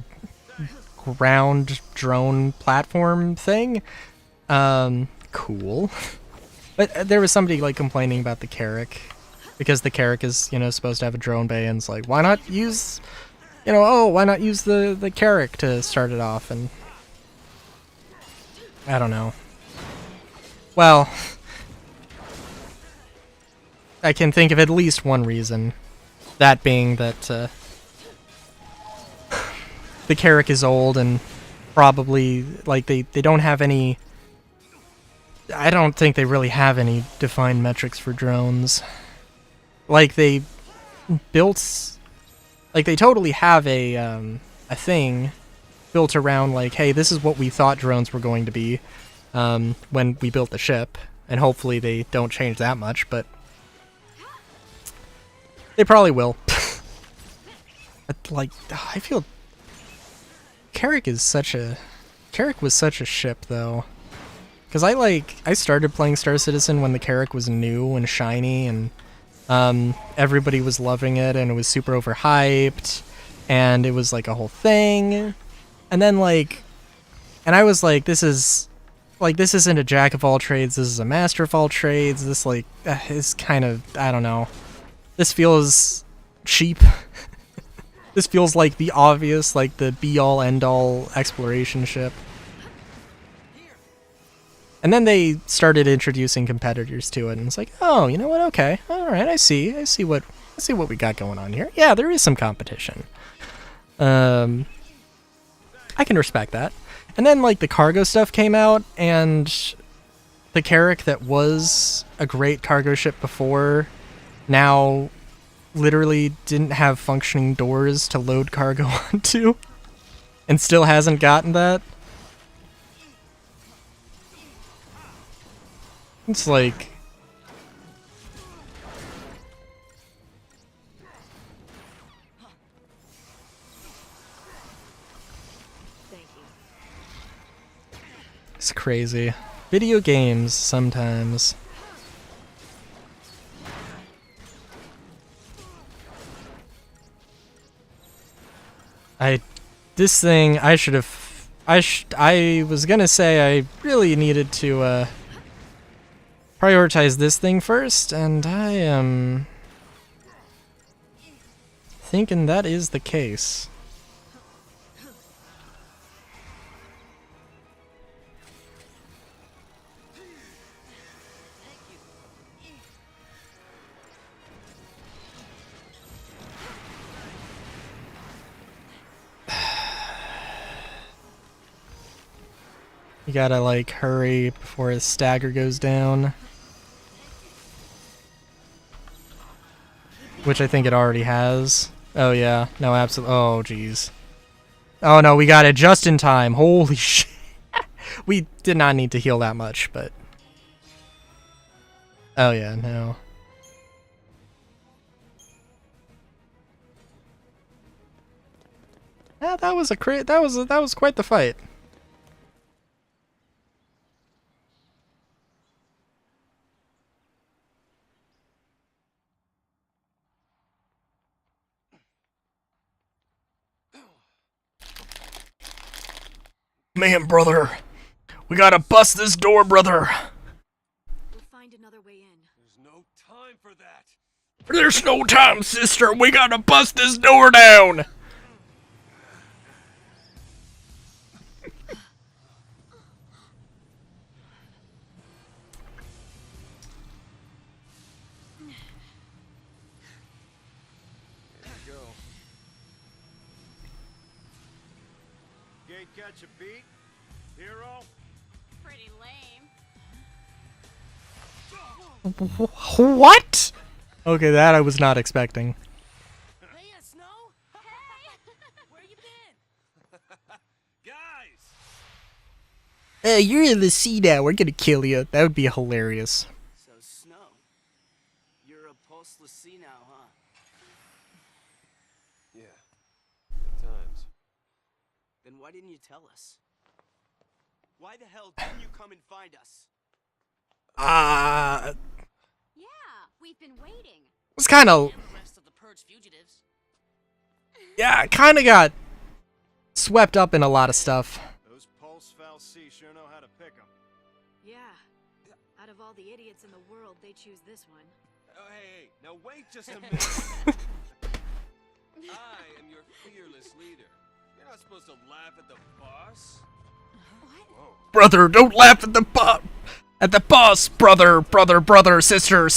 ground drone platform thing. Cool. But there was somebody like complaining about the Carrack, because the Carrack is, you know, supposed to have a drone bay, and it's like, why not use, you know, why not use the Carrack to start it off? And I don't know. Well, I can think of at least one reason. That being that the Carrack is old and probably, like, they don't have any... I don't think they really have any defined metrics for drones. Like, they built... Like, they totally have a thing built around, like, hey, this is what we thought drones were going to be when we built the ship, and hopefully they don't change that much, but they probably will. But, like, I feel Carrack was such a ship, though, because I started playing Star Citizen when the Carrack was new and shiny, and everybody was loving it, and it was super overhyped, and it was like a whole thing. And then, like, and I was like, this isn't a jack of all trades, this is a master of all trades, this, like, is kind of, I don't know. This feels cheap. This feels like the obvious, like, the be-all, end-all exploration ship. And then they started introducing competitors to it, and it's like, oh, you know what, okay, alright, I see what we got going on here. Yeah, there is some competition. I can respect that. And then, like, the cargo stuff came out, and the Carrack that was a great cargo ship before now literally didn't have functioning doors to load cargo onto, and still hasn't gotten that. It's like... crazy. Video games sometimes. This thing, I should have, I was gonna say I really needed to, prioritize this thing first, and I am thinking that is the case. You gotta, like, hurry before his stagger goes down. Which I think it already has. Oh, yeah. No, absolutely. Oh, jeez. Oh, no, we got it just in time. Holy shit. We did not need to heal that much, but... Oh, yeah, no. Yeah, that was that was quite the fight. Man, brother. We gotta bust this door, brother. We'll find another way in. There's no time for that. There's no time, sister. We gotta bust this door down. Go. Gate catch a beat? Hero? Pretty lame. What? Okay, that I was not expecting. Hey, Snow. Hey! Where you been? Guys! You're in the sea now. We're gonna kill you. That would be hilarious. So, Snow, you're a postless sea now, huh? Yeah. At times. Then why didn't you tell us? Why the hell didn't you come and find us? Yeah, we've been waiting. Was kind of, And the rest of the purge fugitives. yeah, kind of got swept up in a lot of stuff. Those pulse foul sea sure know how to pick 'em. Yeah. Out of all the idiots in the world, they choose this one. Oh, hey, now wait just a minute. I am your fearless leader. You're not supposed to laugh at the boss. What? Whoa. Brother, don't laugh at the boss, brother, sister,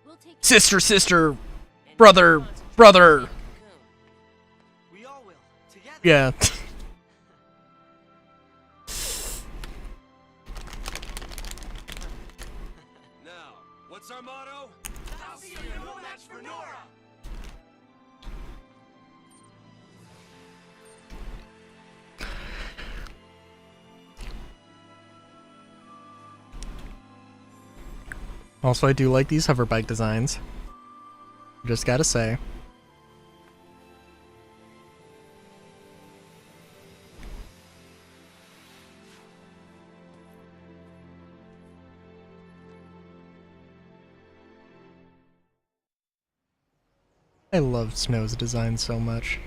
We'll take sister, brother. We all will, together. Yeah. Now, what's our motto? I'll see you no match for Nora. Also, I do like these hover bike designs. Just gotta say. I love Snow's design so much.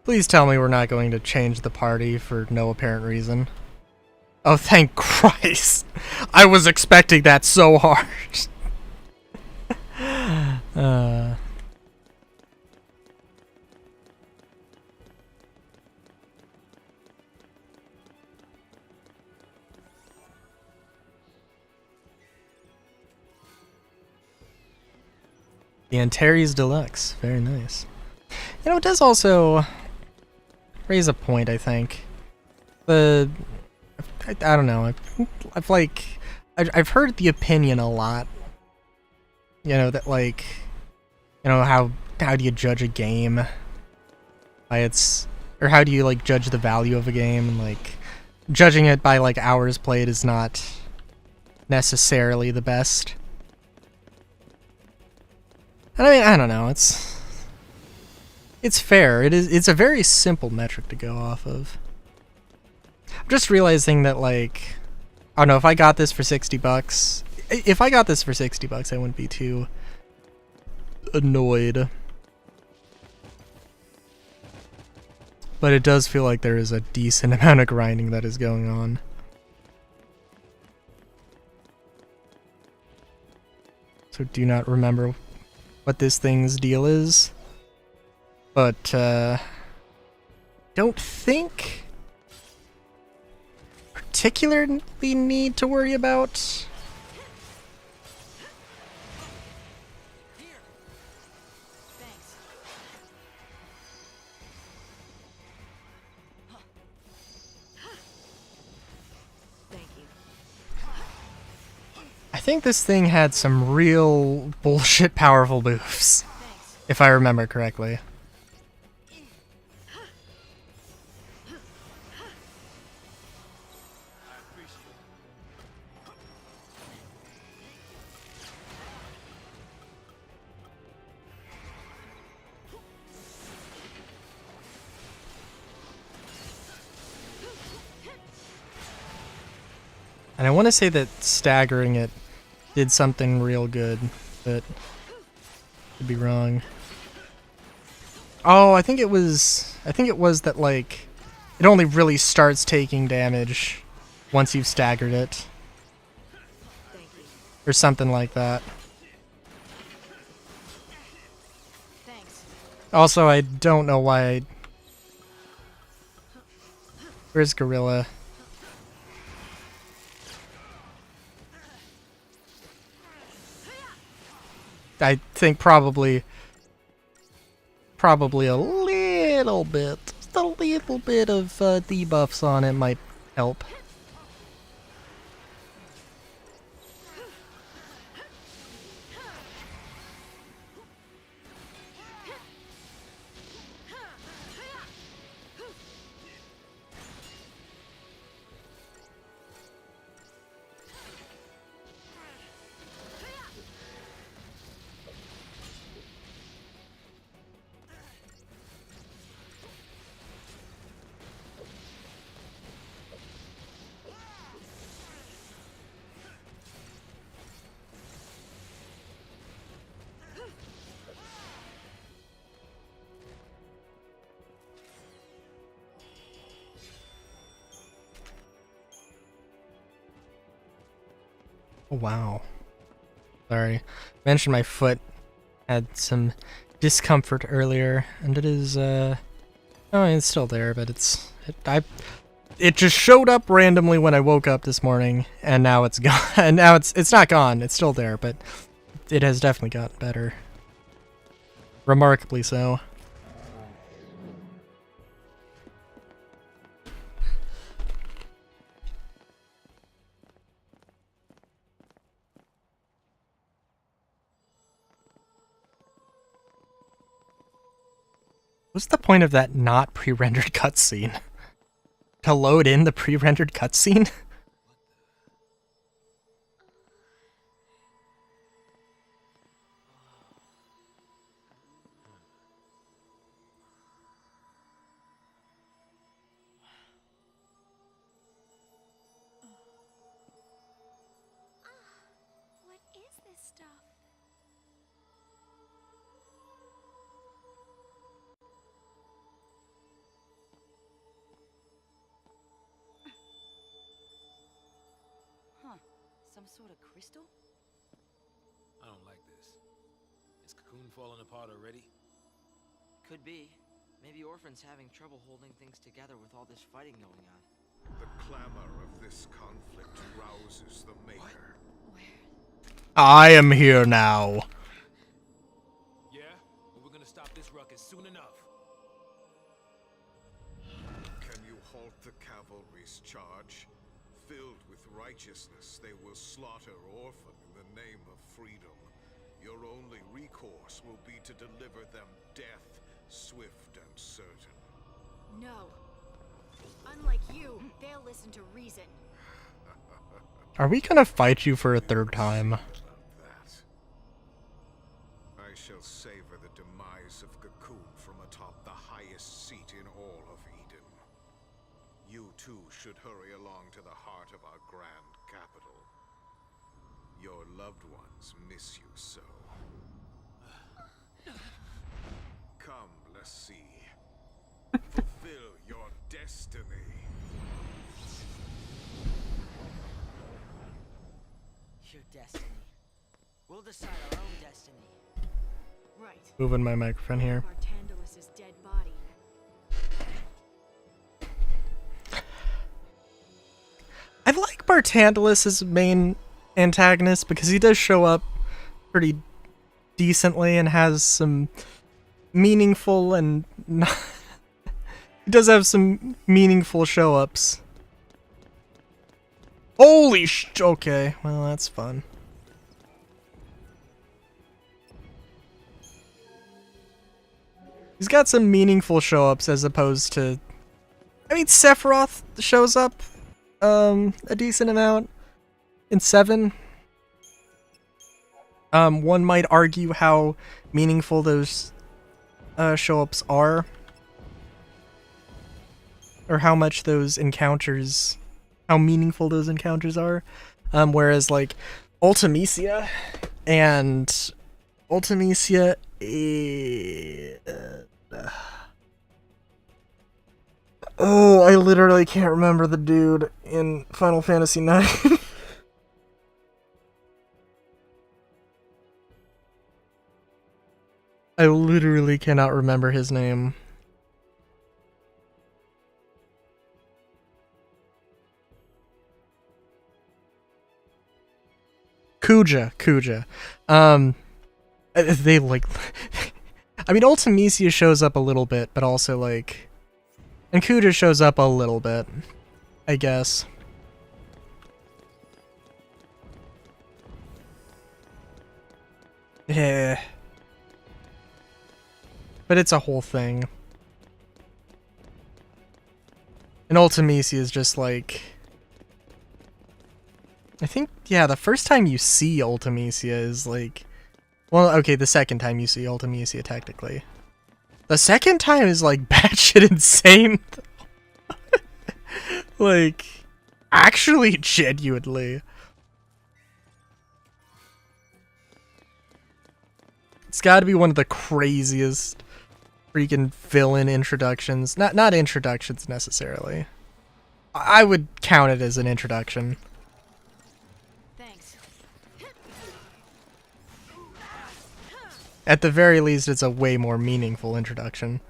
Please tell me we're not going to change the party for no apparent reason. Oh, thank Christ! I was expecting that so hard. The Antares Deluxe. Very nice. You know, it does also raise a point, I think. I don't know. I've heard the opinion a lot. You know, that like, you know, how do you judge a game by its, or how do you like judge the value of a game, and like judging it by like hours played is not necessarily the best. And I mean, I don't know, it's fair. It's a very simple metric to go off of. I'm just realizing that, like, I don't know, if I got this for $60, if I got this for $60, I wouldn't be too annoyed. But it does feel like there is a decent amount of grinding that is going on. So do not remember what this thing's deal is. But, don't think particularly need to worry about. Thanks. Thank you. I think this thing had some real bullshit powerful moves, Thanks. if I remember correctly. And I want to say that staggering it did something real good, but could be wrong. Oh, I think it was that, like, it only really starts taking damage once you've staggered it. Thank you. Or something like that. Thanks. Also, I don't know why Where's Gorilla? I think probably a little bit, just a little bit of debuffs on it might help. Oh, wow. Sorry. Mentioned my foot had some discomfort earlier, and it is, oh, it's still there, but it just showed up randomly when I woke up this morning, and now it's gone. And now it's not gone, it's still there, but it has definitely gotten better. Remarkably so. What's the point of that not pre-rendered cutscene? To load in the pre-rendered cutscene? What is this stuff? Huh. Some sort of crystal? I don't like this. Is Cocoon falling apart already? Could be. Maybe Orphan's having trouble holding things together with all this fighting going on. The clamor of this conflict rouses the Maker. I am here now. Yeah? Well, we're gonna stop this ruckus soon enough. Can you halt the cavalry's charge? Filled with righteousness, they will slaughter Orphan in the name of freedom. Your only recourse will be to deliver them death, swift and certain. No. Unlike you, they'll listen to reason. Are we gonna fight you for a third time? That. I shall savor the demise of Cocoon from atop the highest seat in all of Eden. You too should grand capital. Your loved ones miss you so. Come, let's see. Fulfill your destiny. Your destiny. We'll decide our own destiny. Right. Moving my microphone here. Bartandalus's dead body. I like Bartandalus as main antagonist because he does show up pretty decently and has some meaningful and not he does have some meaningful show-ups. Holy okay, well that's fun. He's got some meaningful show-ups as opposed to... I mean, Sephiroth shows up a decent amount in 7. One might argue how meaningful those show-ups are. Or how much those encounters... how meaningful those encounters are. Whereas, like, Ultimecia and... Ultimecia... Oh, I literally can't remember the dude in Final Fantasy IX. I literally cannot remember his name. Kuja. They like... I mean, Ultimecia shows up a little bit, but also, like... And Kuja shows up a little bit, I guess. Yeah. But it's a whole thing. And Ultimecia is just like... I think, yeah, the first time you see Ultimecia is like... Well, okay, the second time you see Ultimecia, technically. The second time is, like, batshit insane. Like, actually, genuinely. It's gotta be one of the craziest freaking villain introductions. Not introductions, necessarily. I would count it as an introduction. Thanks. At the very least, it's a way more meaningful introduction.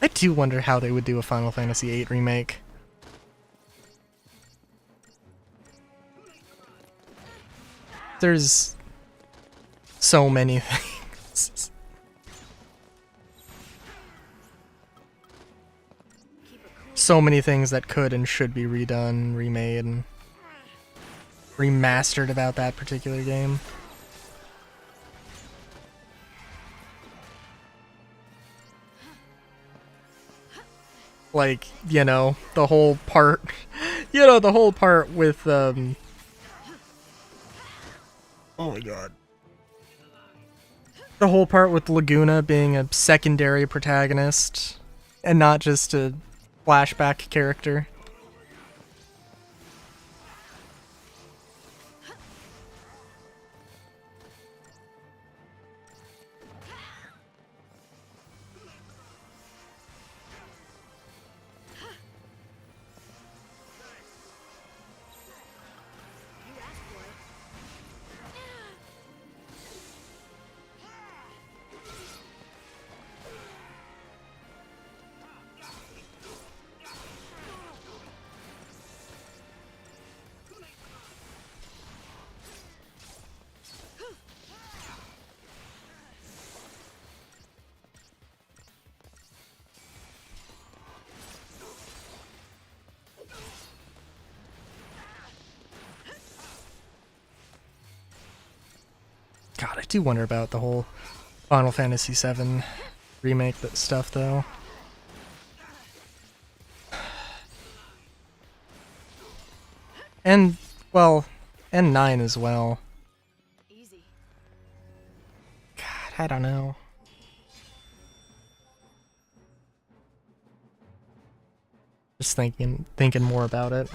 I do wonder how they would do a Final Fantasy VIII remake. There's so many things. So many things that could and should be redone, remade, and remastered about that particular game. Like, you know, the whole part, the whole part with, oh my god. The whole part with Laguna being a secondary protagonist and not just a flashback character. God, I do wonder about the whole Final Fantasy VII remake stuff, though. And, well, and 9 as well. Easy. God, I don't know. Just thinking more about it.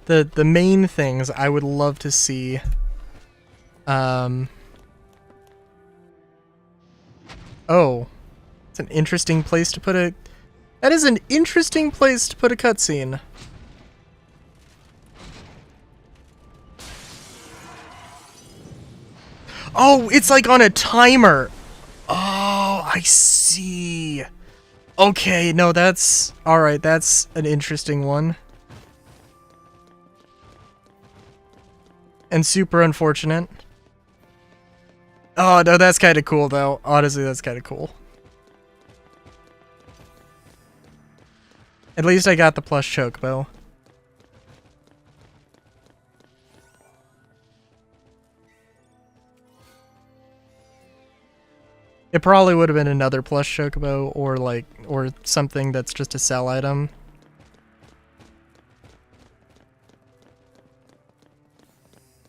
The main things I would love to see, oh, it's an interesting place to put a, that is an interesting place to put a cutscene. Oh, it's like on a timer. Oh, I see. Okay, no, that's, alright, that's an interesting one. And super unfortunate. Oh, no, that's kind of cool, though. Honestly, that's kind of cool. At least I got the plush chocobo. It probably would have been another plush chocobo, or like, or something that's just a sell item.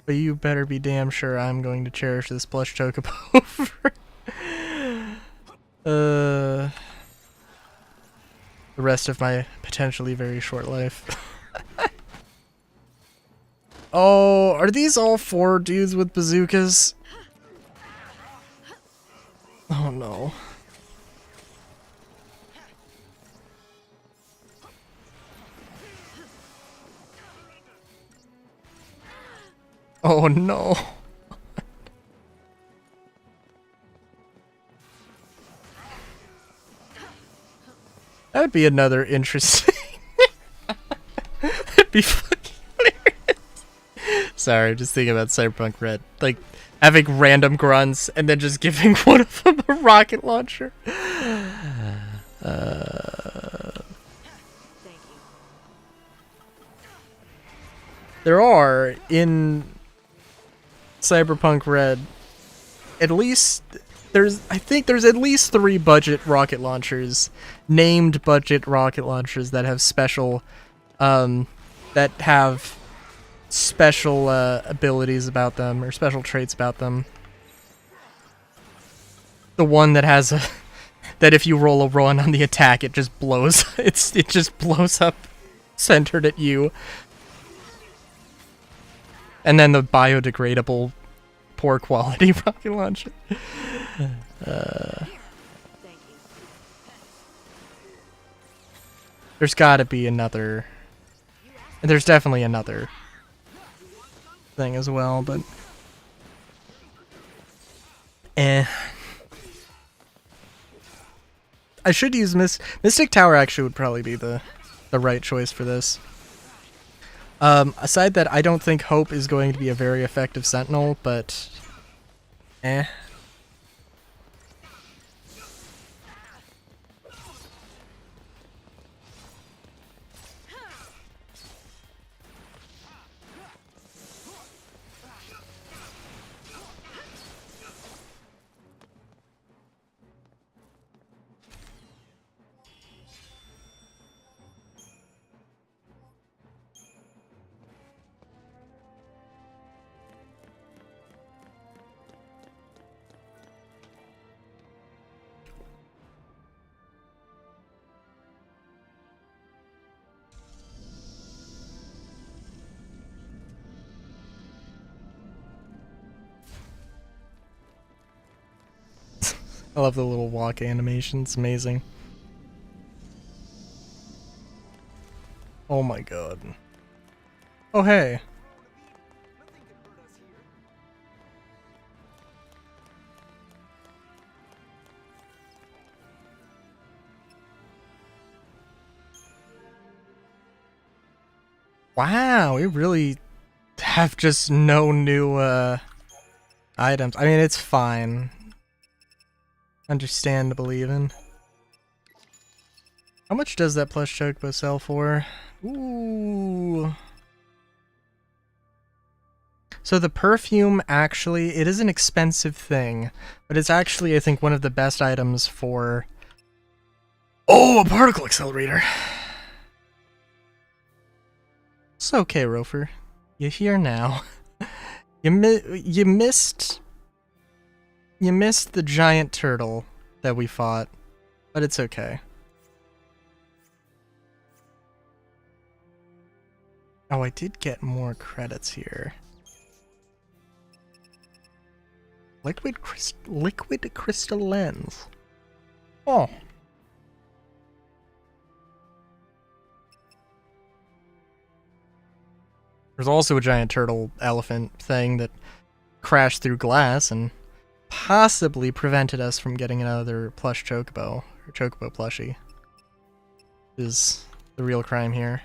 But you better be damn sure I'm going to cherish this plush chocobo for the rest of my potentially very short life. Oh, are these all 4 dudes with bazookas? Oh no. Oh no. That would be another interesting. That'd be fucking hilarious. Sorry, just thinking about Cyberpunk Red. Like, having random grunts and then just giving one of them a rocket launcher. There are, in Cyberpunk Red, at least, I think there's at least 3 budget rocket launchers, named budget rocket launchers that have special, abilities about them, or special traits about them. The one that has that if you roll a 1 on the attack, it just blows, it just blows up centered at you. And then the biodegradable, poor quality rocket launcher. There's gotta be another. There's definitely another thing as well, but I should use Mystic Tower. Actually, would probably be the right choice for this. Aside that, I don't think Hope is going to be a very effective Sentinel, but I love the little walk animation. It's amazing. Oh my god. Oh hey. Wow, we really have just no new items. I mean, it's fine. Understandable even. How much does that plush chocobo sell for? Ooh. So the perfume, actually, it is an expensive thing, but it's actually, I think, one of the best items for... Oh, a particle accelerator! It's okay, Rofer. You're here now. You missed the giant turtle that we fought, but it's okay. Oh, I did get more credits here. Liquid crystal lens. Oh. There's also a giant turtle elephant thing that crashed through glass and possibly prevented us from getting another plush chocobo, or chocobo plushie. Is the real crime here.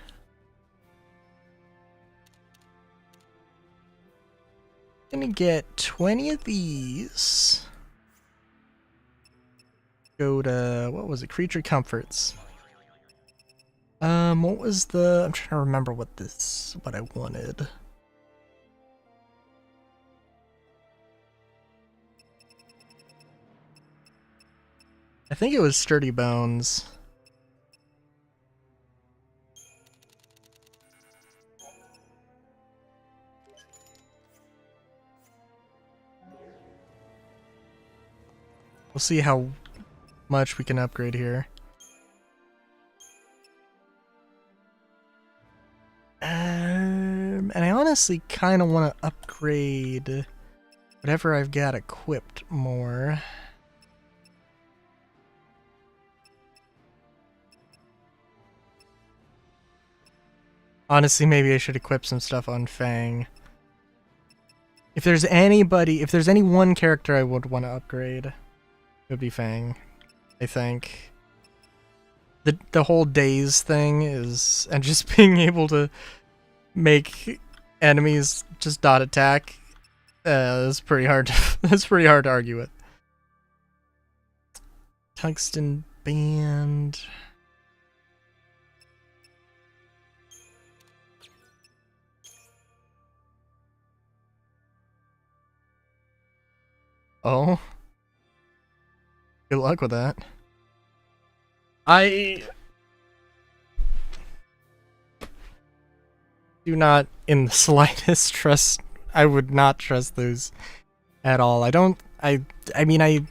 Gonna get 20 of these. Go to, what was it? Creature comforts. What was the, I'm trying to remember what I wanted. I think it was sturdy bones. We'll see how much we can upgrade here. And I honestly kind of want to upgrade whatever I've got equipped more. Honestly, maybe I should equip some stuff on Fang. If there's any one character I would want to upgrade, it would be Fang, I think. The whole daze thing is, and just being able to make enemies just dot attack, that's pretty hard. That's pretty hard to argue with. Tungsten band. Oh. Good luck with that. I do not in the slightest trust. I would not trust those at all. I don't, I mean, I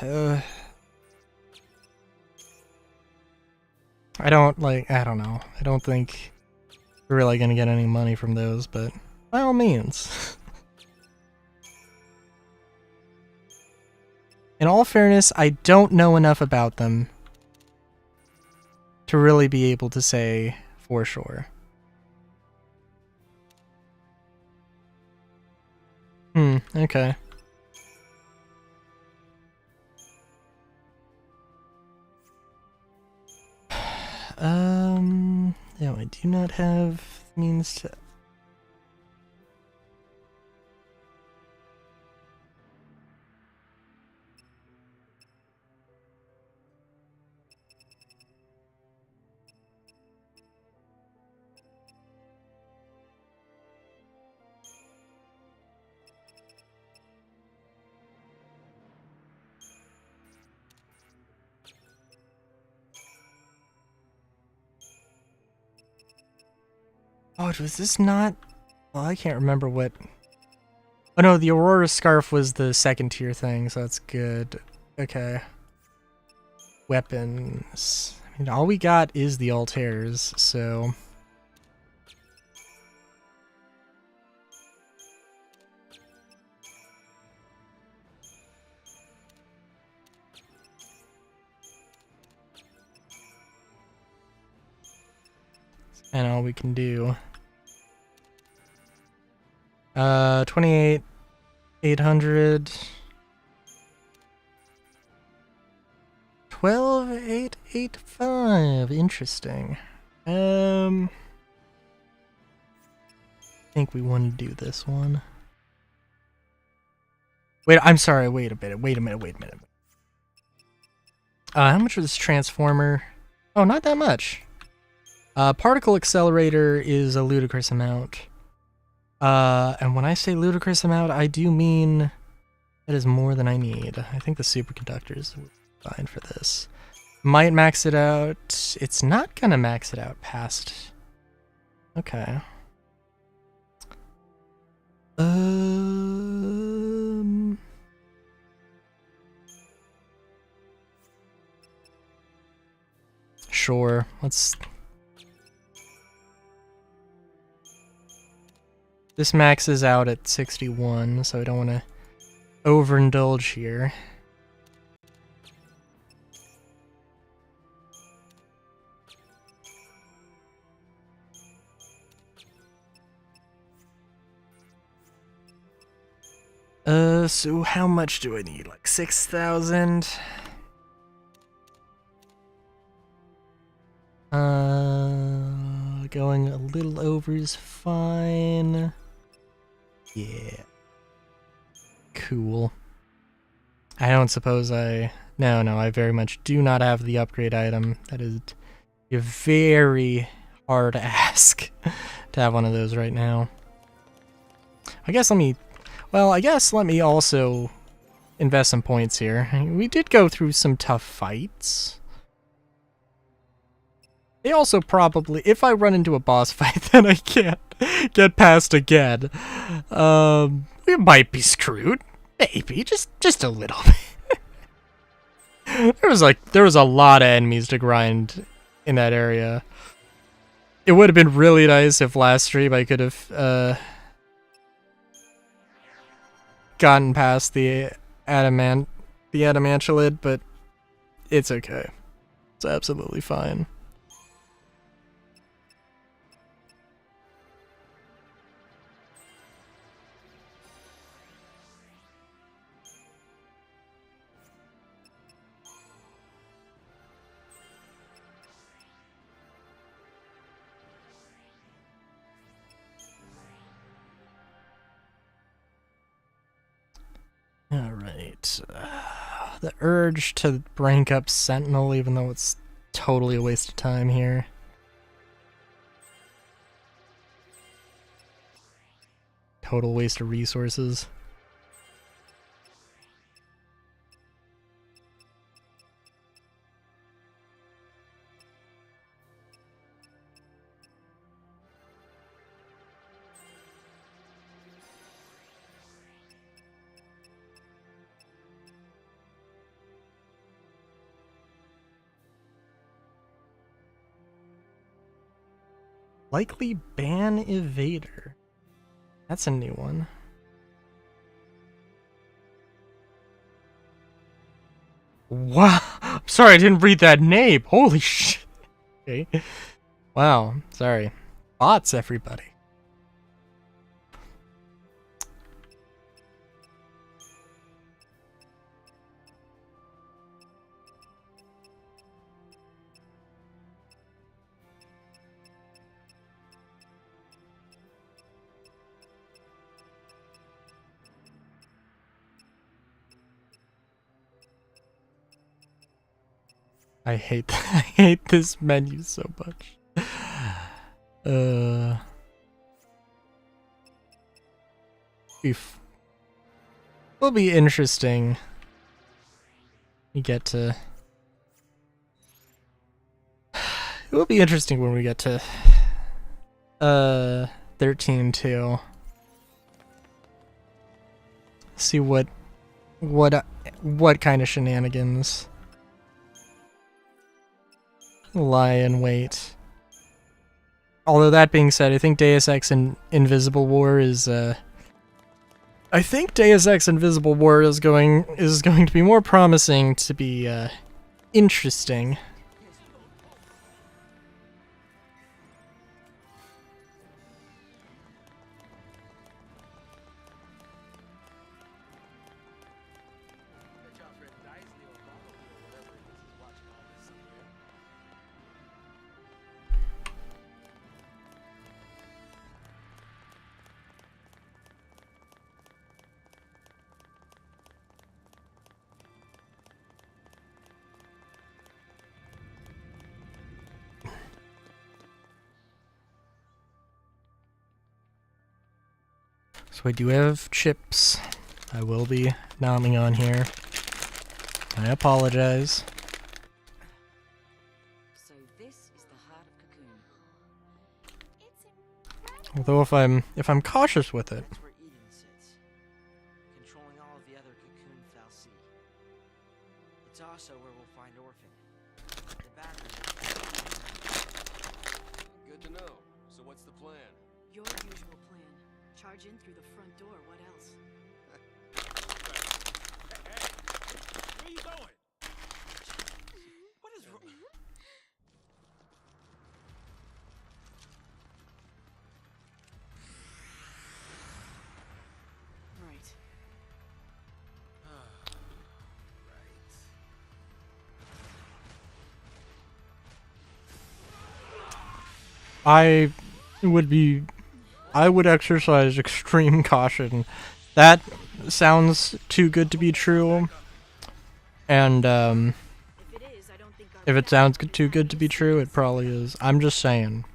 don't like, I don't know. I don't think we're really gonna get any money from those, but by all means. In all fairness, I don't know enough about them to really be able to say for sure. Okay. No, I do not have means to... Oh, was this not... Well, I can't remember what... Oh no, the Aurora Scarf was the second tier thing, so that's good. Okay. Weapons. I mean, all we got is the Altairs, so... And all we can do. 28,800. 12,885. Interesting. I think we want to do this one. Wait, I'm sorry. Wait a minute. How much was this transformer? Oh, not that much. Particle accelerator is a ludicrous amount. And when I say ludicrous amount, I do mean that is more than I need. I think the superconductors will be fine for this. Might max it out. It's not gonna max it out past. Okay. Sure, let's... This maxes out at 61, so I don't want to overindulge here. So how much do I need? Like 6,000? Going a little over is fine. Yeah. Cool. I don't suppose I... No, I very much do not have the upgrade item. That is a very hard ask to have one of those right now. I guess let me... Well, I guess let me also invest some points here. We did go through some tough fights. They also probably, if I run into a boss fight that I can't get past again, we might be screwed. Maybe, just a little bit. there was a lot of enemies to grind in that area. It would have been really nice if last stream I could have gotten past the adamantulid, but it's okay. It's absolutely fine. Alright. The urge to rank up Sentinel, even though it's totally a waste of time here. Total waste of resources. Likely ban evader. That's a new one. Wow. I'm sorry I didn't read that name. Holy shit. Okay. Wow. Sorry. Bots, everybody. I hate I hate this menu so much. Will be interesting. We get to. It will be interesting when we get to 13 too. See what kind of shenanigans lie in wait. Although that being said, I think Deus Ex and Invisible War is I think Deus Ex Invisible War is going to be more promising to be interesting. So I do have chips. I will be nomming on here. I apologize. So this is the heart of Cocoon. Although if I'm cautious with it, That's where Eden Charge in through the front door, what else? Where you going? What is wrong? Right. I would exercise extreme caution. That sounds too good to be true. And If it is, I don't think our if it paths sounds will be too good to be true, it simultaneous. probably is. I'm just saying.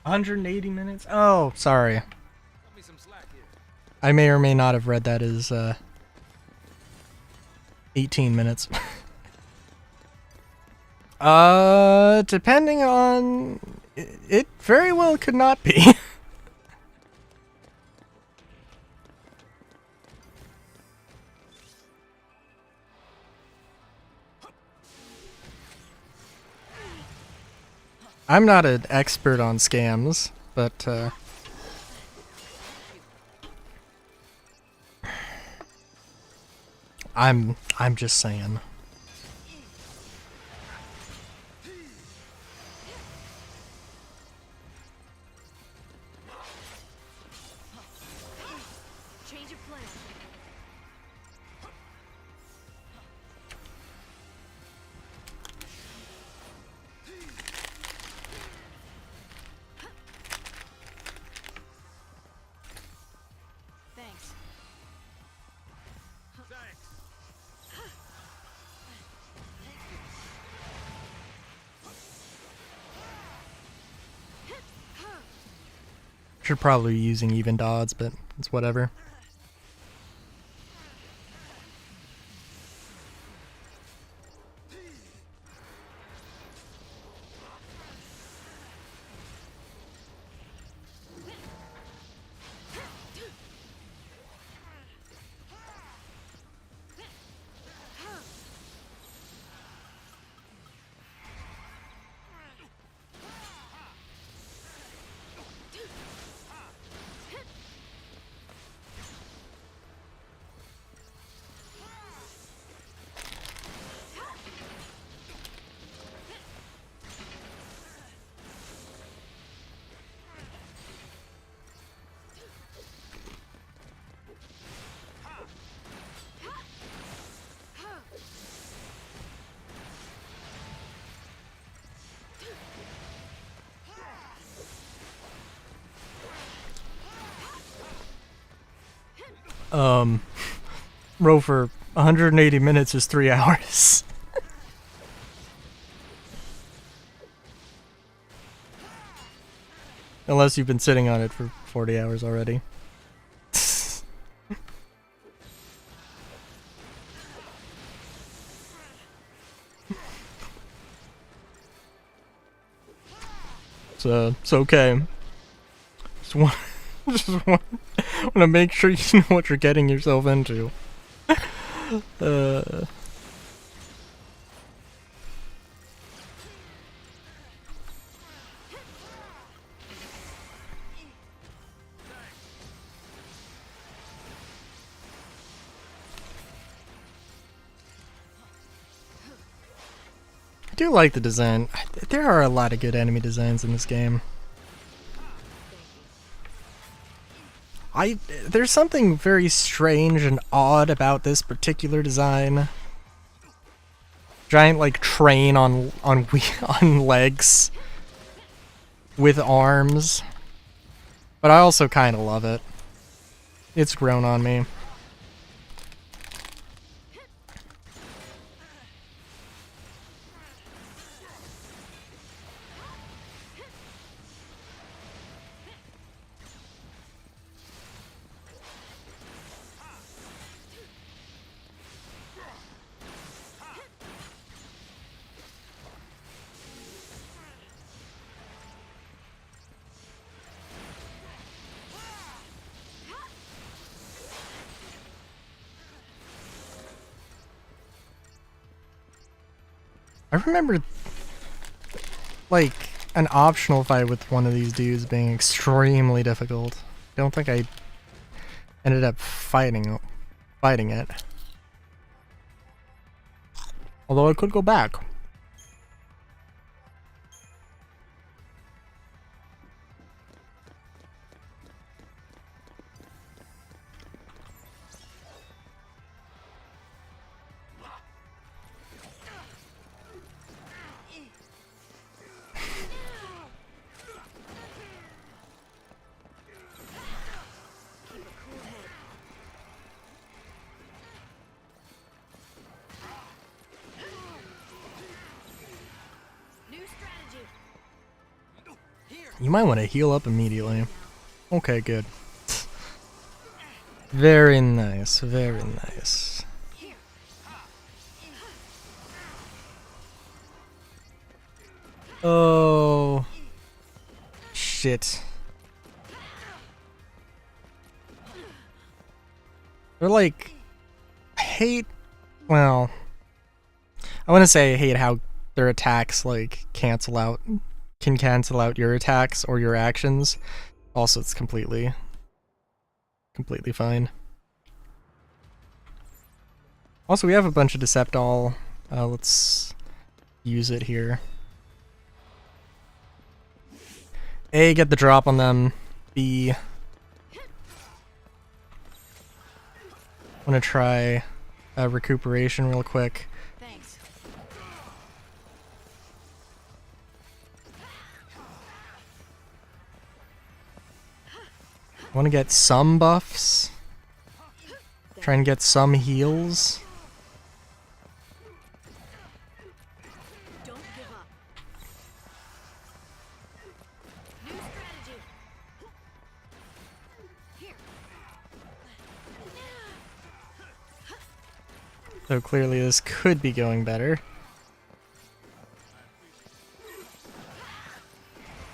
180 minutes? Oh, sorry. Cut me some slack here. I may or may not have read that as 18 minutes. Depending on... It very well could not be. I'm not an expert on scams, but I'm just saying. Change of plan. Thanks. Thanks. Should probably be using even odds, but it's whatever. Row for 180 minutes is 3 hours. Unless you've been sitting on it for 40 hours already. So, it's okay. Just want, want to make sure you know what you're getting yourself into. I do like the design. There are a lot of good enemy designs in this game. There's something very strange and odd about this particular design. Giant like train on on legs with arms. But I also kind of love it. It's grown on me. I remember, like, an optional fight with one of these dudes being extremely difficult. Don't think I ended up fighting it. Although I could go back. You might want to heal up immediately. Okay, good. Very nice, very nice. Oh. Shit. They're like... I hate... Well... I want to say I hate how their attacks, like, can cancel out your attacks or your actions. Also, it's completely fine. Also, we have a bunch of Deceptol. Let's use it here. A, get the drop on them. B, want to try recuperation real quick. Thanks. I want to get some buffs. Try and get some heals. Don't give up. New strategy. Here. So clearly this could be going better.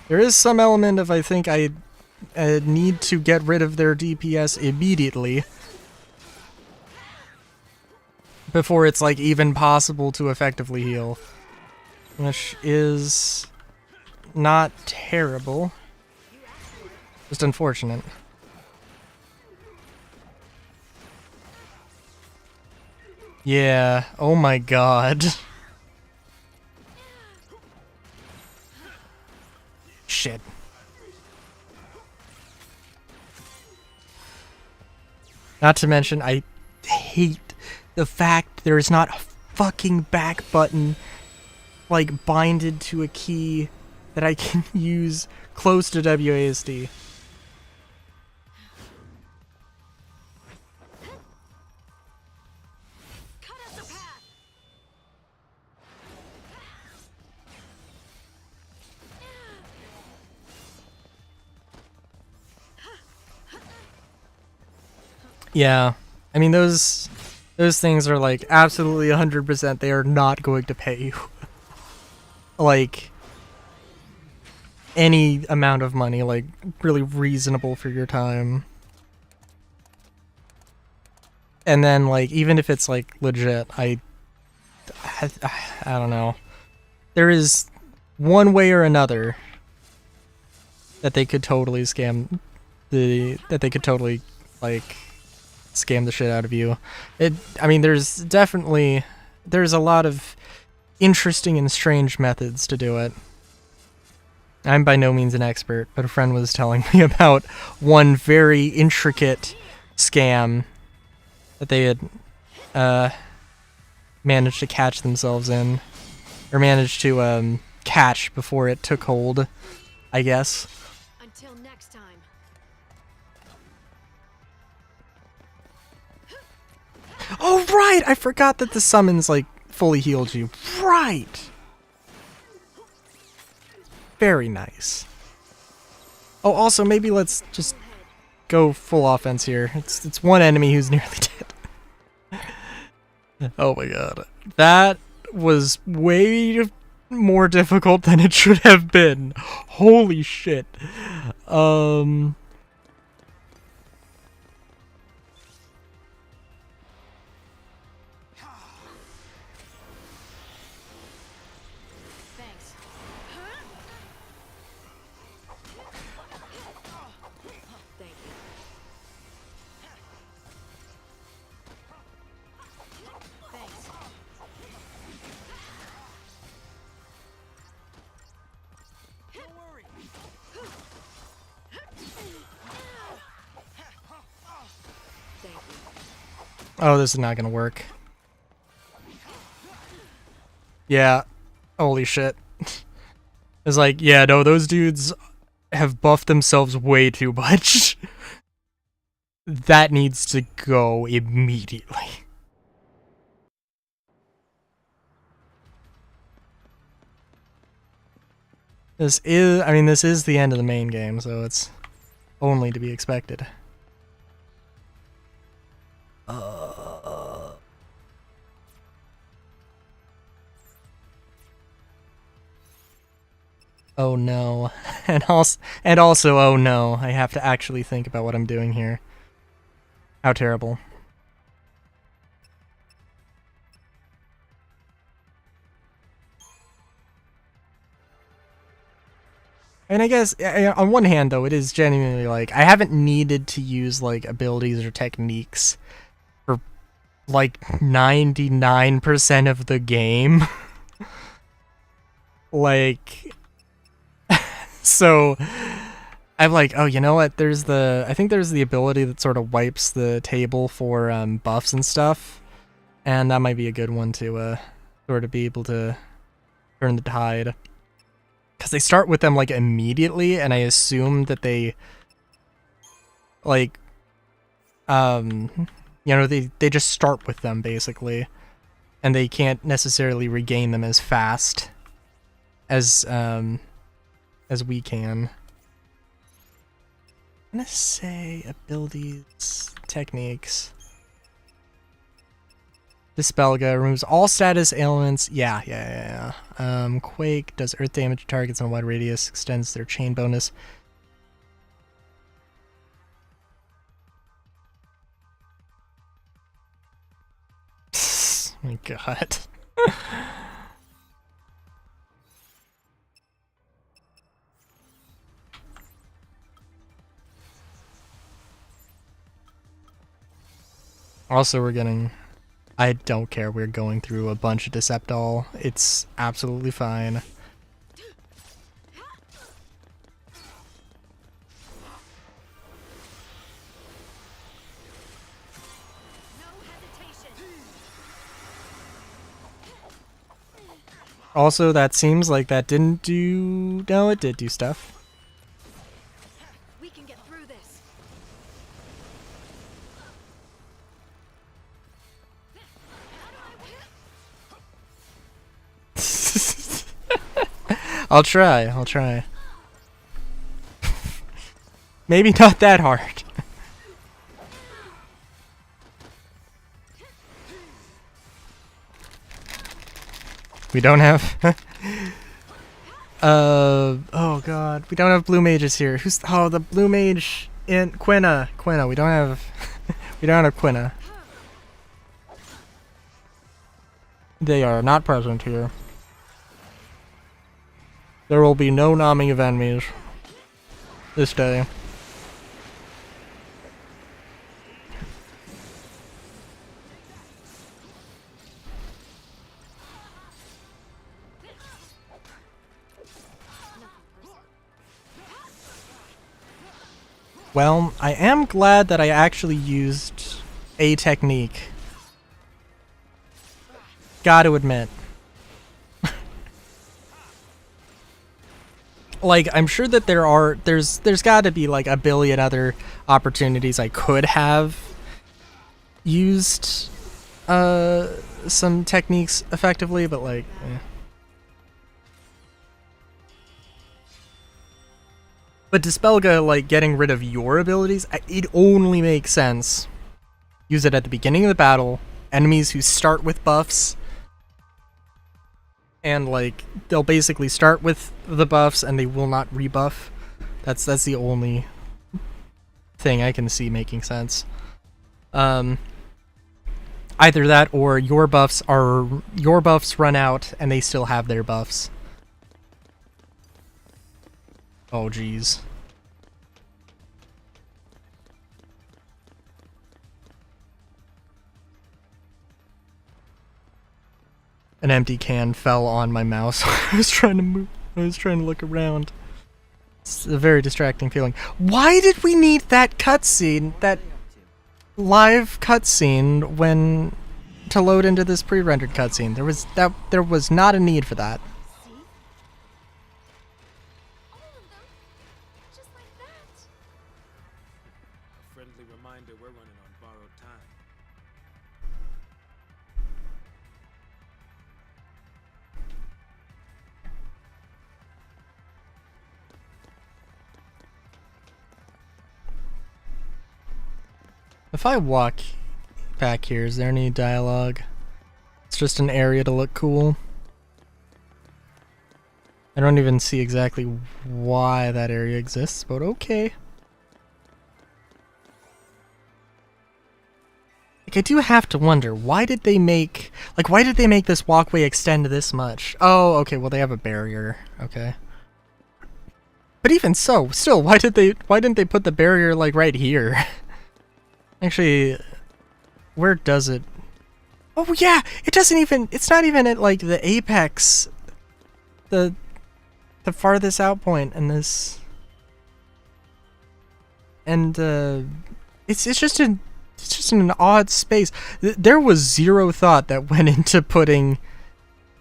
There is some element of I think I need to get rid of their DPS immediately before it's like even possible to effectively heal, which is not terrible, just unfortunate. Yeah, oh my god. Shit. Not to mention, I hate the fact there is not a fucking back button, like, binded to a key that I can use close to WASD. Cut us a path. Yeah, I mean those things are like absolutely 100%. They are not going to pay you like any amount of money, like really reasonable for your time. And then like even if it's like legit, I don't know. There is one way or another that they could totally scam like scam the shit out of you. I mean, there's a lot of interesting and strange methods to do it. I'm by no means an expert, but a friend was telling me about one very intricate scam that they had managed to catch themselves in, or managed to catch before it took hold, I guess. Until next time. Oh, right! I forgot that the summons, like, fully healed you. Right! Very nice. Oh, also, maybe let's just go full offense here. It's one enemy who's nearly dead. Oh my god. That was way more difficult than it should have been. Holy shit. Thanks. Oh, this is not gonna work. Yeah. Holy shit. It's like, yeah, no, those dudes have buffed themselves way too much. That needs to go immediately. This is the end of the main game, so it's only to be expected. Oh no. And also, oh no, I have to actually think about what I'm doing here. How terrible. And I guess, on one hand, though, it is genuinely, like, I haven't needed to use, like, abilities or techniques for, like, 99% of the game. Like, so, I'm like, oh, you know what, I think there's the ability that sort of wipes the table for, buffs and stuff, and that might be a good one to, sort of be able to turn the tide. Because they start with them, like, immediately, and I assume that they, like, you know, they just start with them, basically. And they can't necessarily regain them as fast as we can. I'm gonna say abilities, techniques. Dispelga removes all status ailments. Yeah. Quake does earth damage to targets on a wide radius, extends their chain bonus. Oh my god. Also, we're getting... I don't care, we're going through a bunch of Deceptol. It's absolutely fine. No hesitation. Also, that seems like that didn't do... No, it did do stuff. We can get through this. I'll try. Maybe not that hard. We don't have... oh god. We don't have blue mages here. Oh, the blue mage in... Quina. We don't have... we don't have Quina. They are not present here. There will be no nomming of enemies this day. Well, I am glad that I actually used a technique. Gotta admit. Like, I'm sure that there's gotta be like a billion other opportunities I could have used some techniques effectively, but like, eh. But Dispelga, like, getting rid of your abilities, it only makes sense. Use it at the beginning of the battle, enemies who start with buffs, and, like, they'll basically start with the buffs and they will not rebuff. That's the only thing I can see making sense. Either that or your buffs run out and they still have their buffs. Oh geez. An empty can fell on my mouse. I was trying to move. I was trying to look around. It's a very distracting feeling. Why did we need that cutscene? That live cutscene when to load into this pre-rendered cutscene. There was not a need for that. See? All of them. Just like that. A friendly reminder we're running on borrowed time. If I walk back here, is there any dialogue? It's just an area to look cool. I don't even see exactly why that area exists, but okay. Like, I do have to wonder, why did they make this walkway extend this much? Oh, okay, well they have a barrier. Okay. But even so, still, why didn't they put the barrier like right here? Actually, where does it? Oh yeah, it's not even at like the apex, the farthest out point in this. And it's just in an odd space. There was zero thought that went into putting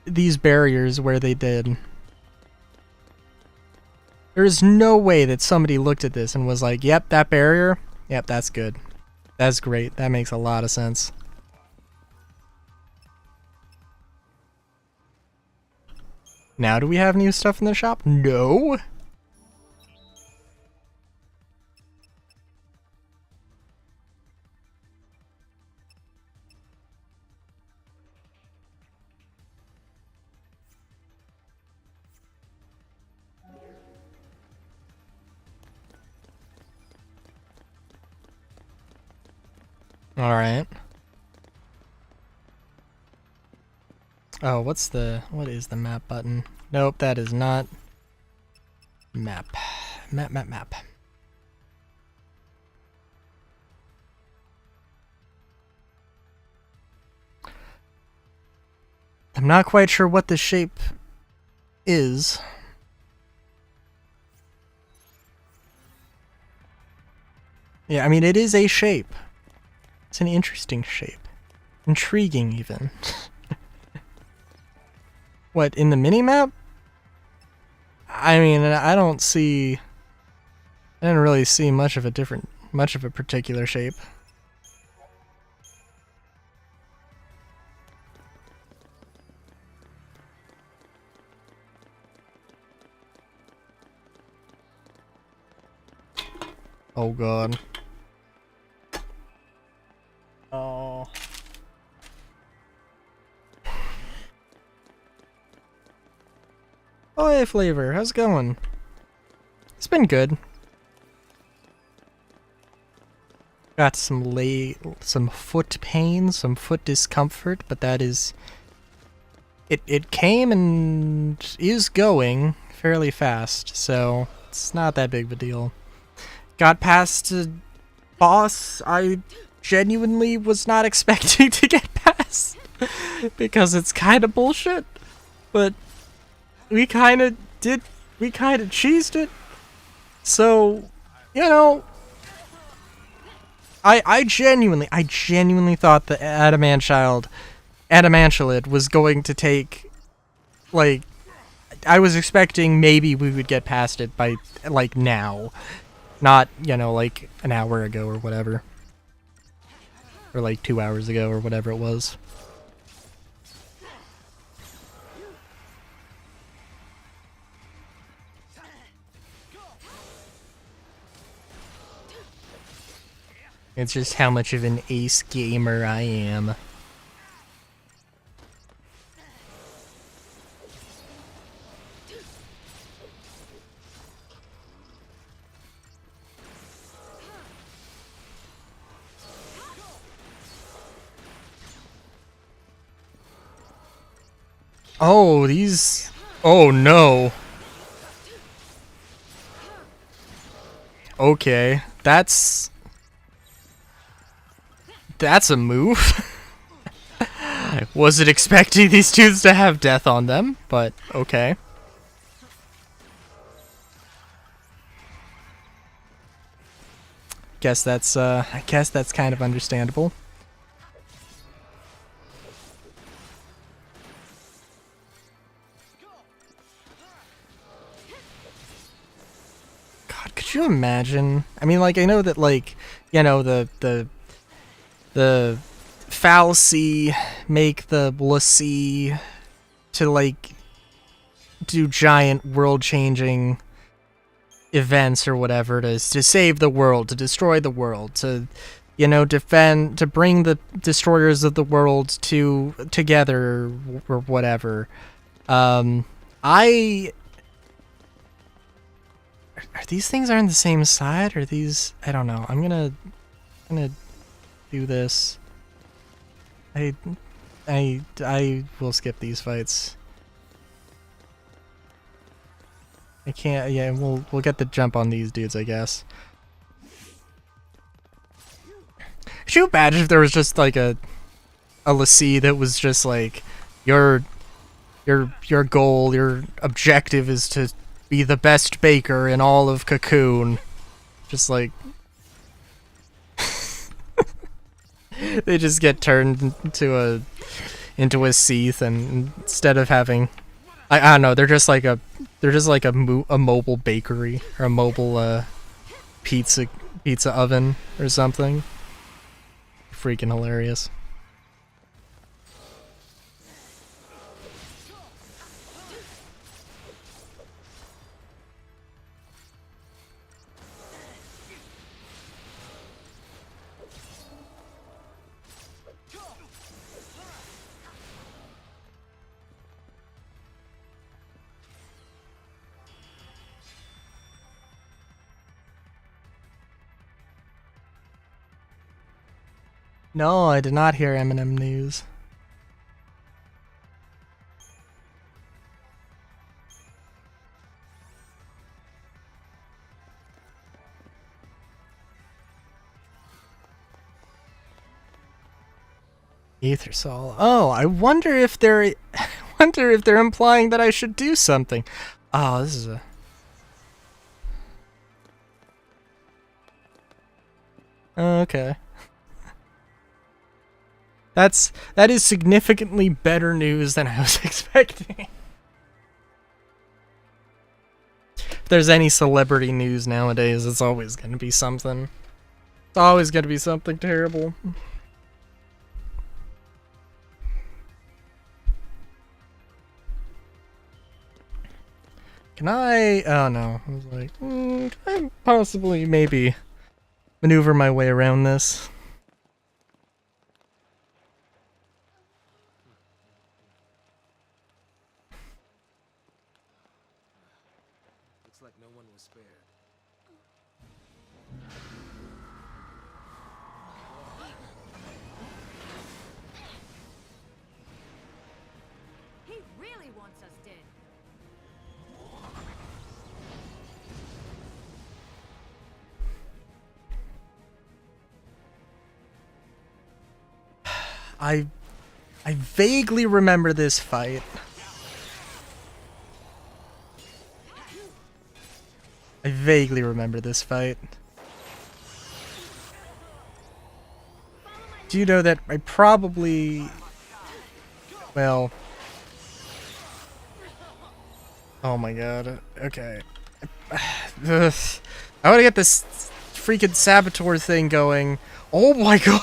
these barriers where they did. There is no way that somebody looked at this and was like, "Yep, that barrier. Yep, that's good. That's great. That makes a lot of sense." Now do we have new stuff in the shop? No. All right. Oh, what is the map button? Nope, that is not map. Map. I'm not quite sure what the shape is. Yeah, I mean, it is a shape. It's an interesting shape. Intriguing, even. What, in the minimap? I mean, I didn't really see much of a particular shape. Oh god. Oh. Oh, hey, Flavor. How's it going? It's been good. Got some foot pain, some foot discomfort, but that is... It came and is going fairly fast, so it's not that big of a deal. Got past a boss I genuinely was not expecting to get past, because it's kind of bullshit, but we kind of cheesed it. So, you know, I genuinely thought the Adamantulid was going to take, like, I was expecting maybe we would get past it by, like, now. Not, you know, like, an hour ago or whatever. Or, like, 2 hours ago or whatever it was. It's just how much of an ace gamer I am. Oh, these... Oh, no. Okay, that's a move. I wasn't expecting these dudes to have death on them, but okay. guess that's kind of understandable. God, could you imagine? I mean, like, I know that, like, you know, the fallacy make the lassie to, like, do giant world-changing events or whatever to save the world, to destroy the world, to, you know, defend, to bring the destroyers of the world together or whatever. Are these things on the same side? Or these, I don't know. I'm gonna do this. I will skip these fights. I can't. Yeah, we'll get the jump on these dudes, I guess. Could you imagine if there was just like a lassie that was just like your goal, your objective is to be the best baker in all of Cocoon. Just like they just get turned into a Seath, and instead of having, I don't know, they're just like a mobile bakery or a mobile pizza oven or something. Freaking hilarious. No, I did not hear Eminem news. Aethersol. Oh, I wonder if they're implying that I should do something. Oh, this is a okay. That is significantly better news than I was expecting. If there's any celebrity news nowadays, it's always going to be something. It's always going to be something terrible. Can I? Oh no. I was like, can I possibly maybe maneuver my way around this? Looks like no one was spared. He really wants us dead. I vaguely remember this fight. I vaguely remember this fight. Do you know that I probably... Well... Oh my god. Okay. Ugh. I want to get this freaking saboteur thing going. Oh my god!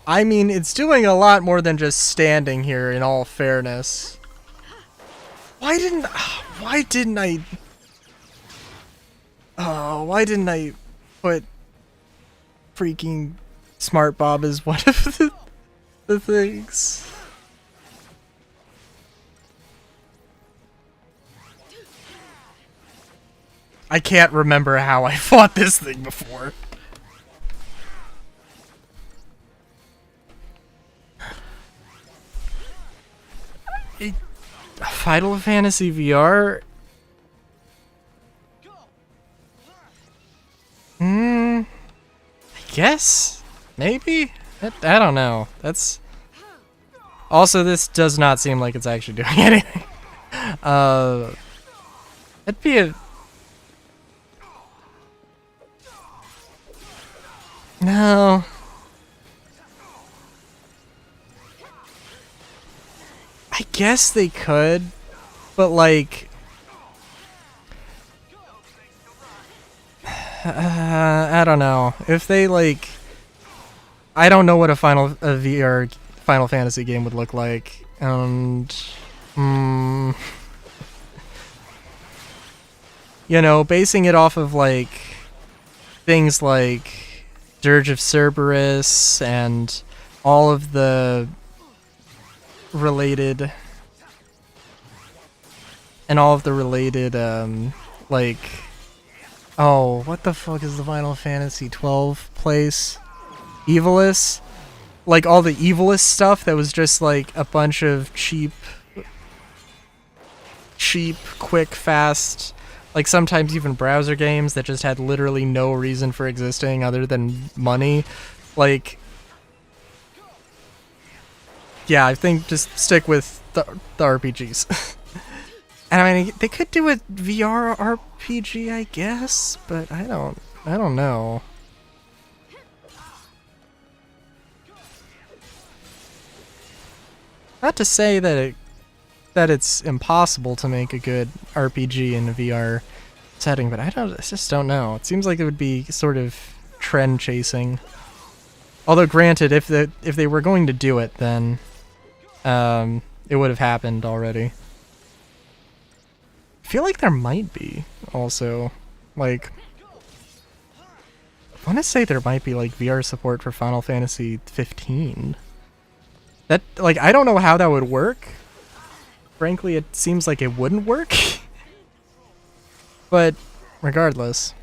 I mean, it's doing a lot more than just standing here, in all fairness. Why didn't I... Oh, why didn't I put freaking Smart Bob as one of the things? I can't remember how I fought this thing before. Final Fantasy VR? guess maybe. I don't know. That's also, this does not seem like it's actually doing anything. It'd be a no. I guess they could, but like, I don't know if they like. I don't know what a VR Final Fantasy game would look like, and you know, basing it off of like things like Dirge of Cerberus and all of the related like, oh, what the fuck is the Final Fantasy 12 place? Evilus? Like all the Evilus stuff that was just like a bunch of cheap, quick, fast, like sometimes even browser games that just had literally no reason for existing other than money. Like, yeah, I think just stick with the RPGs. And I mean, they could do a VR RPG, I guess, but I don't know. Not to say that it's impossible to make a good RPG in a VR setting, but I just don't know. It seems like it would be sort of trend chasing. Although, granted, if they were going to do it, then it would have happened already. I feel like there might be also, like, I want to say there might be like VR support for Final Fantasy 15. That, like, I don't know how that would work. Frankly, it seems like it wouldn't work. But regardless.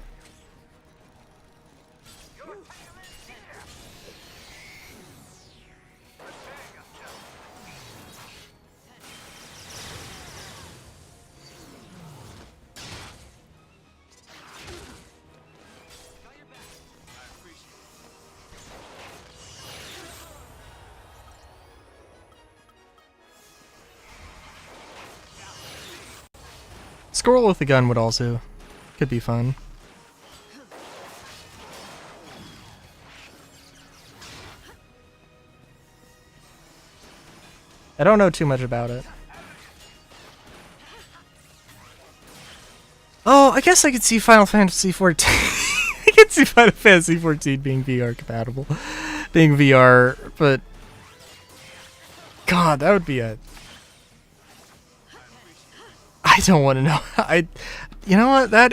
Scroll with the gun would also could be fun. I don't know too much about it. Oh, I guess I could see Final Fantasy 14. I could see Final Fantasy 14 being VR compatible, being VR, but God, that would be a. I don't want to know. You know what? That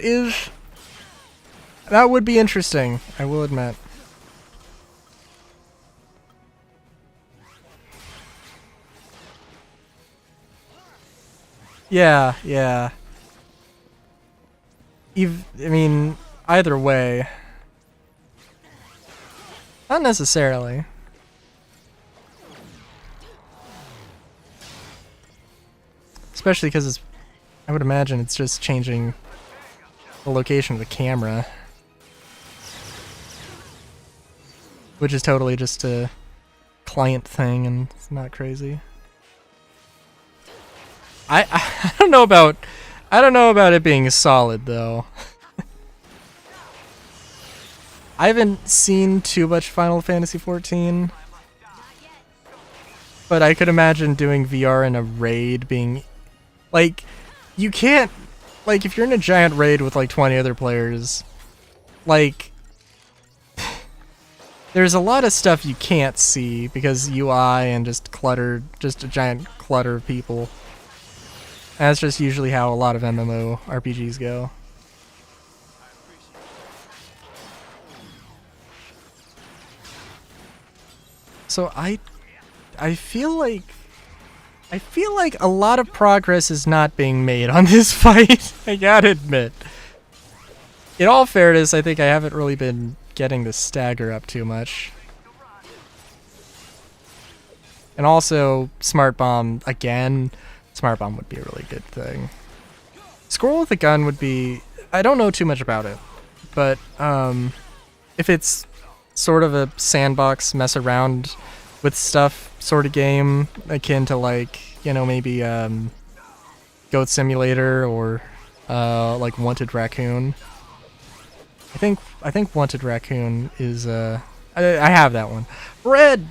would be interesting. I will admit. Yeah, yeah. I mean, either way. Not necessarily. Especially because I would imagine it's just changing the location of the camera. Which is totally just a client thing and it's not crazy. I don't know about it being solid though. I haven't seen too much Final Fantasy 14. But I could imagine doing VR in a raid being like, you can't, like, if you're in a giant raid with like 20 other players, like, there's a lot of stuff you can't see because UI and just a giant clutter of people. And that's just usually how a lot of MMO RPGs go. So I feel like a lot of progress is not being made on this fight. I gotta admit. In all fairness, I think I haven't really been getting the stagger up too much. And also, Smart Bomb, again, Smart Bomb would be a really good thing. Scroll with a gun would be, I don't know too much about it, but if it's sort of a sandbox, mess around with stuff sort of game, akin to like, you know, maybe Goat Simulator or like Wanted Raccoon. I think Wanted Raccoon is I have that one. Bread.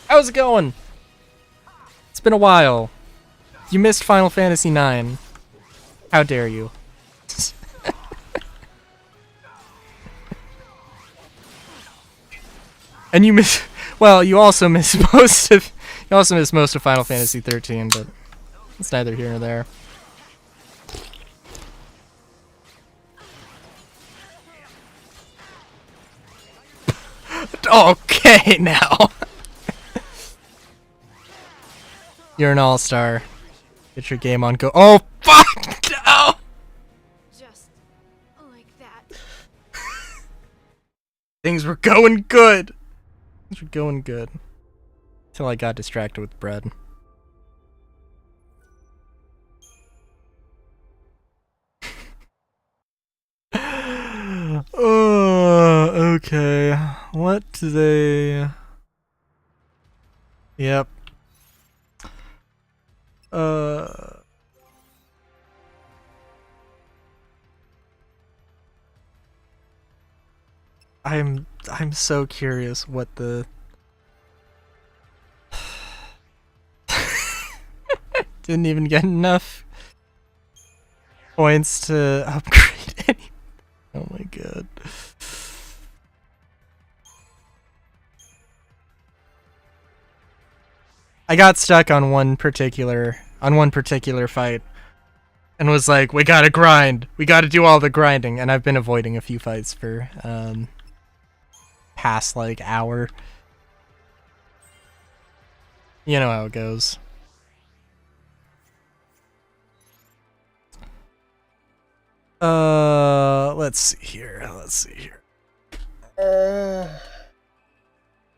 How's it going? It's been a while. You missed Final Fantasy IX. How dare you? And you miss. Well, you also miss most of. You also miss most of Final Fantasy XIII, but it's neither here nor there. Okay, now. You're an all-star. Get your game on go. Oh, fuck! No! Just like that. Things were going good. Things were going good. Till I got distracted with bread. Okay. What do they... Yep. I'm so curious what the... Didn't even get enough points to upgrade any... Oh my god. I got stuck on one particular fight and was like, we gotta grind. We gotta do all the grinding, and I've been avoiding a few fights for past like hour. You know how it goes. Let's see here.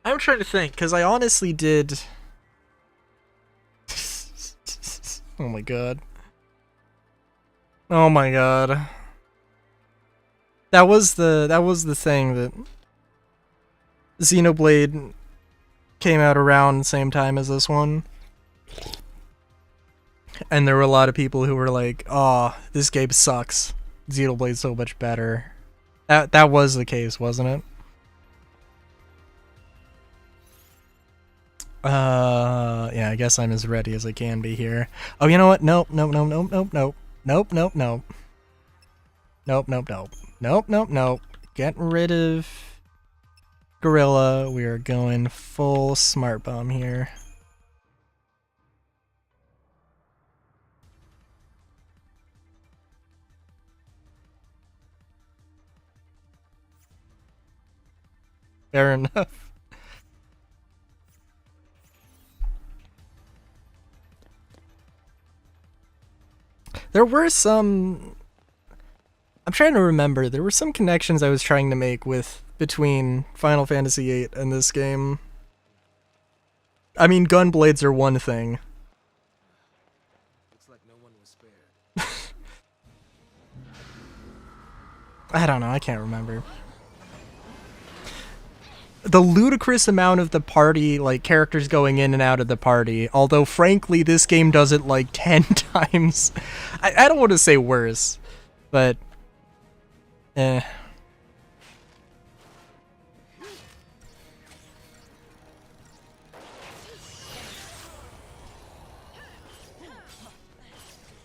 I'm trying to think, because I honestly did... Oh my god. Oh my god. That was the thing that Xenoblade came out around the same time as this one. And there were a lot of people who were like, "Oh, this game sucks. Xenoblade's so much better." That was the case, wasn't it? Yeah, I guess I'm as ready as I can be here. Oh, you know what? Nope. Get rid of Gorilla. We are going full smart bomb here. Fair enough. There were some... I'm trying to remember. There were some connections I was trying to make between Final Fantasy VIII and this game. I mean, gunblades are one thing. Looks like no one was spared. I don't know. I can't remember. The ludicrous amount of the party, like, characters going in and out of the party, although, frankly, this game does it, like, 10 times. I don't want to say worse, but...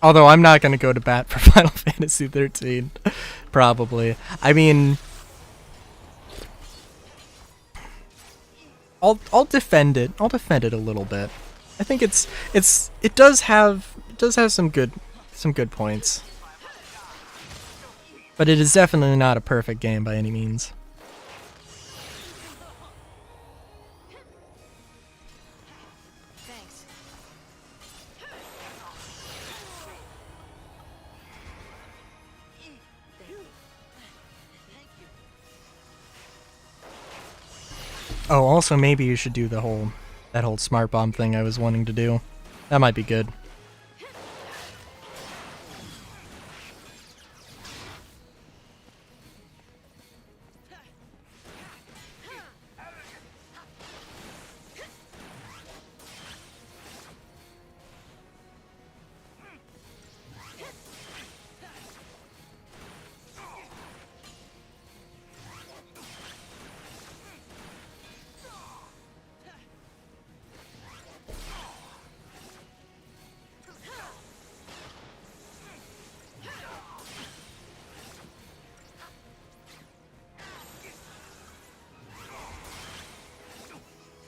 Although, I'm not going to go to bat for Final Fantasy XIII, probably. I mean... I'll defend it. I'll defend it a little bit. I think it does have some good points. But it is definitely not a perfect game by any means. Thanks. Oh, also maybe you should do that whole smart bomb thing I was wanting to do. That might be good.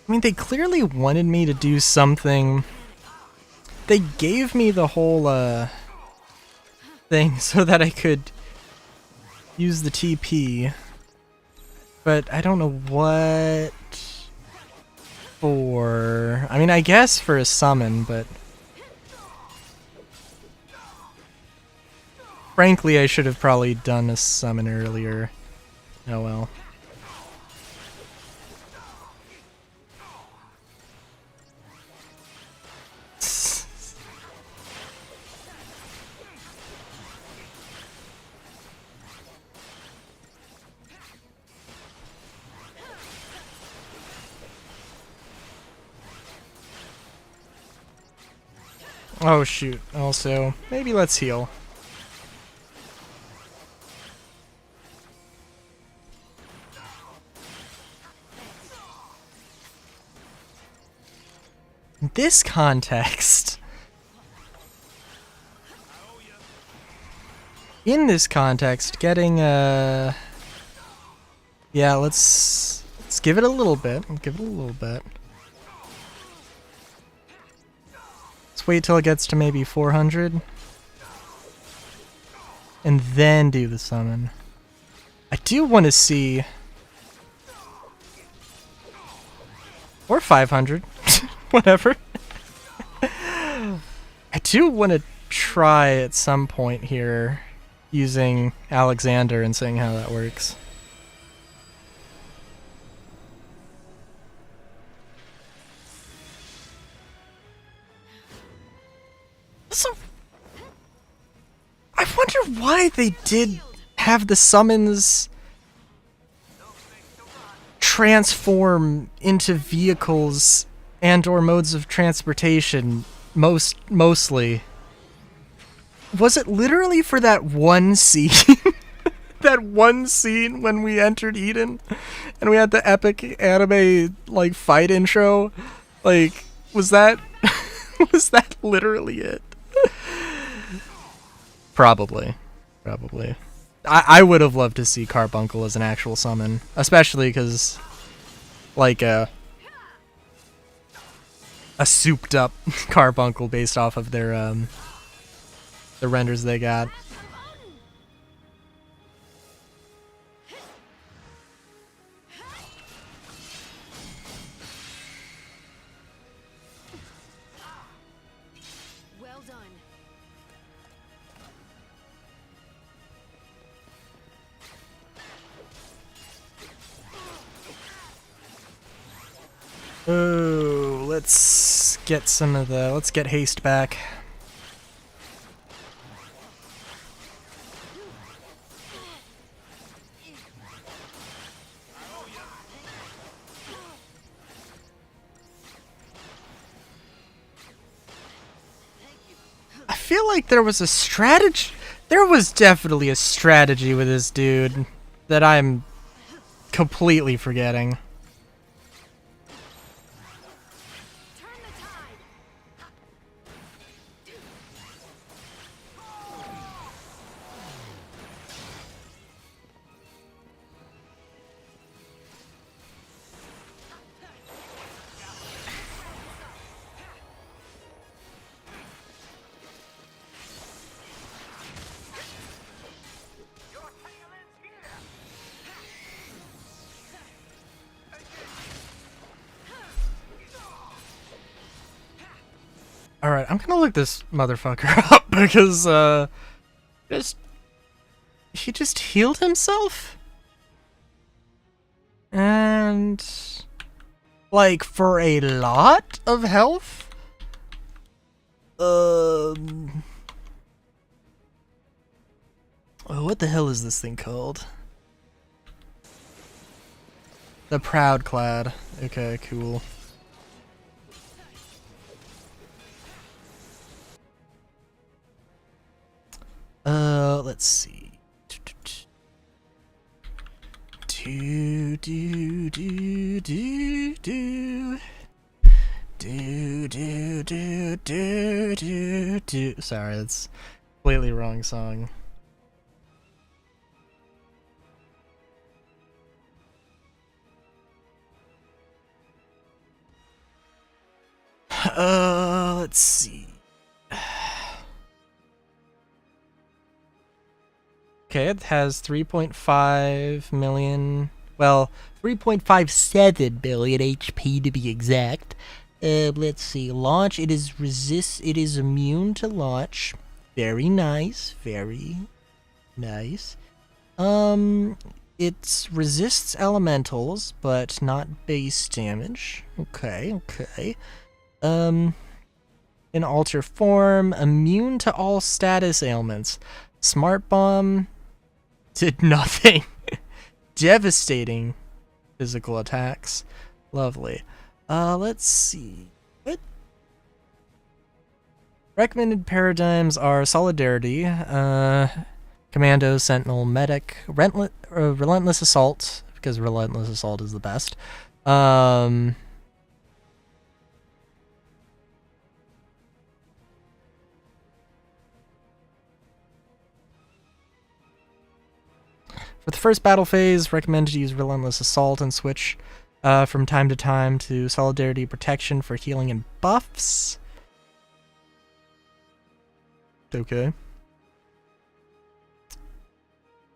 I mean, they clearly wanted me to do something. They gave me the whole thing so that I could use the TP, but I don't know what for. I mean, I guess for a summon, but frankly, I should have probably done a summon earlier. Oh well. Oh shoot, also, maybe let's heal. In this context... getting yeah, let's give it a little bit. Give it a little bit. Let's wait till it gets to maybe 400. And then do the summon. I do want to see... Or 500. Whatever. I do want to try at some point here using Alexander and seeing how that works. So, I wonder why they did have the summons transform into vehicles and or modes of transportation mostly. Was it literally for that one scene? That one scene when we entered Eden and we had the epic anime like fight intro? Like, was that was that literally it? Probably. I would have loved to see Carbuncle as an actual summon, especially because, like, a souped up Carbuncle based off of their the renders they got. Well done. Oh, let's get some of the... Let's get haste back. I feel like there was a strategy... There was definitely a strategy with this dude that I'm completely forgetting. Alright, I'm gonna look this motherfucker up because, he just healed himself? And, like, for a lot of health? Oh, what the hell is this thing called? The Proud Clad. Okay, cool. Let's see. Do do do do do do do do do do do. Sorry, that's completely wrong song. Let's see. Okay, it has 3.5 million. Well, 3.57 billion HP to be exact. Let's see. Launch. It is immune to launch. Very nice. Very nice. It resists elementals, but not base damage. Okay. In alter form, immune to all status ailments. Smart bomb did nothing. Devastating physical attacks. Lovely. Let's see. What? Recommended paradigms are Solidarity, Commando, Sentinel, Medic, Relentless Assault, because Relentless Assault is the best. For the first battle phase, recommend to use Relentless Assault and switch from time to time to Solidarity Protection for healing and buffs. Okay.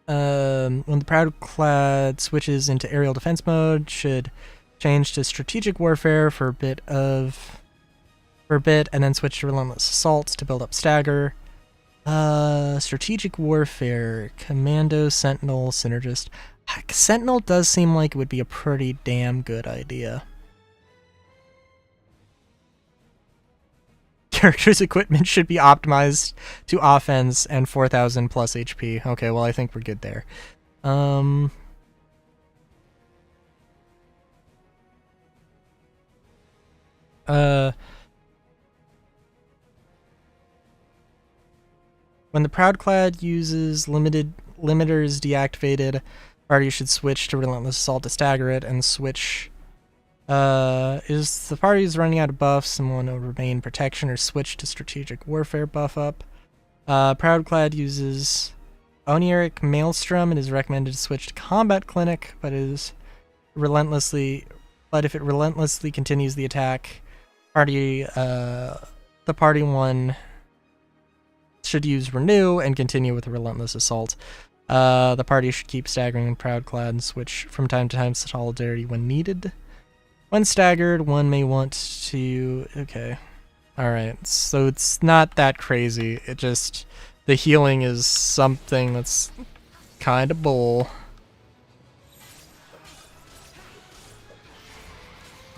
When the Proud Clad switches into aerial defense mode, should change to Strategic Warfare for a bit, and then switch to Relentless Assault to build up stagger. Strategic Warfare, Commando, Sentinel, Synergist. Sentinel does seem like it would be a pretty damn good idea. Character's equipment should be optimized to offense and 4,000 plus HP. Okay, well, I think we're good there. When the Proudclad uses limiters deactivated, party should switch to Relentless Assault to stagger it, and switch. Is the party is running out of buffs, someone will remain protection or switch to Strategic Warfare buff up. Proudclad uses Oniric Maelstrom and is recommended to switch to Combat Clinic, but if it relentlessly continues the attack, the party one should use Renew and continue with the Relentless Assault. The party should keep staggering Proudclad and switch from time to time to Solidarity when needed. When staggered, one may want to... Okay. Alright, so it's not that crazy. It just... The healing is something that's kind of bull.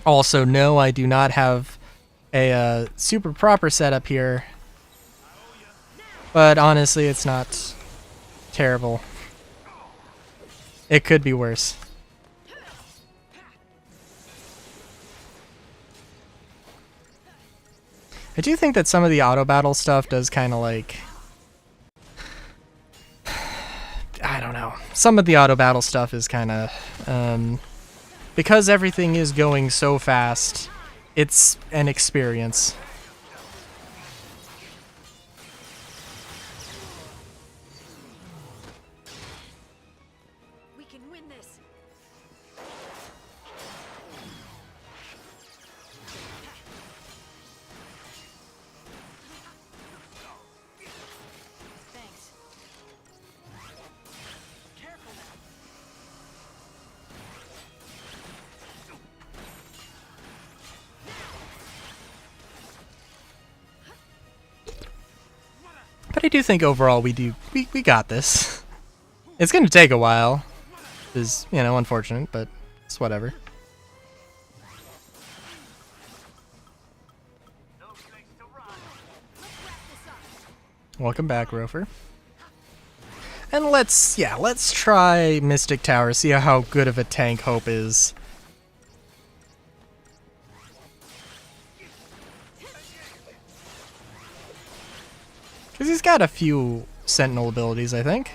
Also, no, I do not have a super proper setup here. But honestly, it's not terrible. It could be worse. I do think that some of the auto battle stuff does kind of like... I don't know. Some of the auto battle stuff is kind of... because everything is going so fast, it's an experience. We can win this. Thanks. Careful now. But I do think overall we got this. It's gonna take a while. Is, you know, unfortunate, but it's whatever. Welcome back, Rofer. And let's try Mystic Tower, see how good of a tank Hope is. Because he's got a few Sentinel abilities, I think.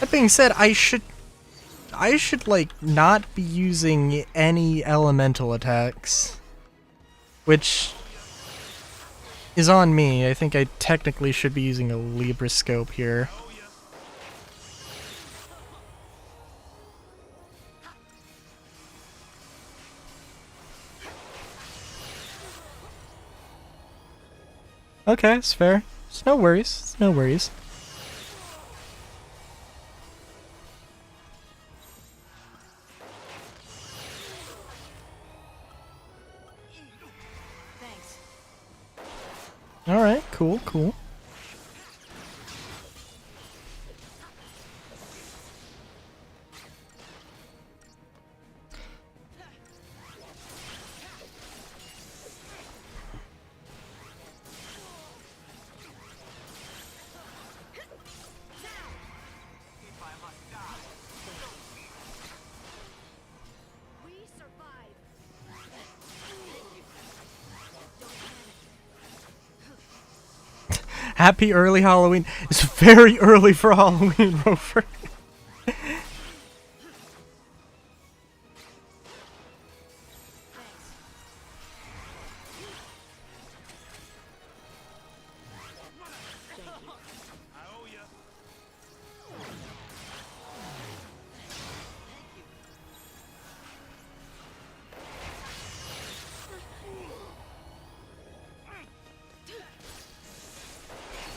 That being said, I should like not be using any elemental attacks, which is on me. I think I technically should be using a Libroscope here. Okay, it's fair. It's no worries. It's no worries. Thanks. Alright, cool, cool. We survive. Happy early Halloween. It's very early for Halloween, Rover.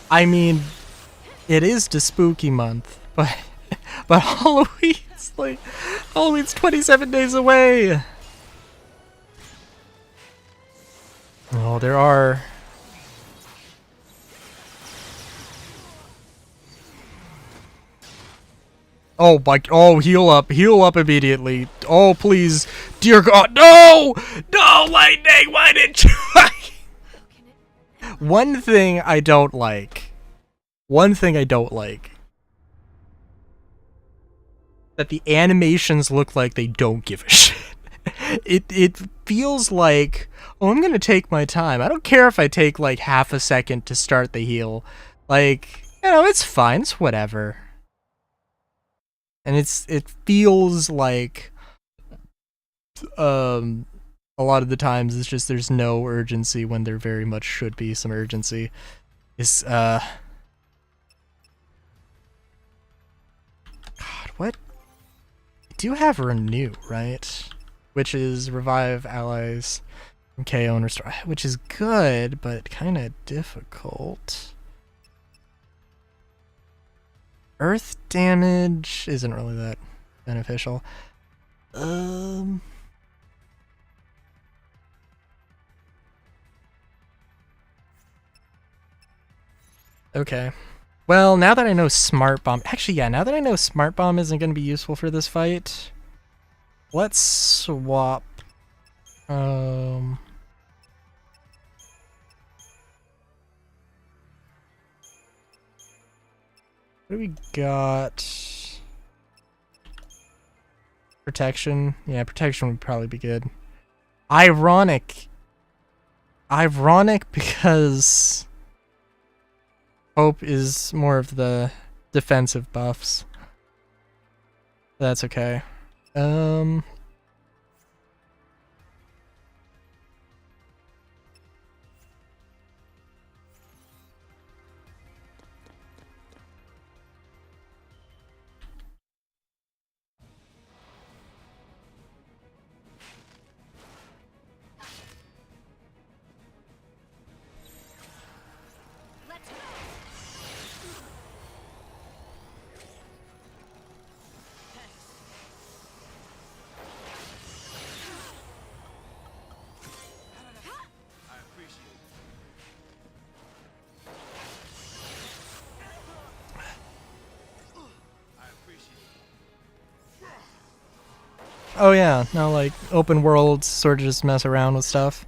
I mean, it is the spooky month, but Halloween's 27 days away. Oh, there are. Oh my! Oh, heal up immediately. Oh please, dear God, no, no, lightning! Why did you? One thing I don't like. That the animations look like they don't give a shit. It feels like, oh, I'm gonna take my time. I don't care if I take like half a second to start the heal. Like, you know, it's fine. It's whatever. And it feels like a lot of the times it's just there's no urgency when there very much should be some urgency. God, what? I do have Renew, right? Which is revive allies from KO and restore, which is good, but kind of difficult. Earth damage isn't really that beneficial. Okay. Well, now that I know Smart Bomb... Actually, yeah, now that I know Smart Bomb isn't going to be useful for this fight, let's swap... What do we got? Protection. Yeah, protection would probably be good. Ironic because Hope is more of the defensive buffs. That's okay. Let's go. I appreciate it. I appreciate it. Oh yeah, now like open world sort of just mess around with stuff.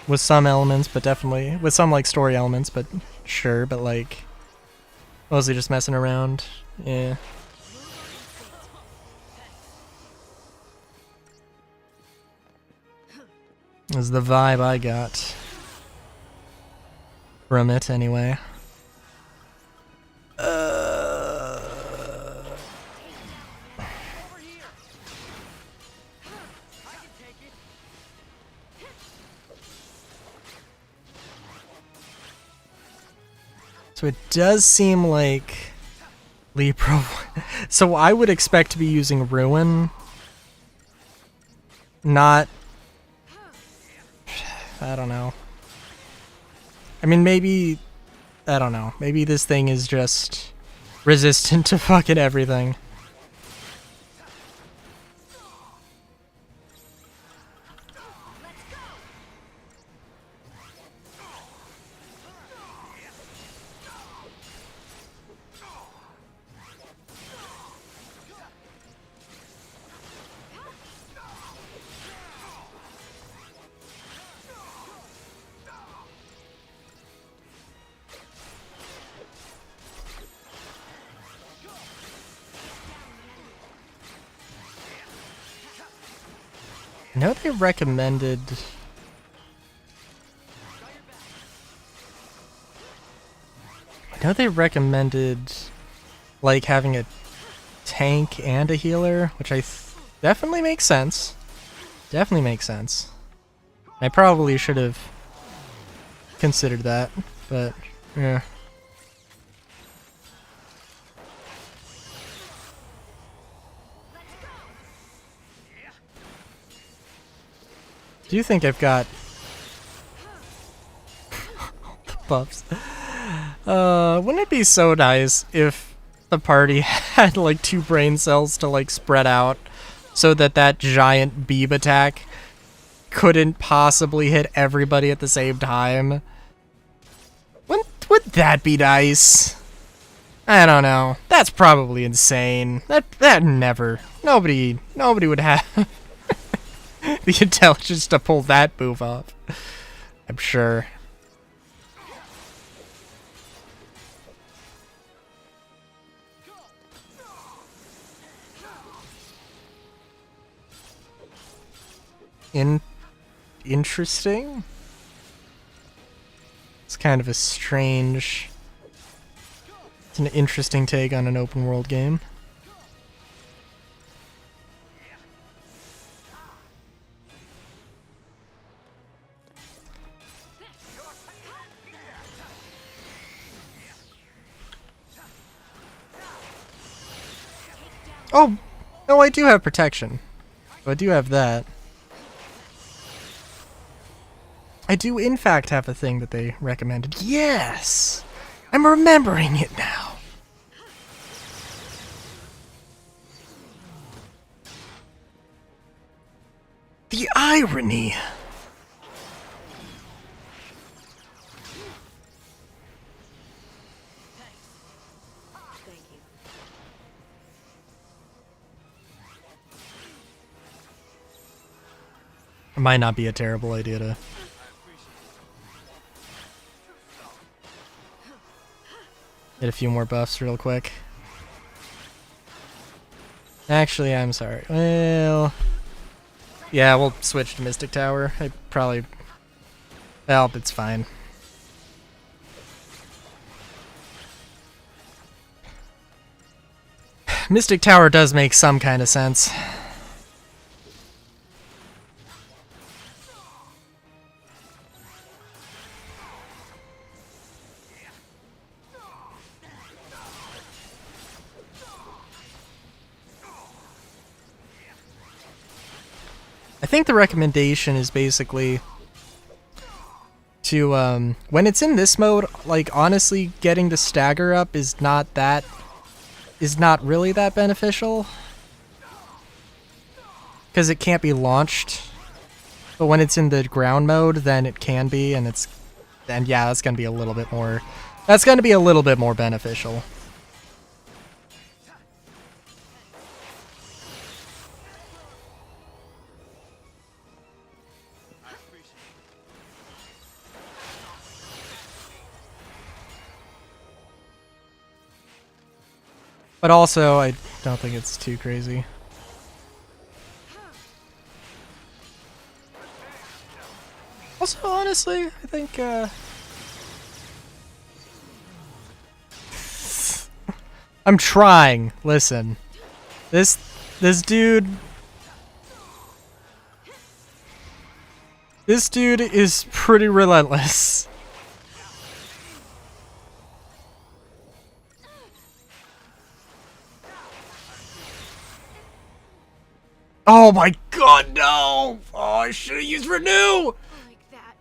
With some elements, but definitely with some like story elements, but sure, but like mostly just messing around. Yeah. Is the vibe I got from it anyway. Over here. I can take it. So it does seem like Lepro. So I would expect to be using Ruin. Not... I don't know. I mean, maybe... I don't know. Maybe this thing is just resistant to fucking everything. I know they recommended... like, having a tank and a healer, which definitely makes sense. Definitely makes sense. I probably should have considered that, but, yeah. Do you think I've got the buffs? Wouldn't it be so nice if the party had like 2 brain cells to like spread out so that that giant beam attack couldn't possibly hit everybody at the same time? Would that be nice? I don't know. That's probably insane. That never. Nobody would have the intelligence to pull that move off. I'm sure. Interesting. It's kind of a strange... It's an interesting take on an open world game. Oh! No, I do have protection. So I do have that. I do, in fact, have a thing that they recommended. Yes! I'm remembering it now. The irony! Thank you. It might not be a terrible idea to... get a few more buffs real quick. Actually, I'm sorry. Well... yeah, we'll switch to Mystic Tower. I probably... well, it's fine. Mystic Tower does make some kind of sense. I think the recommendation is basically to, when it's in this mode, like, honestly, getting the stagger up is not really that beneficial. Because it can't be launched. But when it's in the ground mode, then it can be, and yeah, that's gonna be a little bit more beneficial. But also, I don't think it's too crazy. Also, honestly, I think, I'm trying. Listen. This dude... this dude is pretty relentless. Oh my god, no! Oh, I should have used Renew! Like that.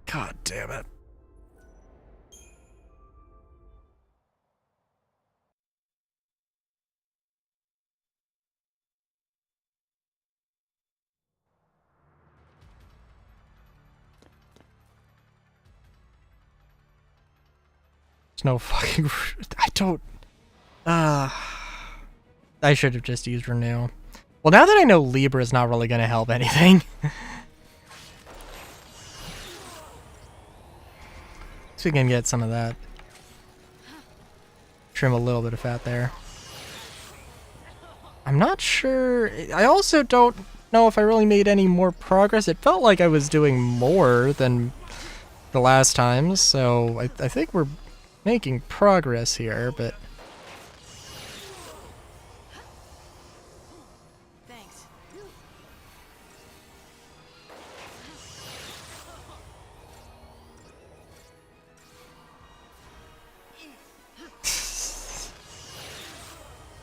God damn it. There's no fucking... I don't... I should have just used Renew. Well, now that I know Libra is not really going to help anything. So we can get some of that. Trim a little bit of fat there. I'm not sure... I also don't know if I really made any more progress. It felt like I was doing more than the last times, so I think we're making progress here, but... Thanks.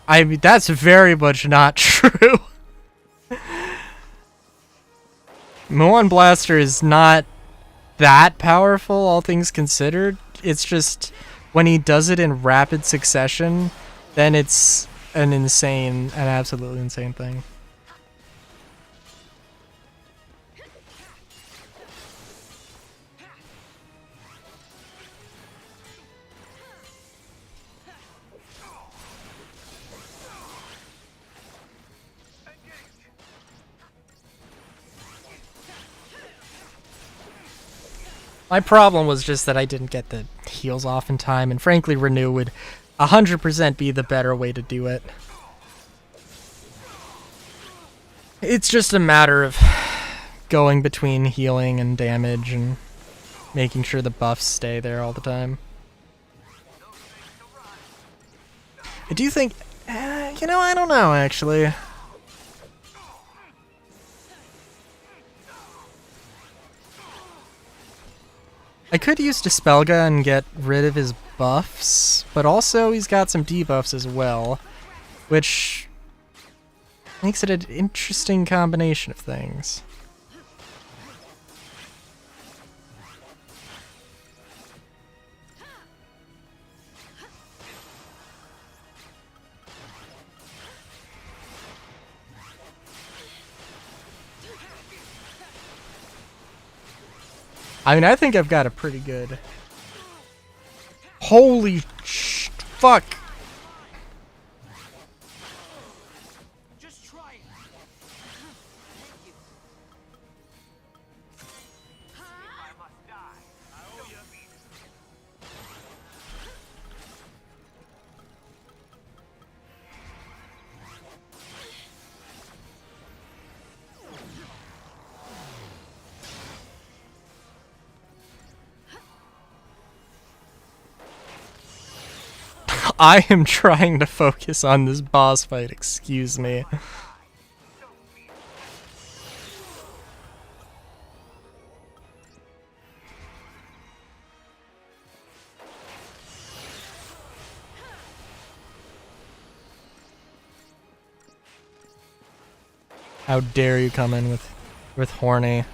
I mean, that's very much not true. Muon Blaster is not that powerful, all things considered. It's just, when he does it in rapid succession, then it's an absolutely insane thing. My problem was just that I didn't get the heals off in time, and frankly, Renew would 100% be the better way to do it. It's just a matter of going between healing and damage and making sure the buffs stay there all the time. I do think... you know, I don't know, actually. I could use Dispelga and get rid of his buffs, but also he's got some debuffs as well, which makes it an interesting combination of things. I mean, I think I've got a pretty good... Holy fuck! Just try it. Thank you. I must die. I owe you. I am trying to focus on this boss fight, excuse me. How dare you come in with horny?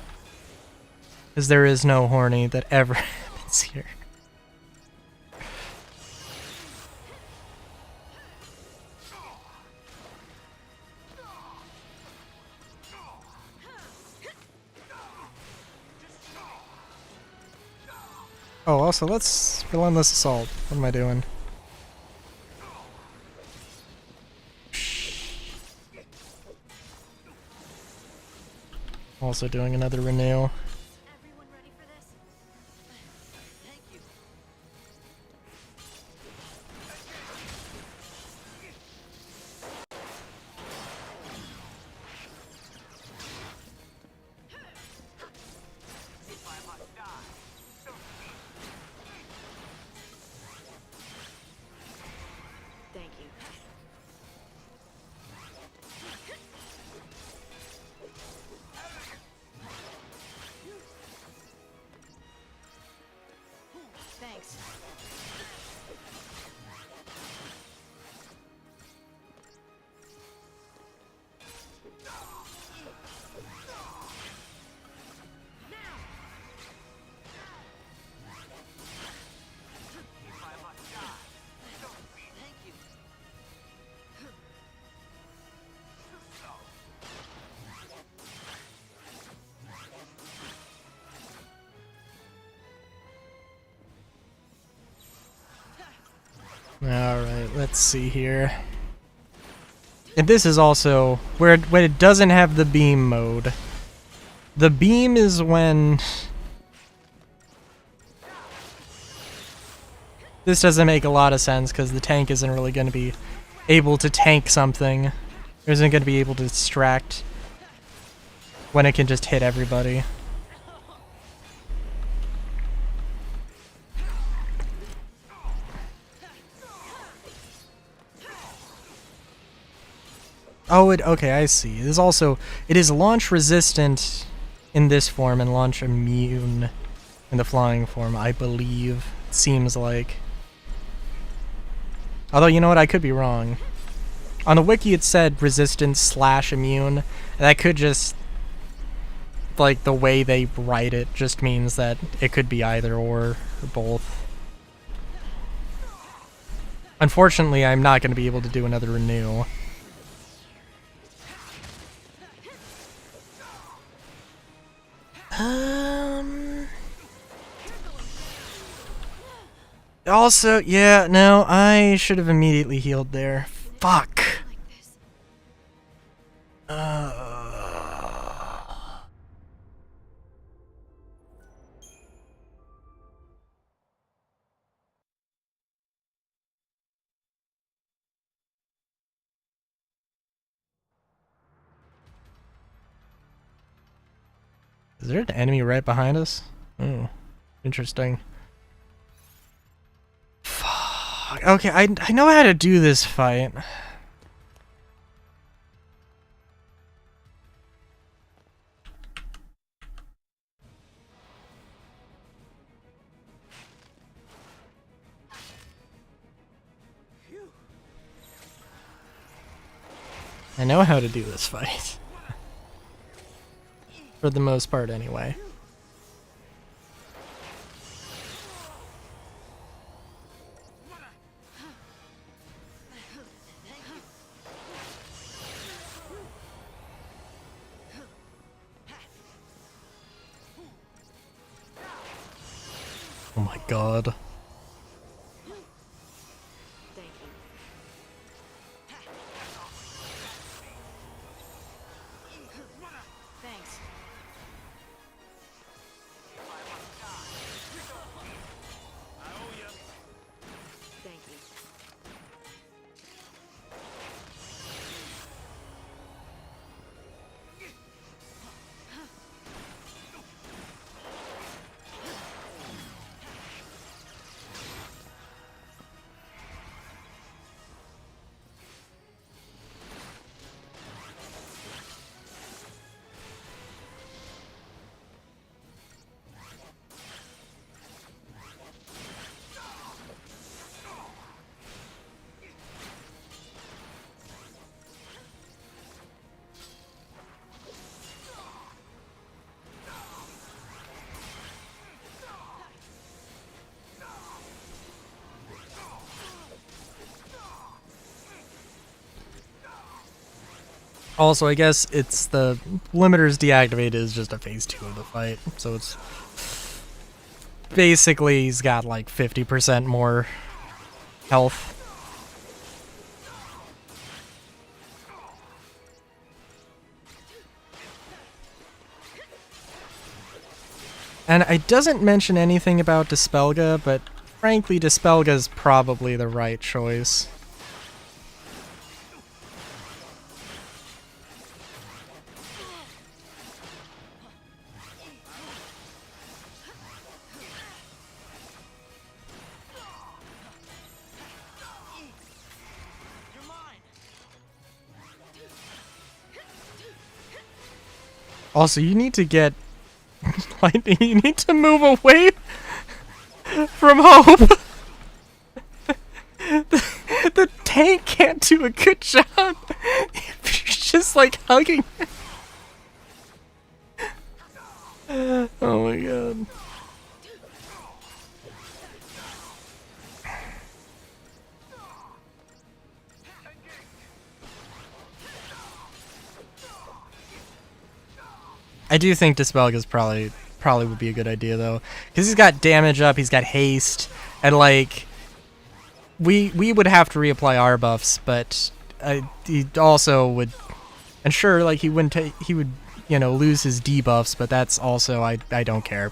Because there is no horny that ever happens here. Oh, also, let's Relentless Assault. What am I doing? Also doing another Renew. Everyone ready for this? Thank you. If I must die, so Thank you. Alright, let's see here. And this is also where when it doesn't have the beam mode. The beam is when... This doesn't make a lot of sense because the tank isn't really going to be able to tank something. It isn't going to be able to distract when it can just hit everybody. Oh, okay, I see. It is launch resistant in this form and launch immune in the flying form, I believe. Seems like. Although, you know what, I could be wrong. On the wiki it said resistance / immune, and that could just, like, the way they write it just means that it could be either or both. Unfortunately, I'm not going to be able to do another renew. Also, yeah, no, I should have immediately healed there. Fuck. Is there an enemy right behind us? Oh, interesting. Fuck. Okay, I know how to do this fight. I know how to do this fight. For the most part, anyway. Oh my god. Thank you. Thanks. Thank you. Also, I guess it's the limiters deactivated is just a phase 2 of the fight, so it's basically he's got like 50% more health. And it doesn't mention anything about Dispelga, but frankly, Dispelga is probably the right choice. Also, you need to get lightning. You need to move away from Hope. The tank can't do a good job. She's just like hugging. Oh my god. I do think Dispelga's probably would be a good idea though, because he's got damage up, he's got haste, and like we would have to reapply our buffs, but he also would, and sure, like he wouldn't take, he would, you know, lose his debuffs, but that's also I don't care.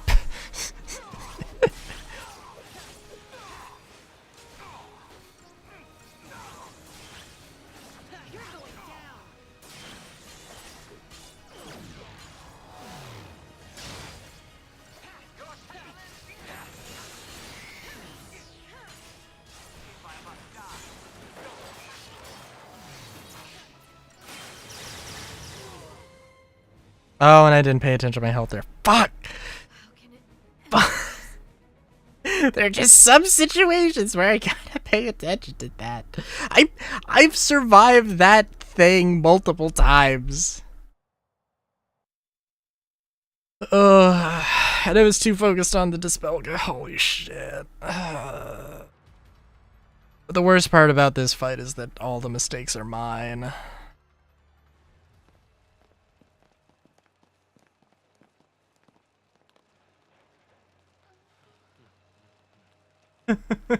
Oh, and I didn't pay attention to my health there. Fuck! How can it? There are just some situations where I gotta pay attention to that. I've survived that thing multiple times. And I was too focused on the dispel. Holy shit. But the worst part about this fight is that all the mistakes are mine.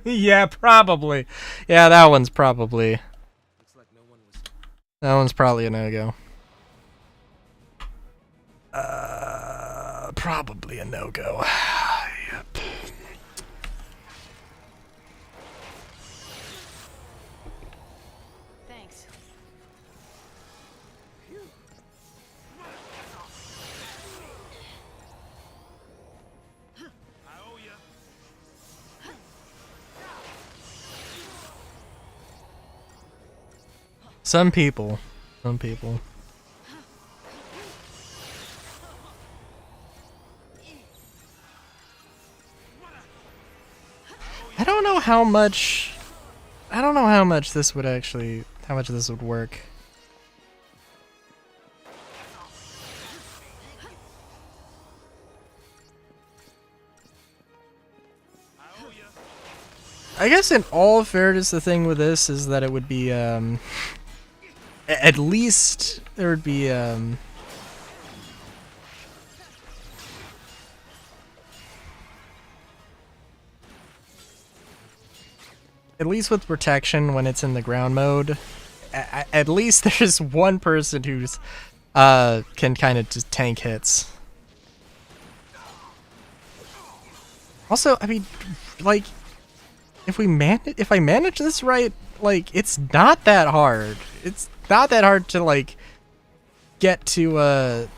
Yeah, probably. Yeah, that one's probably. Looks like no one was. That one's probably a no-go. Probably a no-go. Yep. Thanks. I owe ya. Some people. Some people. I don't know how much. I don't know how much this would actually. How much this would work. I owe ya. I guess in all fairness, the thing with this is that it would be, at least there would be, at least with protection when it's in the ground mode, at least there's one person who's, can kind of just tank hits. Also, I mean, like, if I manage this right, like, it's not that hard. It's not that hard to, like, get to,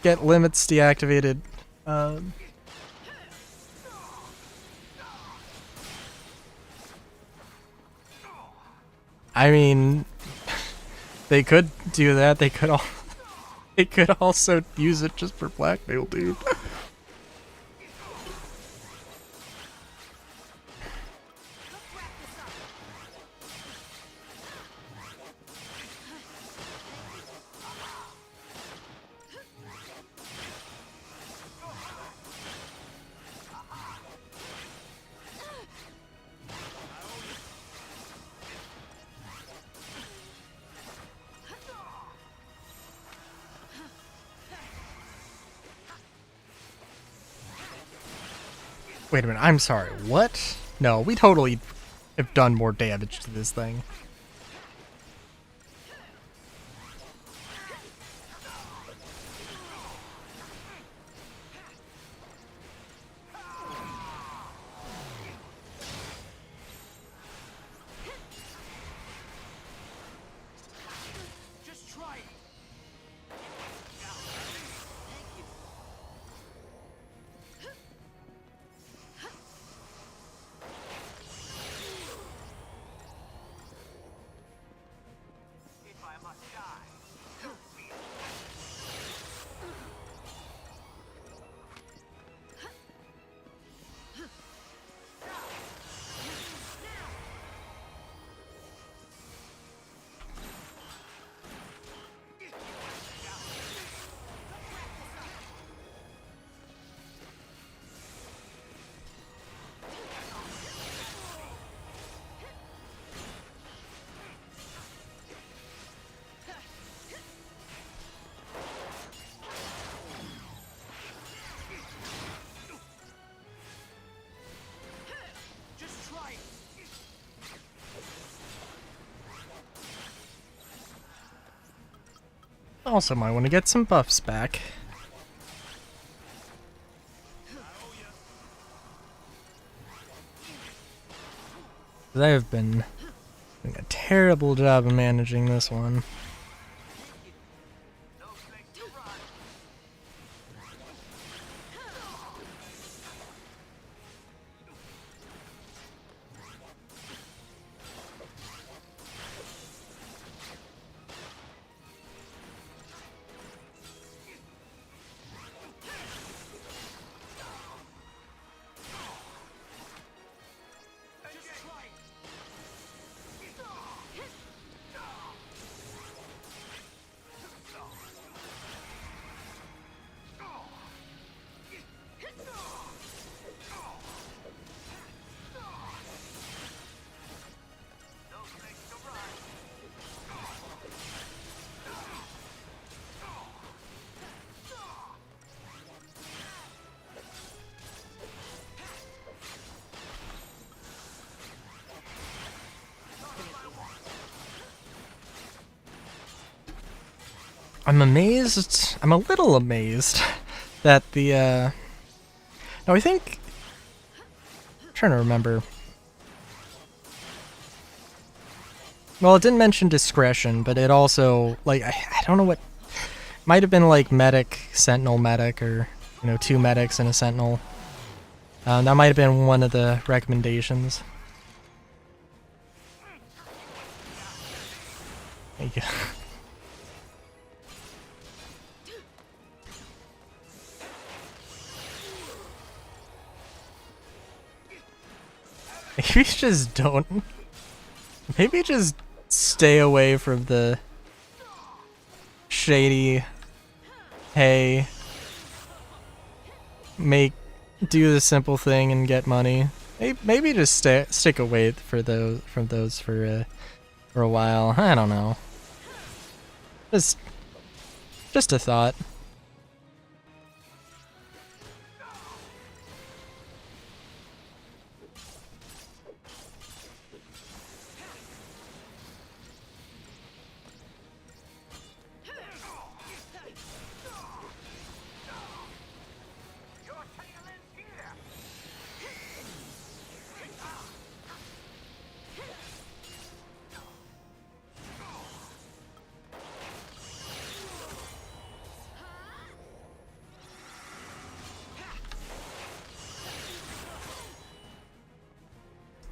get limits deactivated. I mean, they could do that. They could they could also use it just for blackmail, dude. Wait a minute, I'm sorry, what? No, we totally have done more damage to this thing. Just try it. Also might want to get some buffs back. I have been doing a terrible job of managing this one. I'm amazed, I'm a little amazed that the, no, I think, I'm trying to remember. Well, it didn't mention discretion, but it also, like, I don't know what, might have been like medic, sentinel medic, or, you know, 2 medics and a sentinel. That might have been one of the recommendations. Thank you. Maybe just don't. Maybe just stay away from the shady. Hey, do the simple thing and get money. Maybe just stick away from those for a while. I don't know. Just a thought.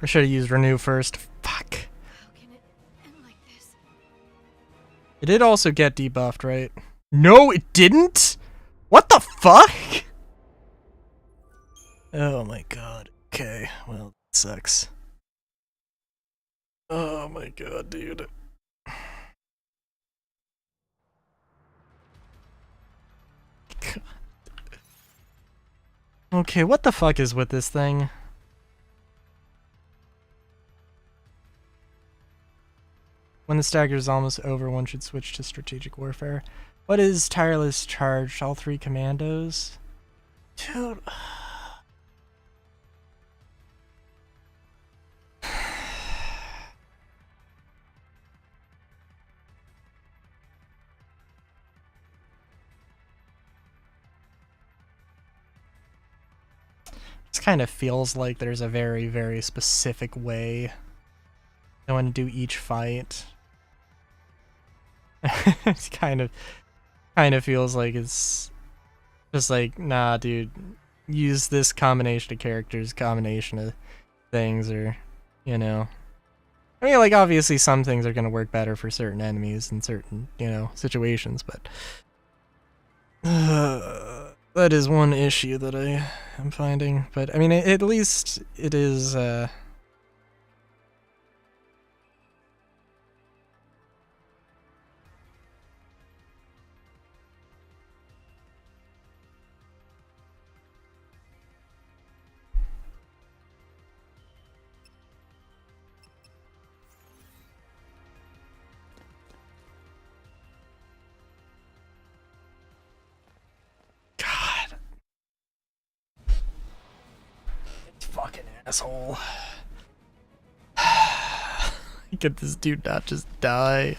I should have used Renew first. Fuck. How can it end like this? It did also get debuffed, right? No, it didn't? What the fuck? Oh my god. Okay, well, that sucks. Oh my god, dude. God. Okay, what the fuck is with this thing? When the stagger is almost over, one should switch to strategic warfare. What is tireless charge? All 3 commandos? Dude. This kind of feels like there's a very, very specific way I want to do each fight. It's kind of feels like it's just like, nah, dude, use this combination of characters, combination of things, or, you know. I mean, like, obviously some things are going to work better for certain enemies in certain, you know, situations, but that is one issue that I am finding. But, I mean, at least it is, fucking asshole. Could this dude not just die?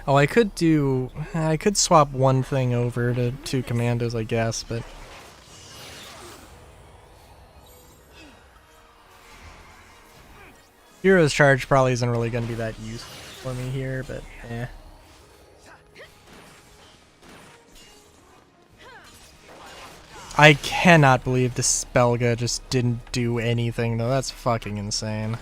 Oh, I could swap one thing over to 2 commandos, I guess, but Hero's Charge probably isn't really going to be that useful for me here, but eh. I cannot believe this Spelga just didn't do anything, though. That's fucking insane.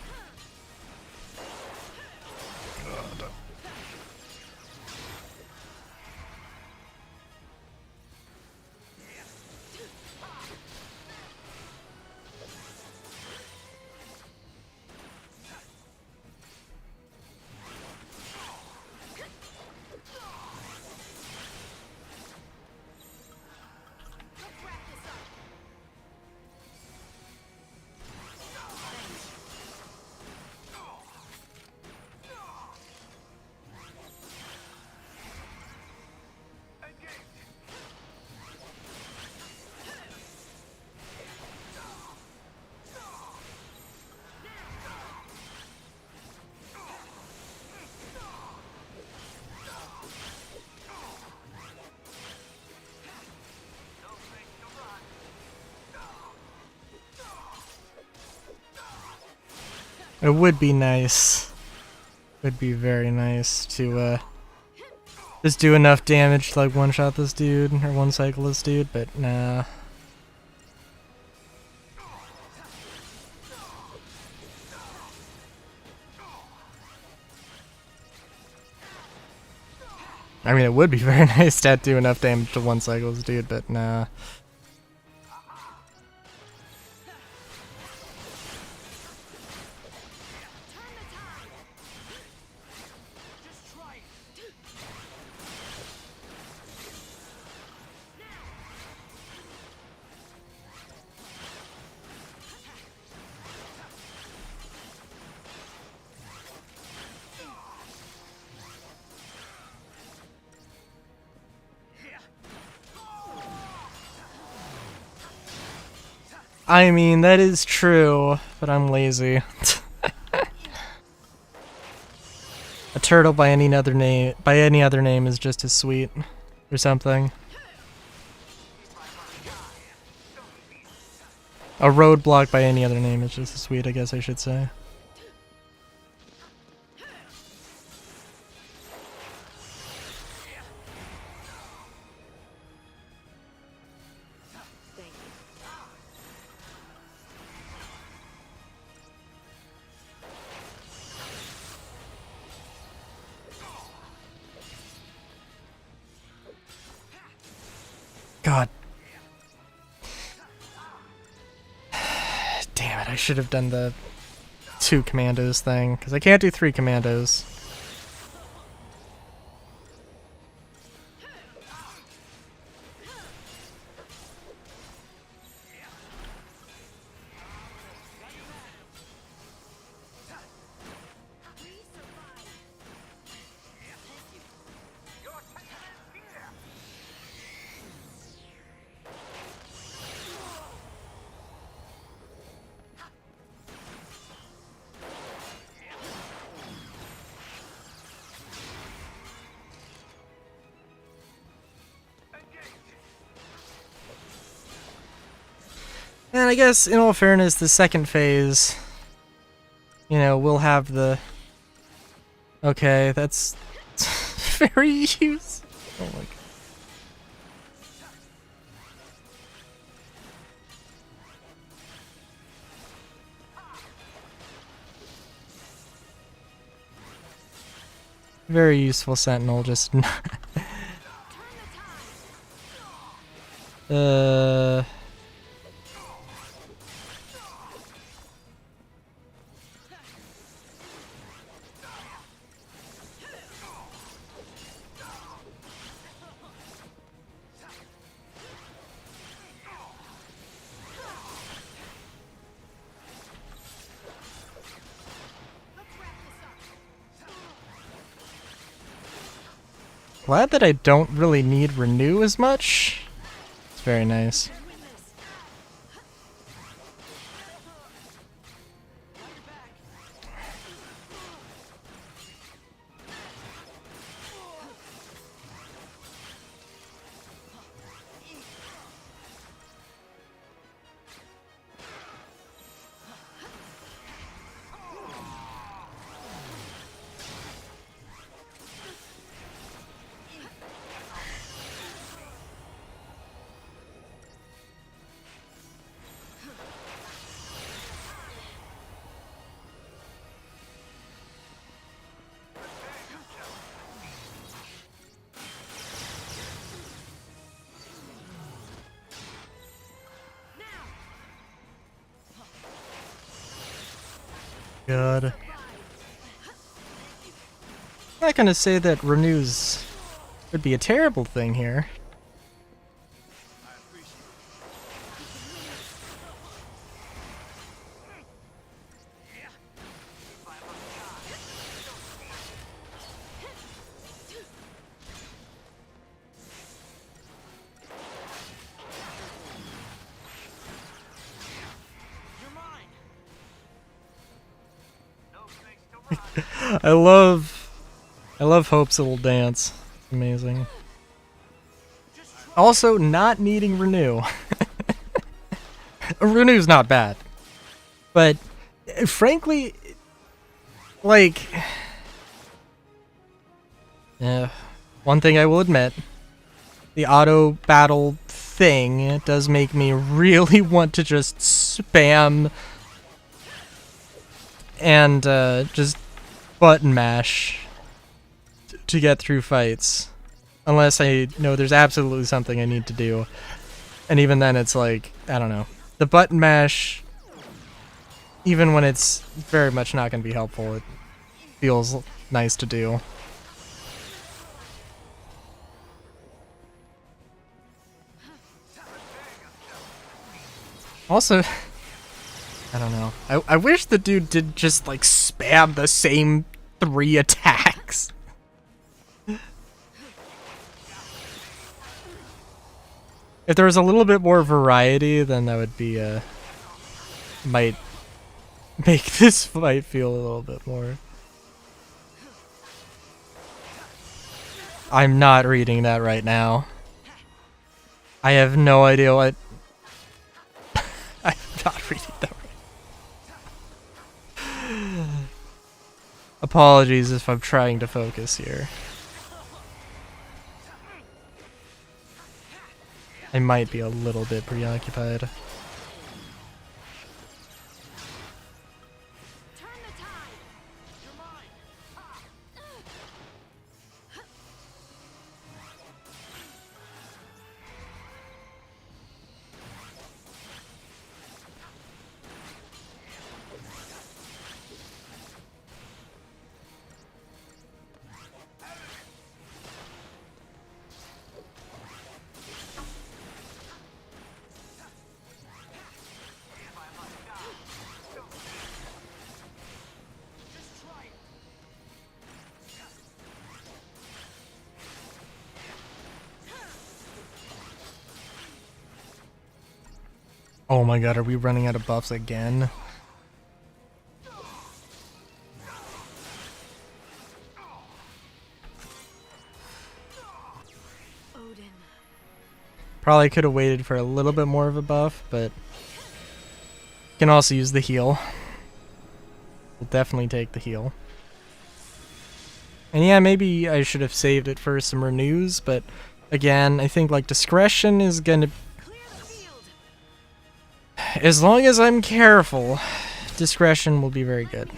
It would be nice. Would be very nice to just do enough damage to like one-shot this dude or one-cycle this dude, but nah. I mean, it would be very nice to do enough damage to one-cycle this dude, but nah. I mean, that is true, but I'm lazy. A turtle by any other name is just as sweet, or something. A roadblock by any other name is just as sweet, I guess I should say. God. Damn it, I should have done the 2 commandos thing, because I can't do 3 commandos. And I guess, in all fairness, the second phase, you know, we'll have the... Okay, that's very useful. Oh my god. Very useful sentinel, just... Glad that I don't really need renew as much. It's very nice. God. I'm not gonna say that renews would be a terrible thing here. I love Hope's little dance. It's amazing. Also, not needing renew. Renew's not bad, but frankly, like, one thing I will admit, the auto battle thing does make me really want to just spam and just button mash to get through fights, unless I know there's absolutely something I need to do, and even then it's like, I don't know, the button mash, even when it's very much not going to be helpful, it feels nice to do. Also, I don't know. I wish the dude did just like spam the same 3 attacks. If there was a little bit more variety, then that would be might make this fight feel a little bit more. I'm not reading that right now. I have no idea what. I'm not reading that right. Apologies if I'm trying to focus here. I might be a little bit preoccupied. Oh my god, are we running out of buffs again? Odin. Probably could have waited for a little bit more of a buff, but can also use the heal. We'll definitely take the heal. And yeah, maybe I should have saved it for some renews, but again, I think like discretion is gonna, as long as I'm careful, discretion will be very good.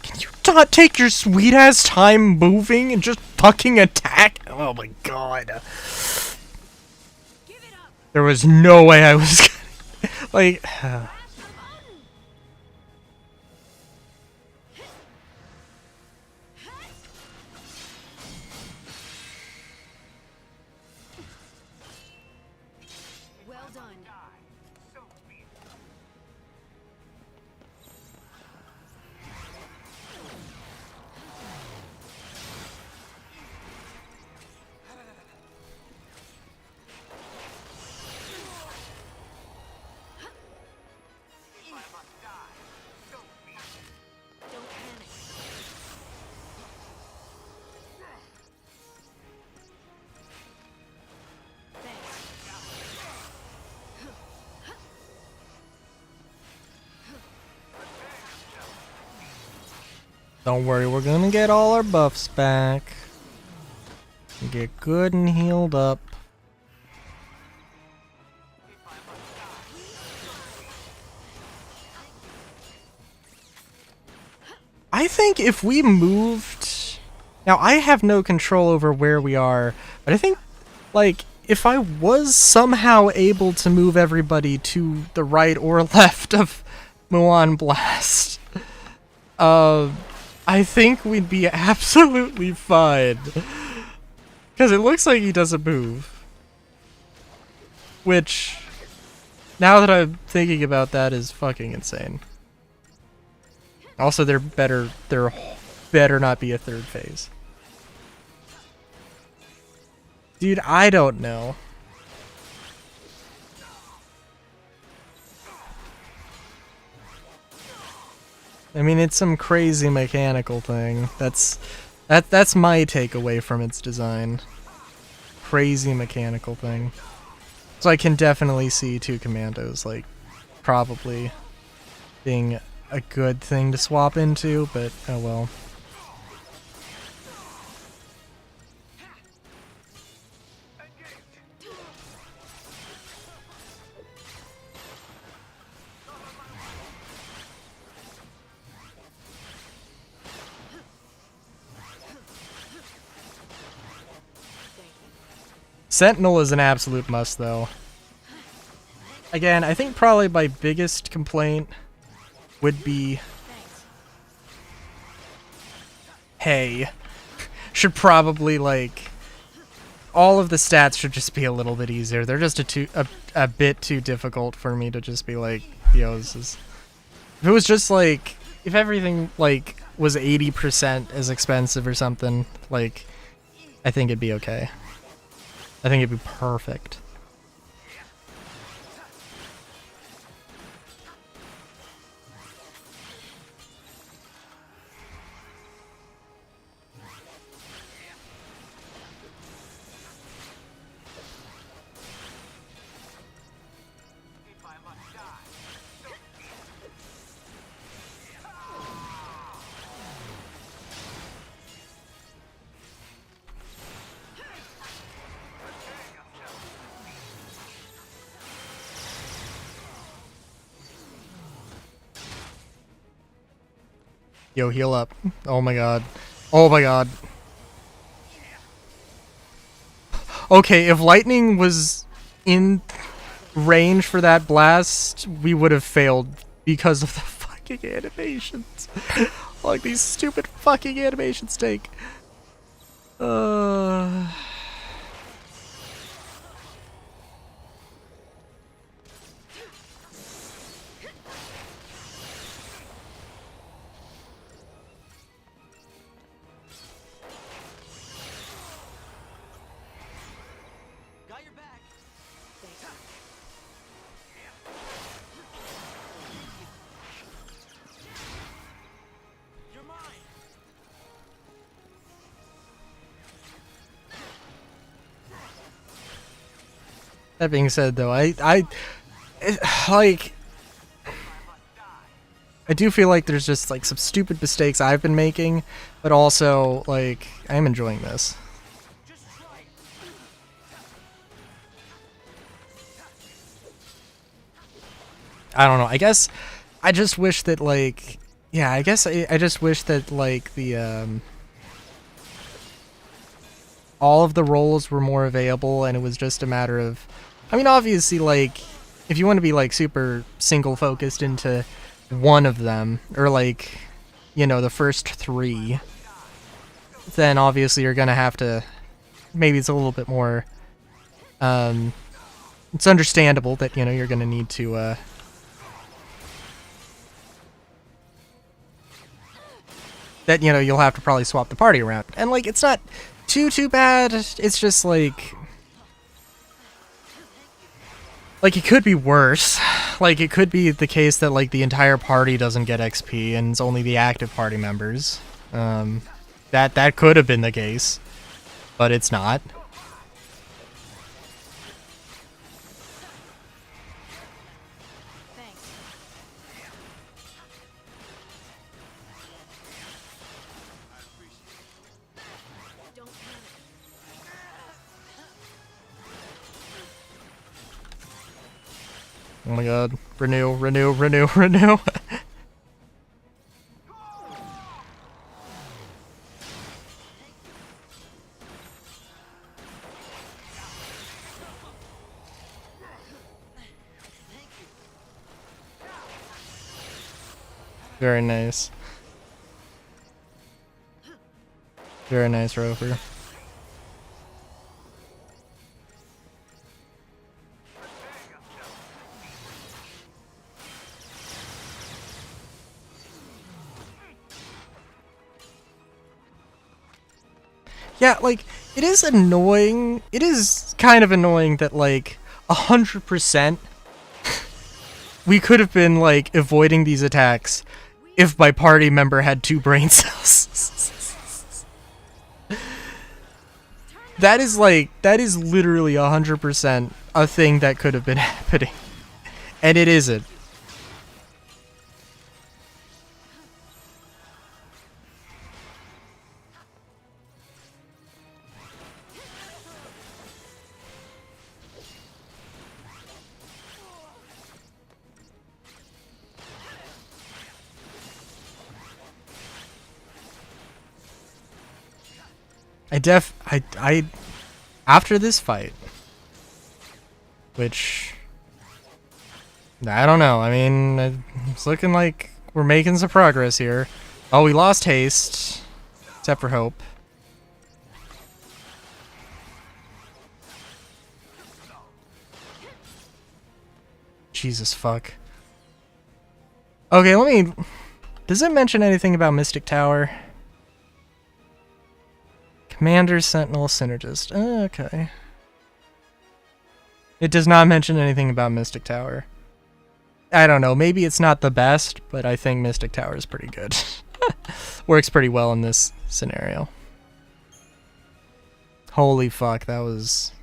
Can you not take your sweet ass time moving and just fucking attack? Oh my god. There was no way I was gonna, like, Well done. Don't panic. don't worry, we're gonna get all our buffs back. Get good and healed up. I think if we moved Now, I have no control over where we are, but I think, like, if I was somehow able to move everybody to the right or left of Muon Blast, I think we'd be absolutely fine. Because it looks like he doesn't move. Which, now that I'm thinking about that, is fucking insane. Also, there better not be a third phase. Dude, I don't know. I mean, it's some crazy mechanical thing. That's my takeaway from its design. Crazy mechanical thing. So I can definitely see two commandos, like, probably being a good thing to swap into, but oh well. Sentinel is an absolute must, though. Again, I think probably my biggest complaint would be... Hey. Should probably, like... All of the stats should just be a little bit easier. They're just a bit too difficult for me to just be like, yo, this is... If it was just, like... If everything, like, was 80% as expensive or something, like... I think it'd be okay. I think it'd be perfect. Yo, heal up. Oh my god. Oh my god. Okay, if lightning was in range for that blast, we would have failed because of the fucking animations. Like, these stupid fucking animations take. That being said, though, I do feel like there's just, like, some stupid mistakes I've been making, but also, like, I'm enjoying this. I don't know, I guess I just wish that, like, yeah, I guess I just wish that, like, the, all of the roles were more available and it was just a matter of, I mean, obviously, like, if you want to be, like, super single focused into one of them, or, like, you know, the first three, then obviously you're gonna have to, maybe it's a little bit more, it's understandable that, you know, you're gonna need to, that, you know, you'll have to probably swap the party around. And, like, it's not too bad, it's just, like, it could be worse. Like, it could be the case that, like, the entire party doesn't get XP and it's only the active party members. That could have been the case, but it's not. Oh my god. Renew. Very nice. Very nice, Rover. Yeah, like, it is annoying. It is kind of annoying that, like, 100% we could have been, like, avoiding these attacks if my party member had 2 brain cells. That is, like, that is literally 100% a thing that could have been happening. And it isn't. I after this fight, which I don't know. I mean, it's looking like we're making some progress here. Oh, we lost haste, except for hope. Jesus fuck. Okay, let me. Does it mention anything about Mystic Tower? Commander, Sentinel, Synergist. Okay. It does not mention anything about Mystic Tower. I don't know, maybe it's not the best, but I think Mystic Tower is pretty good. Works pretty well in this scenario. Holy fuck, that was...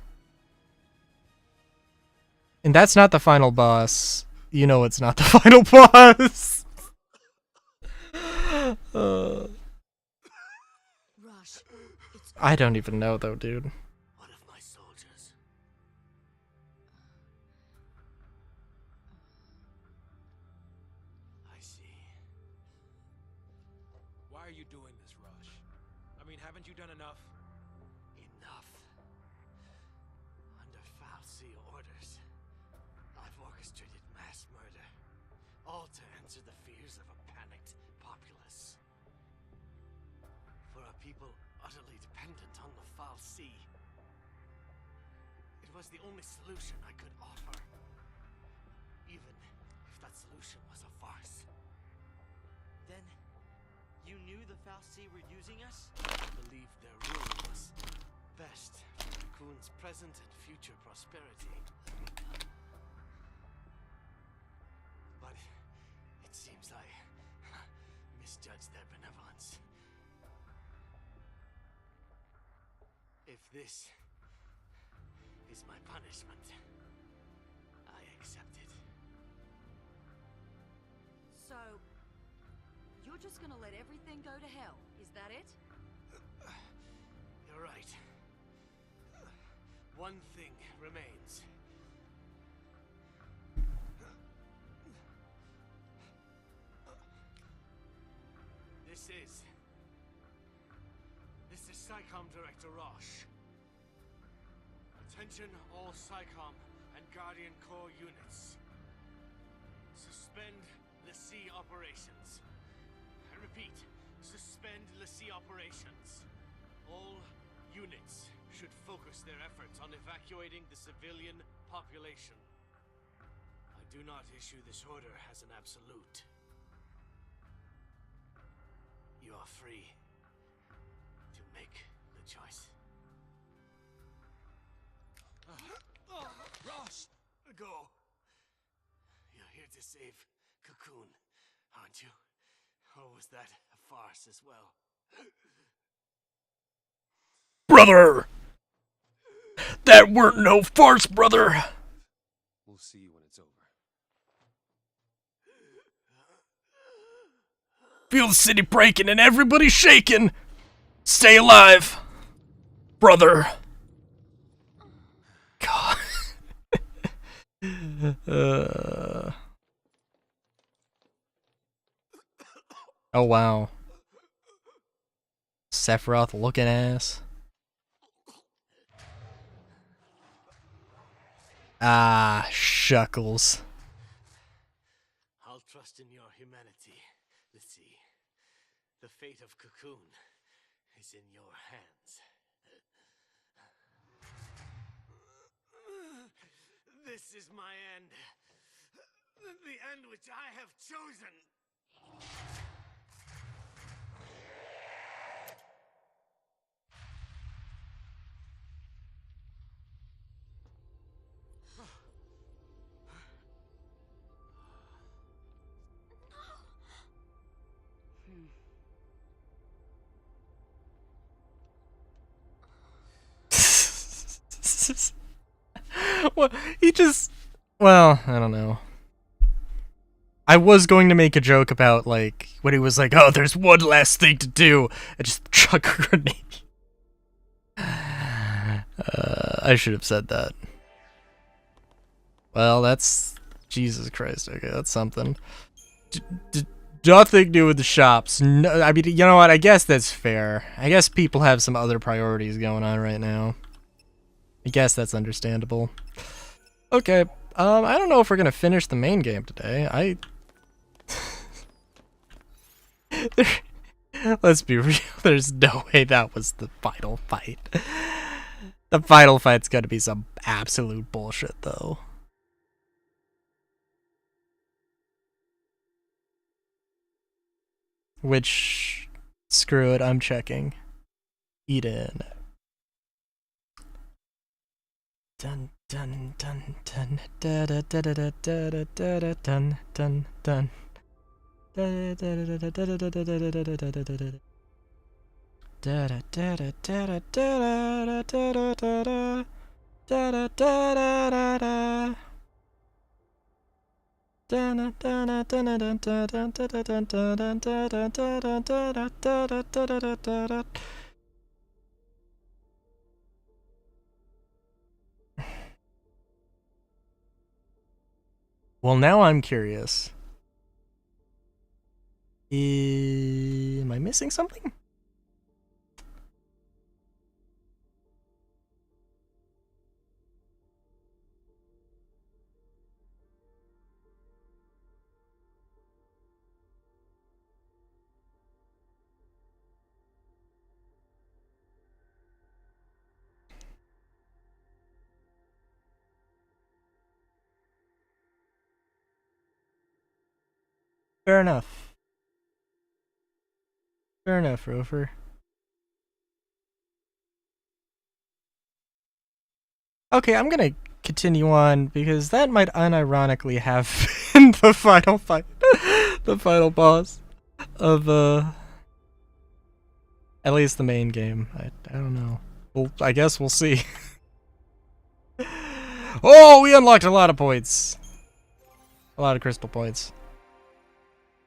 And that's not the final boss. You know it's not the final boss! I don't even know though, dude. One of my soldiers. I see. Why are you doing this, Rush? I mean, haven't you done enough? Enough. Under Foul Sea orders, I've orchestrated mass murder, all to answer the fears of a panicked populace. For a people utterly dependent on the Foul Sea, it was the only solution I could offer, even if that solution was a farce. Then, you knew the Foul Sea were using us? I believed their rule was best for Raccoon's present and future prosperity. But it seems I misjudged their benevolence. If this is my punishment, I accept it. So, you're just gonna let everything go to hell, is that it? You're right. One thing remains. This is SciComm Director Roche. Attention all SciComm and Guardian Corps units. Suspend L'Cie operations. I repeat, suspend L'Cie operations. All units should focus their efforts on evacuating the civilian population. I do not issue this order as an absolute. You are free to make the choice. Ross! Go. You're here to save Cocoon, aren't you? Or was that a farce as well? Brother! That weren't no farce, brother! We'll see you when it's over. Feel the city breaking and everybody shaking! Stay alive! Brother! God. Oh wow. Sephiroth looking ass. Ah, shuckles. I'll trust in your humanity Let's see. The fate of Cocoon is in your hands. This is my end. The end which I have chosen. Well, he just. Well, I don't know. I was going to make a joke about, like, when he was like, oh, there's one last thing to do. I just chuck a grenade. I should have said that. Well, that's. Jesus Christ. Okay, that's something. Nothing new with the shops. No, I mean, you know what? I guess that's fair. I guess people have some other priorities going on right now. I guess that's understandable. Okay, I don't know if we're gonna finish the main game today. Let's be real, there's no way that was the final fight. The final fight's gonna be some absolute bullshit, though. Which, screw it, I'm checking. Eden. Dun dun dun dun da da da da da da da da dun dun dun. Da da da da da da da da da da da da da. Da da da da da da da da da da da da da da da. Well, now I'm curious. Am I missing something? Fair enough. Fair enough, Rover. Okay, I'm gonna continue on because that might unironically have been the final fight, the final boss of at least the main game. I don't know. Well, I guess we'll see. Oh, we unlocked a lot of points. A lot of crystal points.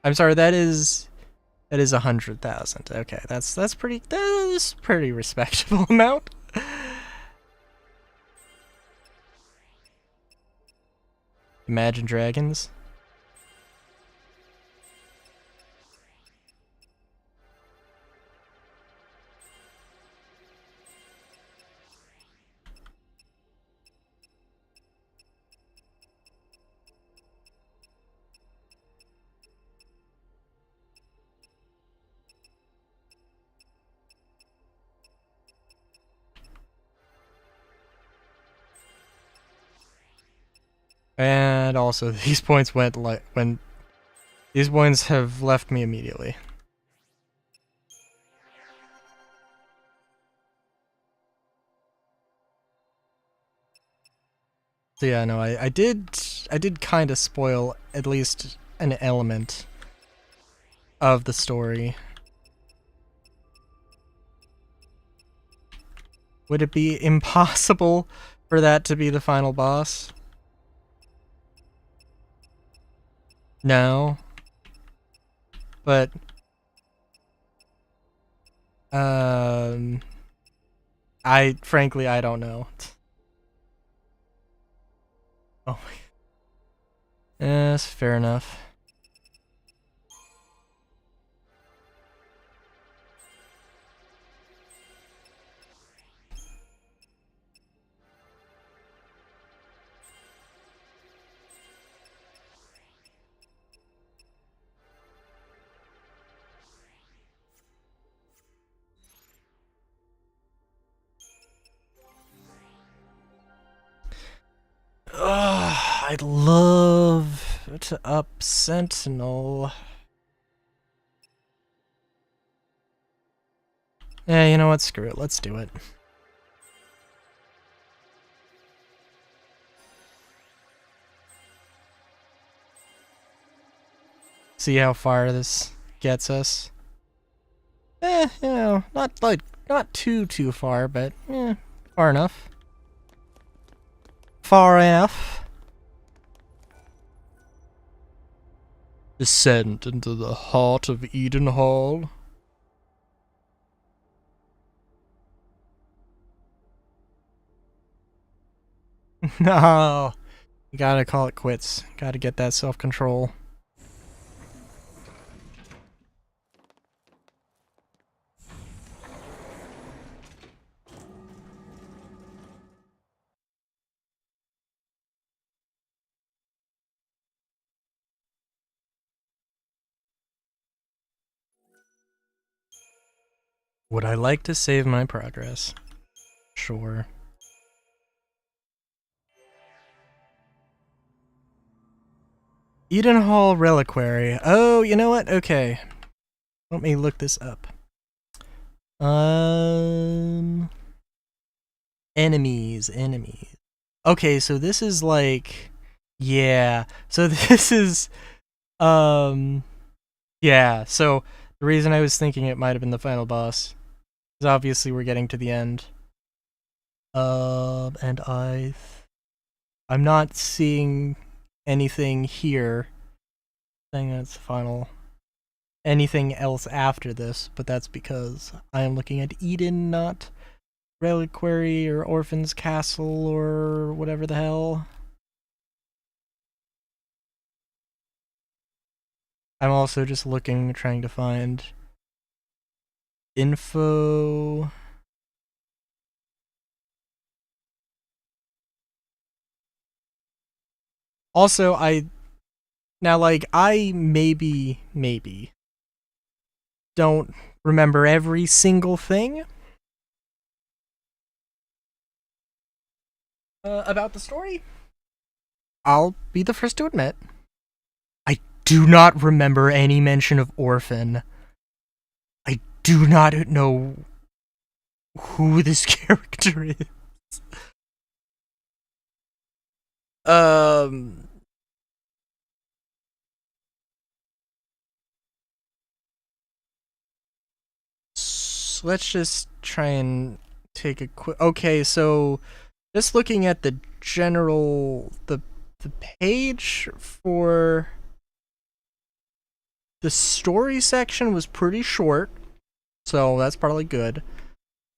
I'm sorry, that is 100,000. Okay, that's pretty respectable amount. Imagine Dragons. And also, these points these points have left me immediately. So yeah, no, I did kind of spoil at least an element of the story. Would it be impossible for that to be the final boss? No. But frankly I don't know. Oh my. Yes, fair enough. I'd love to up Sentinel. Yeah, you know what? Screw it. Let's do it. See how far this gets us. You know, not too far, but far enough. Far enough. Descend into the heart of Eden Hall. No, you gotta call it quits. Gotta get that self-control. Would I like to save my progress? Sure. Eden Hall Reliquary. Oh, you know what? Okay. Let me look this up. Enemies. Okay, so this is like... Yeah. So this is... Yeah, so the reason I was thinking it might have been the final boss is obviously we're getting to the end. And I'm not seeing anything here saying that's the final. Anything else after this, but that's because I am looking at Eden, not Reliquary or Orphan's Castle or whatever the hell. I'm also just looking, trying to find info. Also, I maybe don't remember every single thing about the story. I'll be the first to admit. I do not remember any mention of Orphan. I do not know who this character is. So let's just try and take a quick... Okay, so just looking at the general... The page for the story section was pretty short, so that's probably good.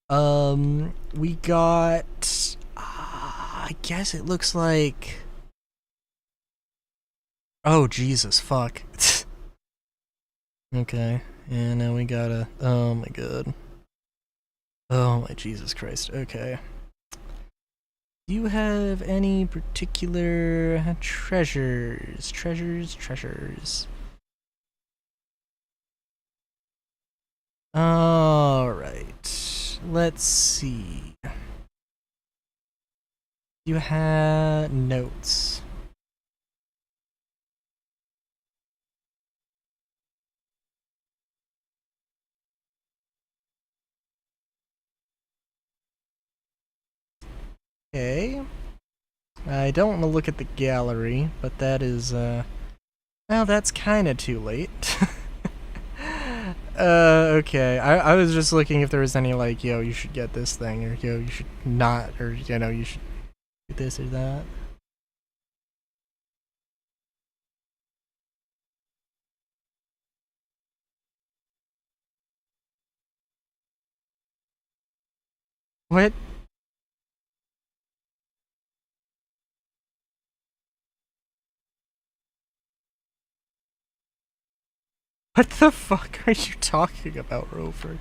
We got... I guess it looks like... Oh, Jesus, fuck. Okay, and now we gotta... Oh my god. Oh my Jesus Christ, okay. Do you have any particular treasures? Treasures. Alright, let's see. You have notes. Okay. I don't want to look at the gallery, but that is, well, that's kinda too late. Okay. I was just looking if there was any, like, yo, you should get this thing, or yo, you should not, or, you know, you should do this or that. What? What the fuck are you talking about, Rover?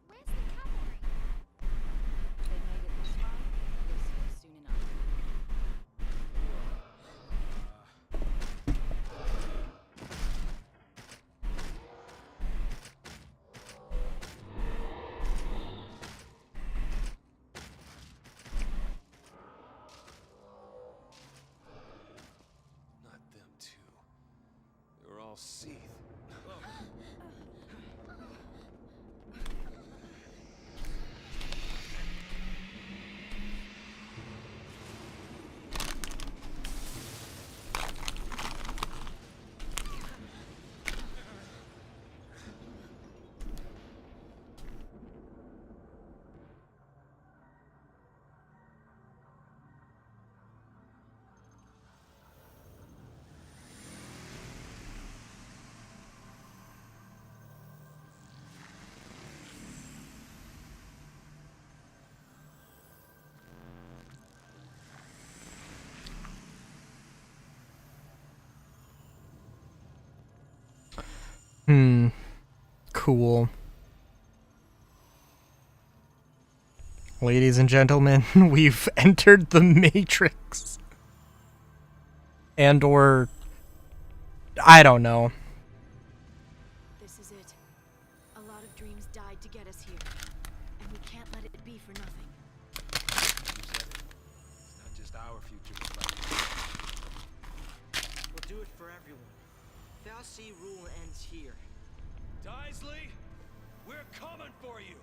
Where's the cavalry? seethe. Cool. Ladies and gentlemen, we've entered the Matrix. And or I don't know. This is it. A lot of dreams died to get us here. And we can't let it be for nothing. You said it. It's not just our future we're fighting. We'll do it for everyone. Fal'Cie rule ends here. Daisley, we're coming for you.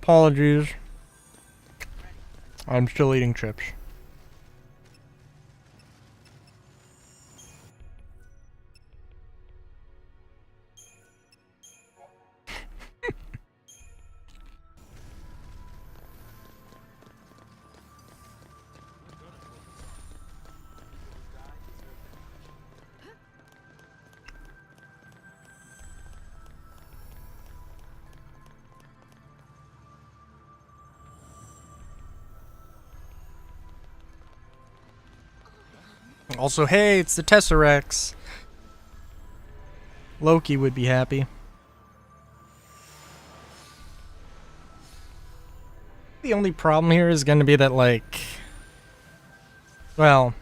Apologies. I'm still eating chips. Also, hey, it's the Tesseracts. Loki would be happy. The only problem here is going to be that, like, well,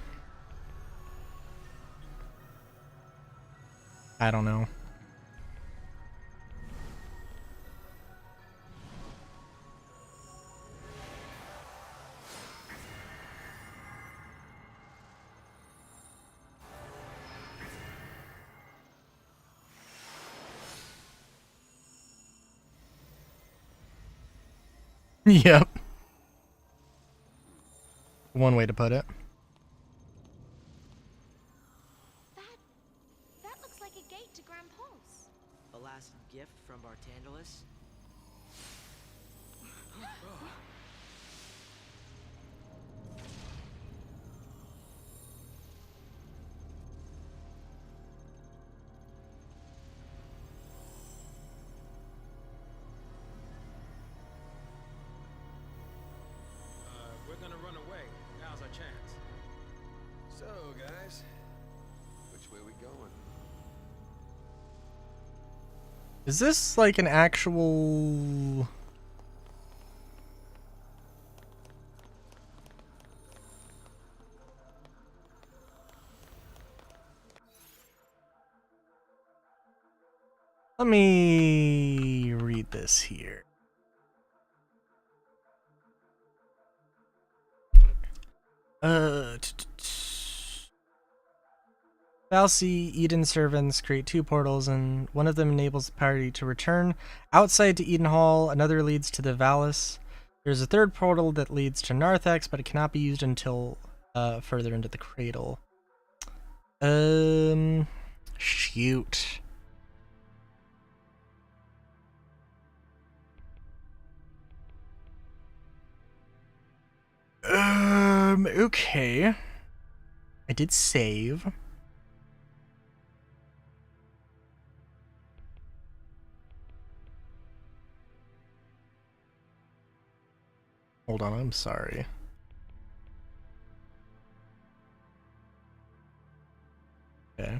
I don't know. Yep. One way to put it. That looks like a gate to Grand Pulse. A last gift from Bartandalus. We're gonna run away. Now's our chance. So, guys, which way we going? Is this like an actual... Let me read this here. Fal'Cie, Eden servants create two portals, and one of them enables the party to return outside to Eden Hall. Another leads to the Valis. There's a third portal that leads to Narthex, but it cannot be used until further into the Cradle. Shoot. Okay. I did save. Hold on, I'm sorry. Okay.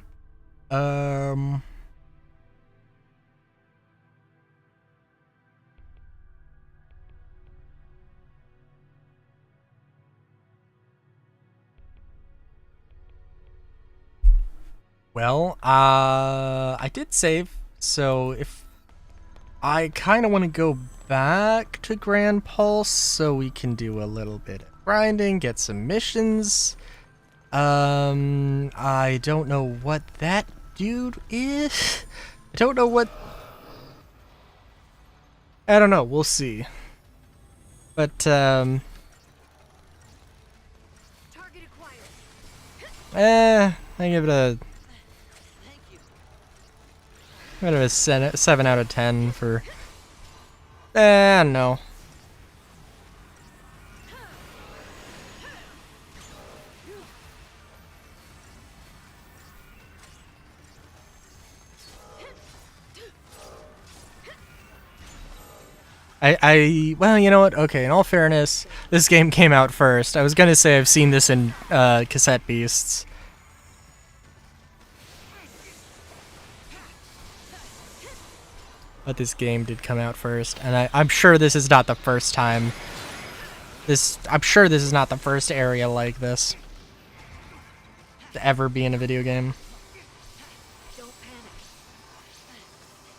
Well, I did save, so if I kind of want to go back to Grand Pulse so we can do a little bit of grinding, get some missions. I don't know what that dude is. I don't know what... I don't know, we'll see. But, Target acquired. I give it a... Thank you. Kind of a 7 out of 10 for... I don't know. Well, you know what? Okay, in all fairness, this game came out first. I was gonna say I've seen this in Cassette Beasts. But this game did come out first, and I'm sure this is not the first time. I'm sure this is not the first area like this to ever be in a video game. Don't panic.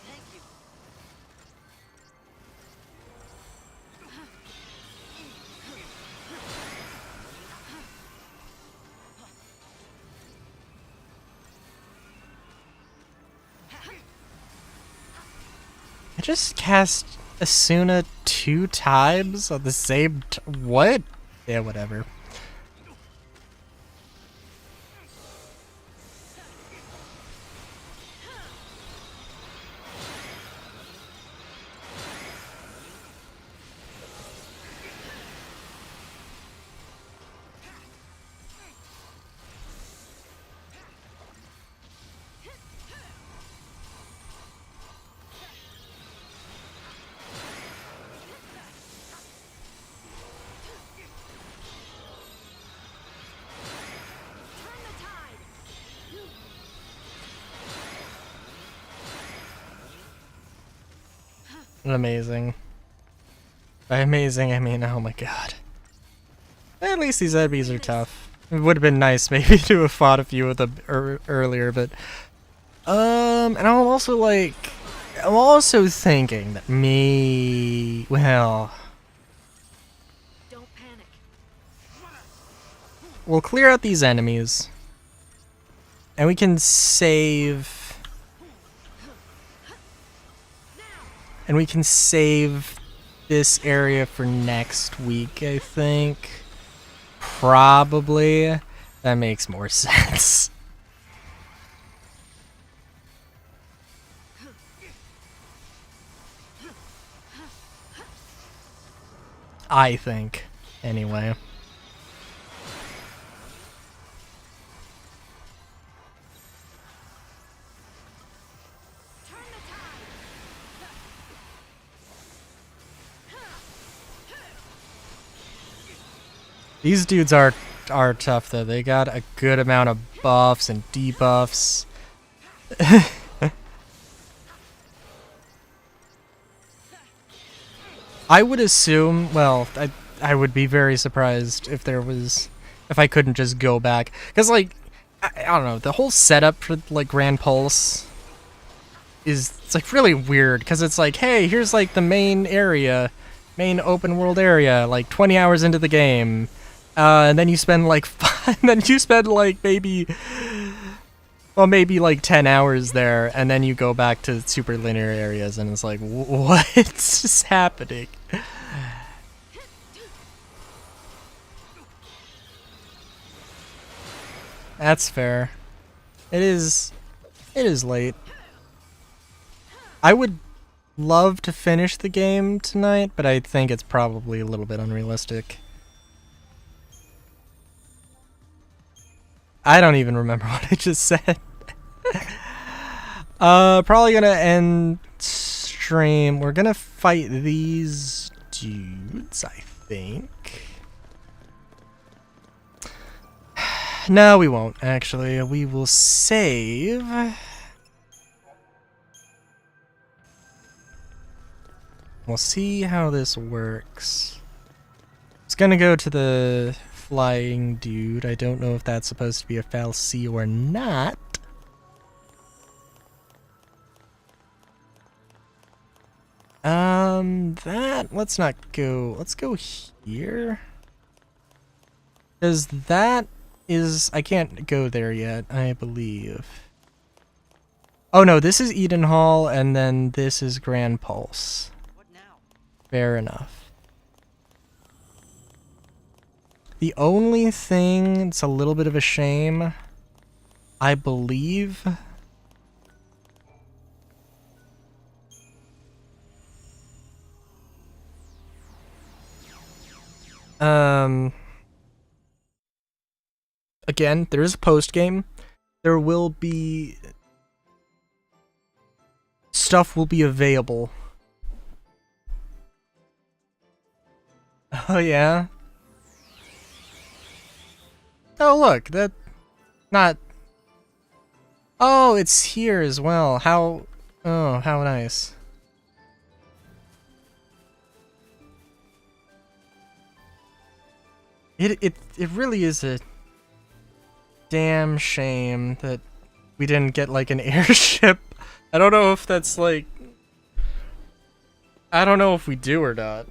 Thank you. I just cast Asuna 2 times on the same what? Yeah, whatever. Turn the tide. Amazing. By amazing, I mean, oh my god. At least these enemies are tough. It would have been nice maybe to have fought a few of them earlier, but... and I'm also thinking that well... Don't panic. We'll clear out these enemies. And we can save... And we can save this area for next week, I think. Probably. That makes more sense. I think, anyway. Turn the tide. These dudes are tough though. They got a good amount of buffs and debuffs. I would assume, well, I would be very surprised if I couldn't just go back. Because, like, I don't know, the whole setup for, like, Grand Pulse it's, like, really weird. Because it's like, hey, here's, like, the main open world area, like, 20 hours into the game. And then you spend, like, maybe like 10 hours there, and then you go back to super linear areas, and it's like, what's happening? That's fair. It is late. I would love to finish the game tonight, but I think it's probably a little bit unrealistic. I don't even remember what I just said. Probably gonna end stream. We're gonna fight these dudes, I think. No, we won't, actually. We will save. We'll see how this works. It's gonna go to the flying dude. I don't know if that's supposed to be a fal'Cie or not. Let's not go. Let's go here. Because that is... I can't go there yet, I believe. Oh no, this is Eden Hall, and then this is Grand Pulse. What now? Fair enough. The only thing that's a little bit of a shame, I believe... Again, there is a post-game. There will be... Stuff will be available. Oh, yeah? Oh, look, that... Not... Oh, it's here as well. How... Oh, how nice. It really is a damn shame that we didn't get, like, an airship. I don't know if that's, like... I don't know if we do or not.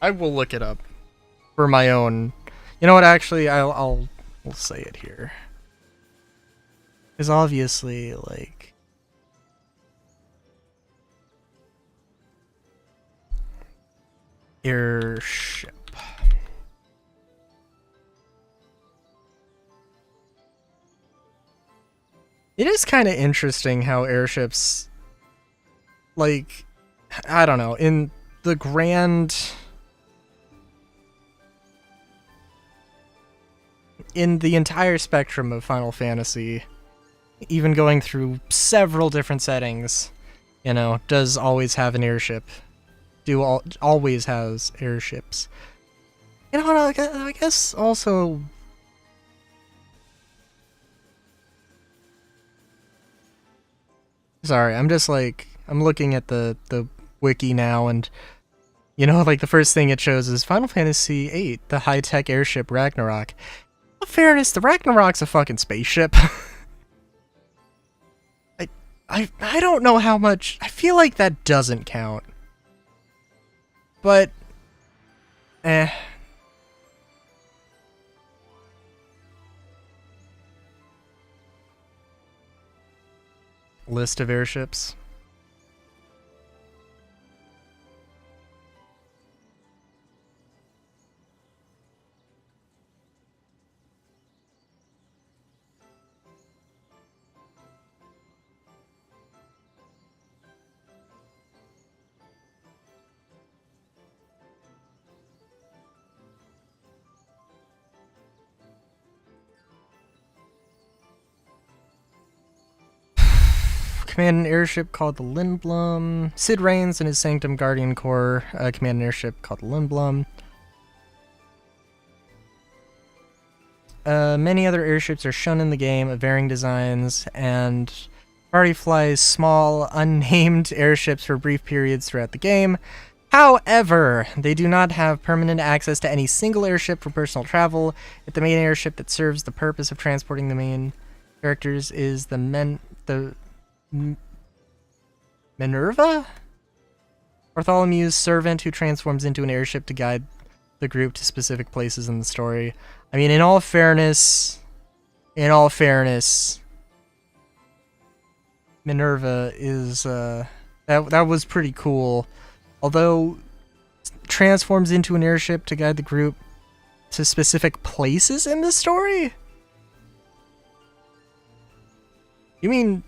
I will look it up for my own... You know what, actually, I'll say it here. Because obviously, like... Airship. It is kind of interesting how airships, like, I don't know, in the grand... In the entire spectrum of Final Fantasy, even going through several different settings, you know, does always have an airship. Always has airships. You know what, I guess also... Sorry, I'm just like, I'm looking at the wiki now, and, you know, like, the first thing it shows is Final Fantasy VIII, the high-tech airship Ragnarok. In fairness, the Ragnarok's a fucking spaceship. I don't know how much... I feel like that doesn't count. But... List of airships. Command an airship called the Lindblum. Cid reigns in his Sanctum Guardian Corps. Command an airship called the Lindblum. Many other airships are shown in the game of varying designs, and party flies small, unnamed airships for brief periods throughout the game. However, they do not have permanent access to any single airship for personal travel. If the main airship that serves the purpose of transporting the main characters is the Minerva? Bartholomew's servant who transforms into an airship to guide the group to specific places in the story. I mean, in all fairness, Minerva is, that was pretty cool. Although, transforms into an airship to guide the group to specific places in the story? You mean...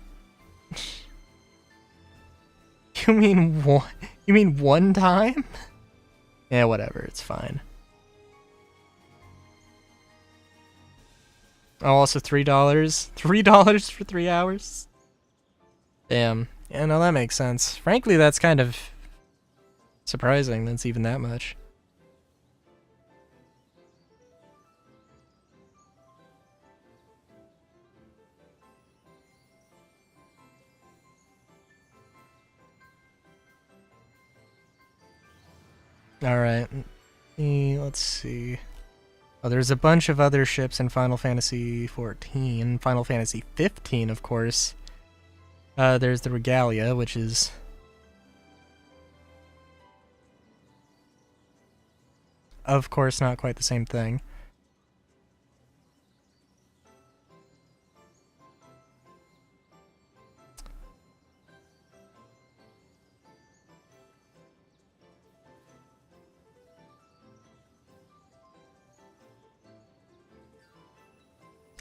You mean one time? Yeah, whatever, it's fine. Oh, also $3? $3 for 3 hours? Damn. Yeah, no, that makes sense. Frankly, that's kind of surprising that's even that much. Alright, let's see. Oh, there's a bunch of other ships in Final Fantasy XIV. Final Fantasy XV, of course. There's the Regalia, which is... of course not quite the same thing.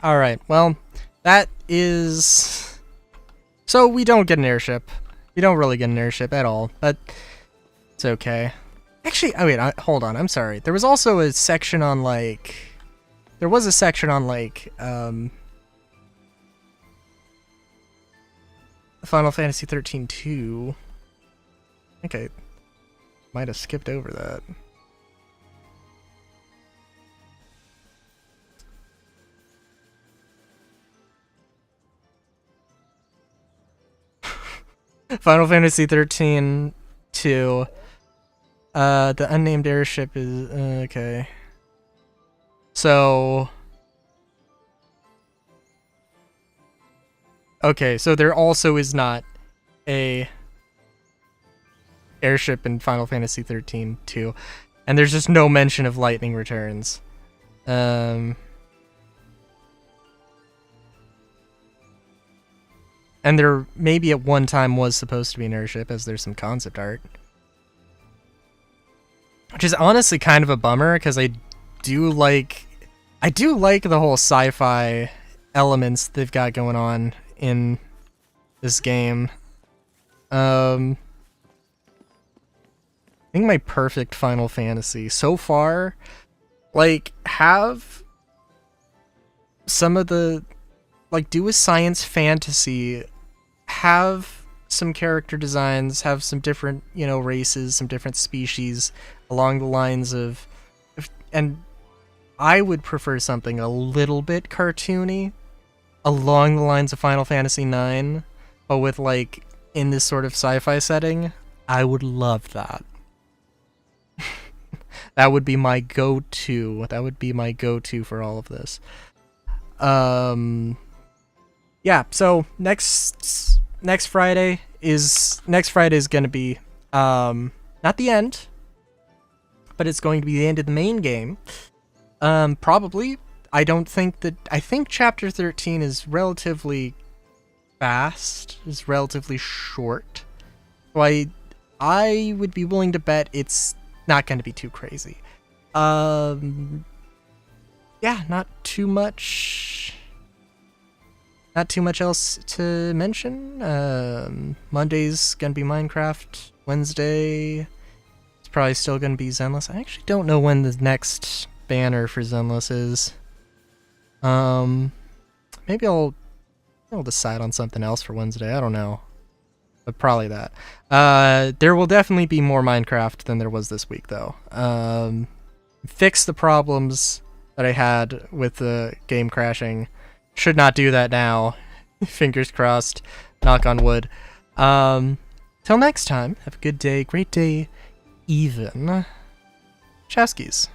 Alright, well, that is... So we don't get an airship. We don't really get an airship at all, but it's okay. Actually, oh wait, hold on, I'm sorry. There was also a section on, like... There was a section on, like, Final Fantasy 13-2. I think I might have skipped over that. Final Fantasy 13-2. The unnamed airship is okay. So okay, so there also is not a airship in Final Fantasy 13-2, and there's just no mention of lightning returns. And there maybe at one time was supposed to be an airship, as there's some concept art. Which is honestly kind of a bummer, because I do like the whole sci-fi elements they've got going on in this game. I think my perfect Final Fantasy so far, like, have some of the, like, do a science fantasy, have some character designs, have some different, you know, races, some different species along the lines of, and I would prefer something a little bit cartoony along the lines of Final Fantasy IX, but with, like, in this sort of sci-fi setting. I would love that. That would be my go-to. That would be my go-to for all of this. Yeah, so next Friday is gonna be not the end, but it's going to be the end of the main game. Probably. I think chapter 13 is relatively fast, is relatively short. So I would be willing to bet it's not going to be too crazy. Yeah, not too much else to mention. Monday's gonna be Minecraft. Wednesday, it's probably still gonna be Zenless. I actually don't know when the next banner for Zenless is. Maybe I'll decide on something else for Wednesday. I don't know, but probably that. There will definitely be more Minecraft than there was this week, though. Fix the problems that I had with the game crashing. Should not do that now. Fingers crossed. Knock on wood. Till next time, have a good day, great day, even. Chowskis.